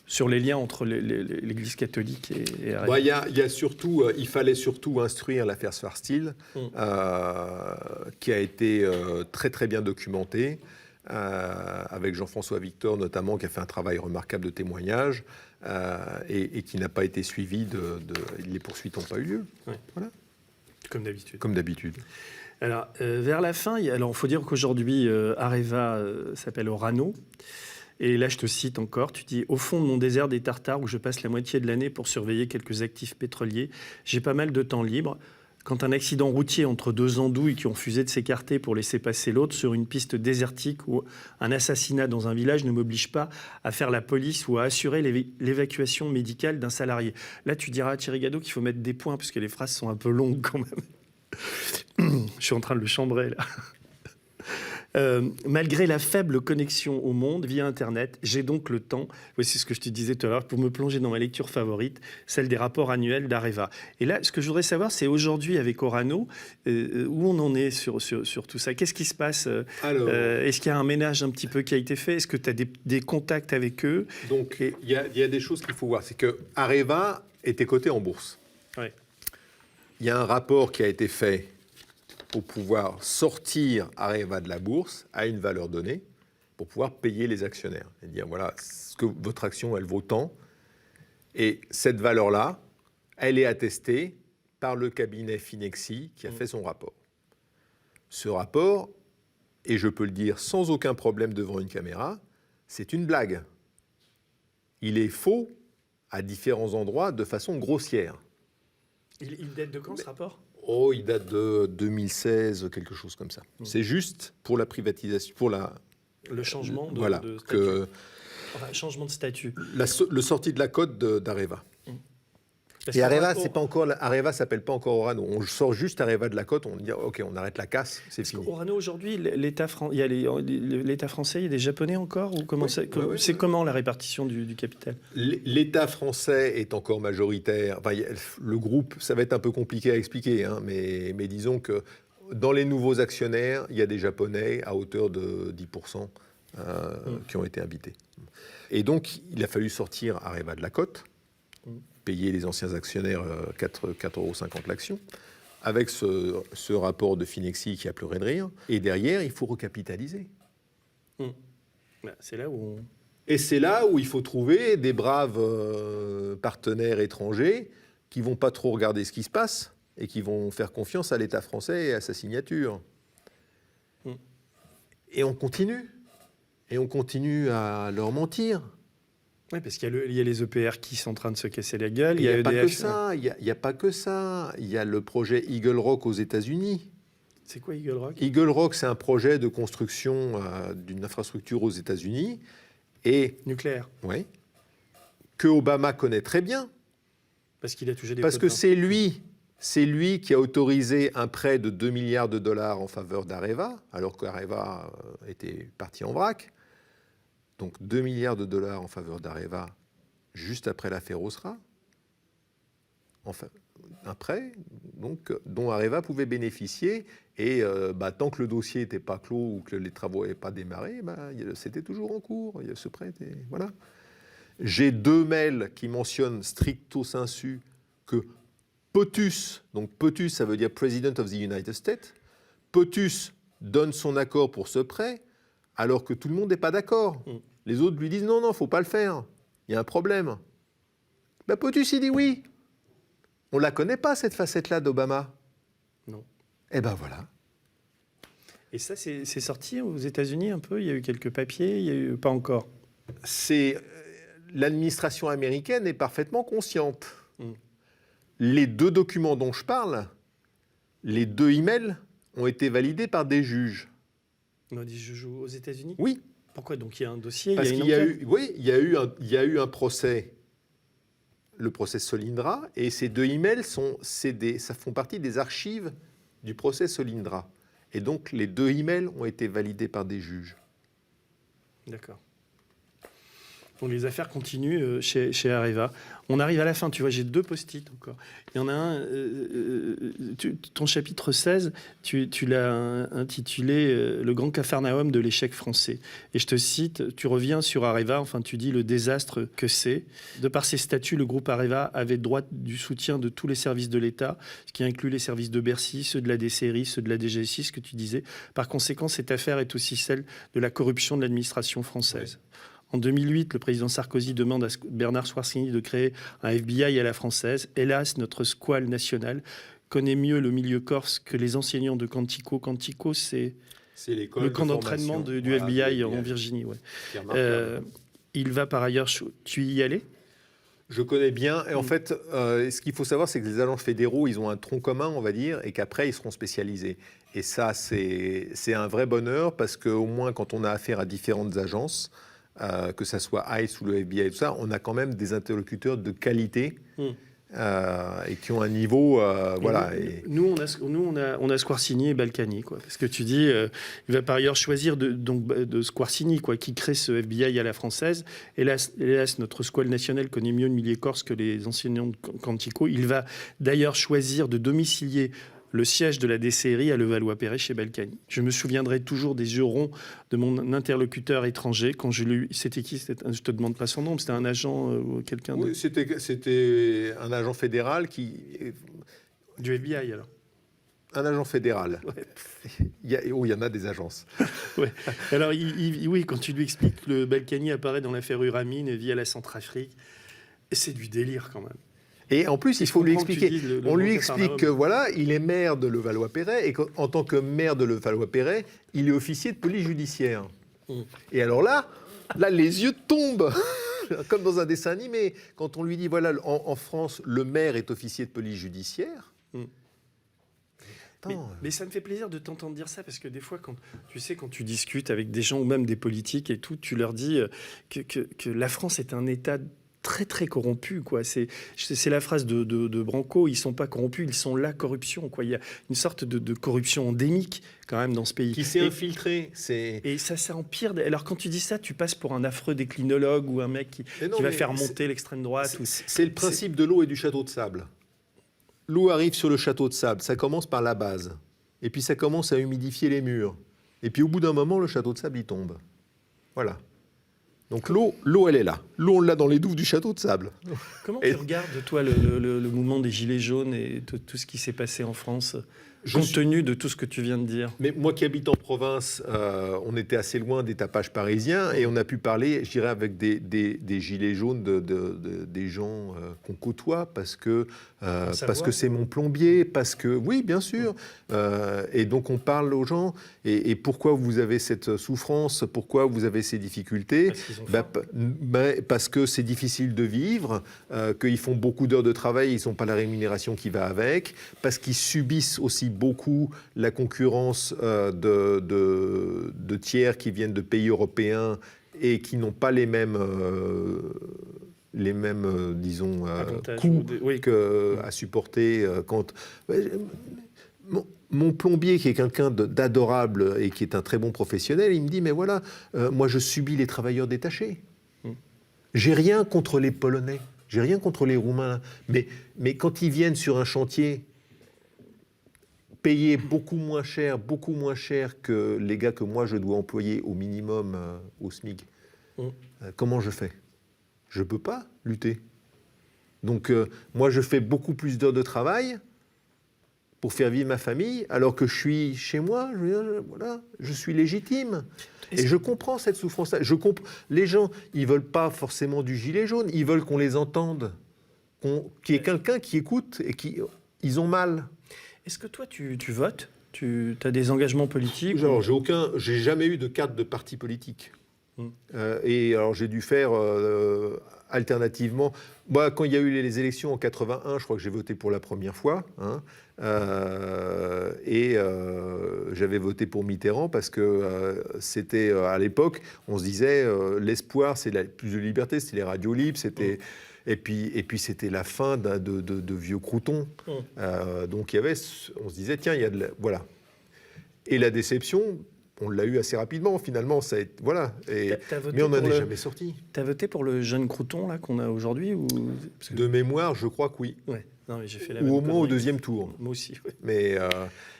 sur les liens entre l'Église catholique et il y a surtout, il fallait surtout instruire l'affaire Svartstil, qui a été très très bien documentée, avec Jean-François Victor notamment, qui a fait un travail remarquable de témoignage, et qui n'a pas été suivi les poursuites n'ont pas eu lieu. Ouais. Voilà. Comme d'habitude. Comme d'habitude. Alors, vers la fin, il faut dire qu'aujourd'hui, Areva s'appelle Orano. Et là, je te cite encore, tu dis « Au fond de mon désert des Tartares, où je passe la moitié de l'année pour surveiller quelques actifs pétroliers, j'ai pas mal de temps libre. quand un accident routier entre deux andouilles qui ont refusé de s'écarter pour laisser passer l'autre sur une piste désertique ou un assassinat dans un village ne m'oblige pas à faire la police ou à assurer l'évacuation médicale d'un salarié. Là, tu diras à Thierry Gadot qu'il faut mettre des points parce que les phrases sont un peu longues quand même. Je suis en train de le chambrer là. Malgré la faible connexion au monde via Internet, j'ai donc le temps, voici ce que je te disais tout à l'heure, pour me plonger dans ma lecture favorite, celle des rapports annuels d'Areva. Et là, ce que je voudrais savoir, c'est aujourd'hui avec Orano, où on en est sur tout ça. Qu'est-ce qui se passe? Est-ce qu'il y a un ménage un petit peu qui a été fait? Est-ce que tu as des contacts avec eux? Donc, il y a des choses qu'il faut voir. C'est que Areva était coté en bourse. Ouais. Il y a un rapport qui a été fait pour pouvoir sortir Areva de la bourse à une valeur donnée pour pouvoir payer les actionnaires et dire voilà, ce que votre action, elle vaut tant. Et cette valeur-là, elle est attestée par le cabinet Finexsi qui a fait son rapport. Ce rapport, et je peux le dire sans aucun problème devant une caméra, c'est une blague. Il est faux à différents endroits de façon grossière. Il date de quand ce rapport? Oh, il date de 2016, quelque chose comme ça. C'est juste pour la privatisation, pour le changement de, voilà, de statut. Enfin, changement de statut. Le sortie de la cote d'Areva. Parce Et que Areva, c'est pas encore, Areva s'appelle pas encore Orano. On sort juste Areva de la cote, on dit ok, on arrête la casse, c'est fini. Orano aujourd'hui, l'État il y a l'État français, il y a des Japonais encore ou comment c'est comment la répartition du capital? L'État français est encore majoritaire. Enfin, le groupe, ça va être un peu compliqué à expliquer, hein, mais disons que dans les nouveaux actionnaires, il y a des Japonais à hauteur de 10% qui ont été invités. Et donc, il a fallu sortir Areva de la cote. Payer les anciens actionnaires 4,50 € l'action, avec ce rapport de Finexsi qui a pleuré de rire. Et derrière, il faut recapitaliser. C'est là où Et c'est là où il faut trouver des braves partenaires étrangers qui ne vont pas trop regarder ce qui se passe et qui vont faire confiance à l'État français et à sa signature. Et on continue. Et on continue à leur mentir. Oui, parce qu'il y a les EPR qui sont en train de se casser la gueule. Il n'y a pas que ça. Il n'y a pas que ça. Il y a le projet Eagle Rock aux États-Unis. C'est quoi Eagle Rock? Eagle Rock, c'est un projet de construction d'une infrastructure aux États-Unis. Et nucléaire. Oui. Que Obama connaît très bien. Parce qu'il a touché des Parce que c'est lui qui a autorisé un prêt de 2 milliards de dollars en faveur d'Areva, alors qu'Areva était parti en vrac. Donc 2 milliards de dollars en faveur d'Areva, juste après l'affaire Osra. Enfin, un prêt dont Areva pouvait bénéficier. Et tant que le dossier n'était pas clos ou que les travaux n'avaient pas démarré, c'était toujours en cours. Ce prêt était... Voilà. J'ai 2 mails qui mentionnent stricto sensu que POTUS, donc POTUS, ça veut dire President of the United States, POTUS donne son accord pour ce prêt, alors que tout le monde n'est pas d'accord. Les autres lui disent non, il ne faut pas le faire. Il y a un problème. POTUS, il dit oui. On ne la connaît pas, cette facette-là d'Obama. Non. Eh ben voilà. Et ça, c'est sorti aux États-Unis un peu? Il y a eu quelques papiers, il y a eu pas encore? L'administration américaine est parfaitement consciente. Les 2 documents dont je parle, les 2 emails, ont été validés par des juges. On a dit je joue aux États-Unis? Oui. Pourquoi? Donc il y a un dossier, parce il y a une qu'il enquête. y a eu un procès, le procès Solyndra, et ces 2 emails ça font partie des archives du procès Solyndra. Et donc les 2 emails ont été validés par des juges. D'accord. Donc les affaires continuent chez Areva. On arrive à la fin, tu vois, j'ai 2 post-it encore. Il y en a un, ton chapitre 16, tu l'as intitulé « Le grand capharnaüm de l'échec français ». Et je te cite, tu reviens sur Areva, enfin tu dis le désastre que c'est. De par ses statuts, le groupe Areva avait droit du soutien de tous les services de l'État, ce qui inclut les services de Bercy, ceux de la DCRI, ceux de la DGSI, ce que tu disais. Par conséquent, cette affaire est aussi celle de la corruption de l'administration française. Oui. En 2008, le président Sarkozy demande à Bernard Schwarzini de créer un FBI à la française. Hélas, notre squale nationale connaît mieux le milieu corse que les enseignants de Quantico. Quantico, c'est le camp d'entraînement du FBI en Virginie. Ouais. Il va par ailleurs... Tu y allais ? Je connais bien. Et en fait, ce qu'il faut savoir, c'est que les agences fédéraux, ils ont un tronc commun, on va dire, et qu'après, ils seront spécialisés. Et ça, c'est un vrai bonheur parce qu'au moins, quand on a affaire à différentes agences, que ça soit ICE ou le FBI, tout ça, on a quand même des interlocuteurs de qualité et qui ont un niveau, voilà. Nous, on a Squarcini et Balkany, quoi. Parce que tu dis, il va par ailleurs choisir de Squarcini, quoi, qui crée ce FBI à la française. Hélas, notre squale nationale connaît mieux le milieu corse que les enseignants de Quantico. Il va d'ailleurs choisir de domicilier le siège de la DCRI à Levallois-Perret chez Balkany. Je me souviendrai toujours des yeux ronds de mon interlocuteur étranger quand je lui... C'était qui? Je te demande pas son nom, c'était un agent ou quelqu'un Oui, c'était un agent fédéral qui... Du FBI, alors. Un agent fédéral. Ouais. Il y en a des agences. Ouais. Alors, oui, quand tu lui expliques que le Balkany apparaît dans l'affaire Uramine et vit à la Centrafrique, c'est du délire quand même. Et en plus, il faut lui expliquer. On lui explique Capernaum. que voilà, il est maire de Levallois-Perret et qu'en tant que maire de Levallois-Perret, il est officier de police judiciaire. Et alors là, les yeux tombent, comme dans un dessin animé. Quand on lui dit voilà, en France, le maire est officier de police judiciaire. Mais ça me fait plaisir de t'entendre dire ça parce que des fois, quand tu discutes avec des gens ou même des politiques et tout, tu leur dis que la France est un État très très corrompu, quoi. C'est la phrase de Branco, ils sont pas corrompus, ils sont la corruption, quoi. Il y a une sorte de corruption endémique quand même dans ce pays. Qui s'est infiltré. Et ça empire. Alors quand tu dis ça, tu passes pour un affreux déclinologue ou un mec qui va faire monter l'extrême droite. C'est le principe de l'eau et du château de sable. L'eau arrive sur le château de sable, ça commence par la base. Et puis ça commence à humidifier les murs. Et puis au bout d'un moment, le château de sable, il tombe. Voilà. Donc l'eau, elle est là. L'eau, on l'a dans les douves du château de sable. Comment tu regardes, toi, le mouvement des Gilets jaunes et tout ce qui s'est passé en France, compte tenu de tout ce que tu viens de dire? Mais moi qui habite en province, on était assez loin des tapages parisiens et on a pu parler, je dirais, avec des Gilets jaunes, des gens qu'on côtoie parce que c'est mon plombier, parce que... Oui, bien sûr. Et donc on parle aux gens. Et pourquoi vous avez cette souffrance? Pourquoi vous avez ces difficultés? Parce que c'est difficile de vivre, qu'ils font beaucoup d'heures de travail, ils n'ont pas la rémunération qui va avec, parce qu'ils subissent aussi beaucoup la concurrence de tiers qui viennent de pays européens et qui n'ont pas les mêmes disons, coûts à supporter. Mon plombier, qui est quelqu'un d'adorable et qui est un très bon professionnel, il me dit, mais voilà, moi je subis les travailleurs détachés. J'ai rien contre les Polonais, j'ai rien contre les Roumains, mais quand ils viennent sur un chantier, payés beaucoup moins cher que les gars que moi je dois employer au minimum au SMIC, comment je fais? Je ne peux pas lutter. Donc moi je fais beaucoup plus d'heures de travail pour faire vivre ma famille, alors que je suis chez moi, je suis légitime. Et je comprends cette souffrance-là. Les gens, ils ne veulent pas forcément du gilet jaune, ils veulent qu'on les entende, qu'il y ait quelqu'un qui écoute et ils ont mal. Est-ce que toi, tu votes? Tu as des engagements politiques? Alors, j'ai jamais eu de carte de parti politique. Et alors, j'ai dû faire alternativement. Moi, quand il y a eu les élections en 81, je crois que j'ai voté pour la première fois. J'avais voté pour Mitterrand parce que c'était, à l'époque, on se disait, l'espoir, c'est plus de liberté, c'était les radios libres, c'était... Et puis c'était la fin de vieux croutons. Donc on se disait, tiens, il y a voilà. Et la déception, on l'a eu assez rapidement, finalement. Voilà. Mais on n'en est jamais sorti. Tu as voté pour le jeune crouton là, qu'on a aujourd'hui ou... De mémoire, je crois que oui. Ouais. Non, mais j'ai fait ou au moins au deuxième tour. Moi aussi, ouais. Mais,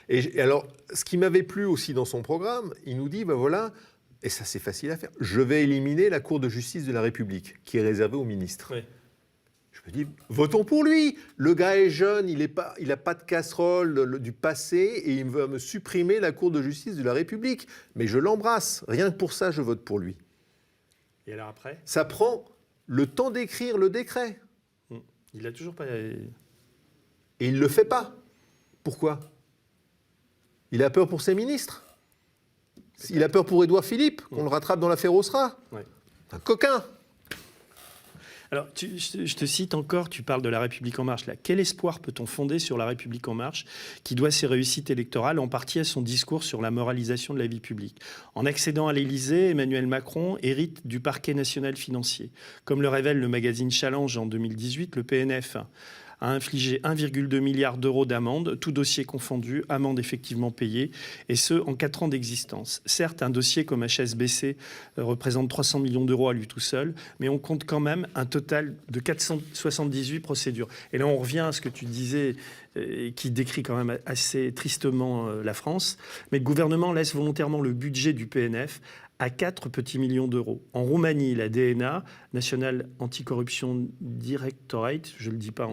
et alors, ce qui m'avait plu aussi dans son programme, il nous dit, voilà, et ça c'est facile à faire, je vais éliminer la Cour de justice de la République, qui est réservée aux ministres. Ouais. Je me dis, votons pour lui. Le gars est jeune, il n'a pas de casserole du passé et il veut me supprimer la Cour de justice de la République. Mais je l'embrasse. Rien que pour ça, je vote pour lui. Et alors après ? Ça prend le temps d'écrire le décret. Il l'a toujours pas... Et il ne le fait pas. Pourquoi ? Il a peur pour ses ministres. Il a peur pour Édouard Philippe, qu'on le rattrape dans l'affaire Osra. Ouais. Un coquin. Alors, je te cite encore, tu parles de La République En Marche. Là. Quel espoir peut-on fonder sur La République En Marche, qui doit ses réussites électorales en partie à son discours sur la moralisation de la vie publique? En accédant à l'Élysée, Emmanuel Macron hérite du parquet national financier. Comme le révèle le magazine Challenge en 2018, le PNF a infligé 1,2 milliard d'euros d'amende, tout dossier confondu, amende effectivement payée, et ce, en 4 ans d'existence. Certes, un dossier comme HSBC représente 300 millions d'euros à lui tout seul, mais on compte quand même un total de 478 procédures. Et là, on revient à ce que tu disais, qui décrit quand même assez tristement la France, mais le gouvernement laisse volontairement le budget du PNF à 4 petits millions d'euros. En Roumanie, la DNA, National Anti-Corruption Directorate, je ne le dis pas,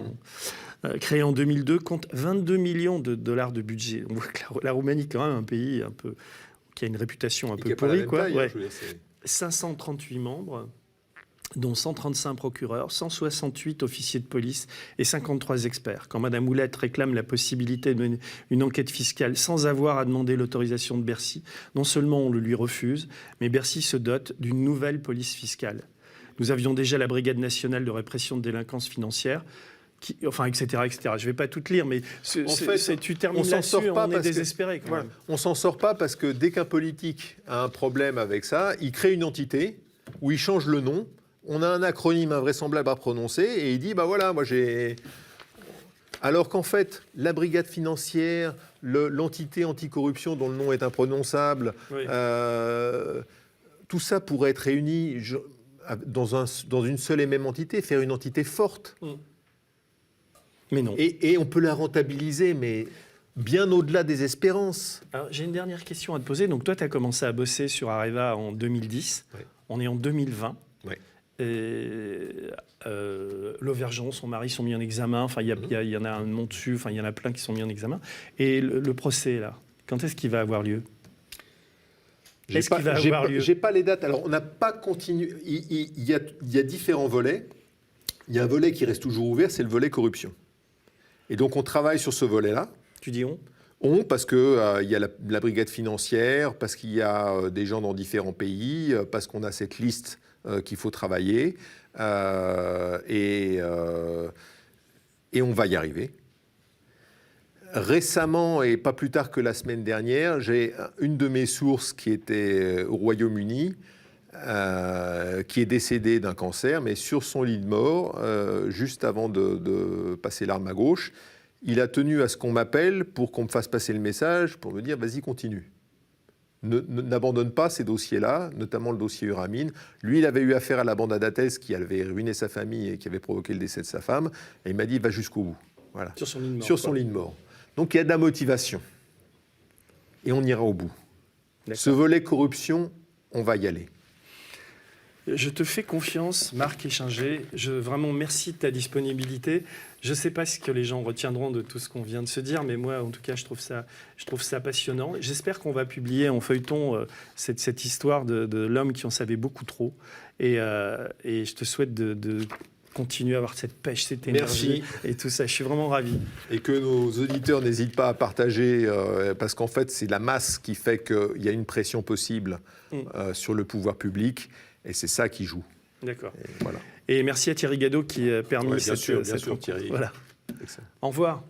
créée en 2002, compte 22 millions de dollars de budget. On voit que la Roumanie, quand même, un pays un peu, qui a une réputation un peu pourrie. 538 membres, dont 135 procureurs, 168 officiers de police et 53 experts. Quand Mme Houlette réclame la possibilité de mener une enquête fiscale sans avoir à demander l'autorisation de Bercy, non seulement on le lui refuse, mais Bercy se dote d'une nouvelle police fiscale. Nous avions déjà la Brigade nationale de répression de délinquance financière, etc., etc. Je ne vais pas tout lire, mais tu termines là-dessus, on est désespéré. Voilà. On ne s'en sort pas parce que dès qu'un politique a un problème avec ça, il crée une entité où il change le nom. On a un acronyme invraisemblable à prononcer et il dit, bah voilà, moi j'ai... Alors qu'en fait, la brigade financière, l'entité anticorruption dont le nom est imprononçable, oui. Tout ça pourrait être réuni dans une seule et même entité, faire une entité forte. Mais non. Et on peut la rentabiliser, mais bien au-delà des espérances. Alors, j'ai une dernière question à te poser. Donc toi, tu as commencé à bosser sur Areva en 2010. Oui. On est en 2020. Oui. Lauvergeon, son mari sont mis en examen. Enfin, il y en a un nom dessus. Enfin, il y en a plein qui sont mis en examen. Et le procès, là, quand est-ce qu'il va avoir lieu? J'ai pas les dates. Alors, on n'a pas continué. Il y a différents volets. Il y a un volet qui reste toujours ouvert, c'est le volet corruption. Et donc, on travaille sur ce volet-là. Tu dis on? On, parce qu'il y a la brigade financière, parce qu'il y a des gens dans différents pays, parce qu'on a cette liste qu'il faut travailler. Et on va y arriver. Récemment, et pas plus tard que la semaine dernière, j'ai une de mes sources qui était au Royaume-Uni, qui est décédée d'un cancer, mais sur son lit de mort, juste avant de passer l'arme à gauche, il a tenu à ce qu'on m'appelle pour qu'on me fasse passer le message, pour me dire « vas-y, continue ». N'abandonne pas ces dossiers-là, notamment le dossier Uramine. Lui, il avait eu affaire à la bande Adates qui avait ruiné sa famille et qui avait provoqué le décès de sa femme. Et il m'a dit « va jusqu'au bout ». Voilà. Sur son lit de mort. Sur son lit de mort. Donc il y a de la motivation. Et on ira au bout. Ce volet corruption, on va y aller. Je te fais confiance, Marc Échinger. Vraiment, merci de ta disponibilité. Je ne sais pas ce que les gens retiendront de tout ce qu'on vient de se dire, mais moi, en tout cas, je trouve ça passionnant. J'espère qu'on va publier en feuilleton cette histoire de l'homme qui en savait beaucoup trop. Et je te souhaite de continuer à avoir cette pêche, cette énergie et tout ça. Je suis vraiment ravi. Et que nos auditeurs n'hésitent pas à partager, parce qu'en fait, c'est la masse qui fait qu'il y a une pression possible sur le pouvoir public. Et c'est ça qui joue. D'accord. Voilà. Et merci à Thierry Gadot qui a permis bien sûr, Thierry. Voilà. Excellent. Au revoir.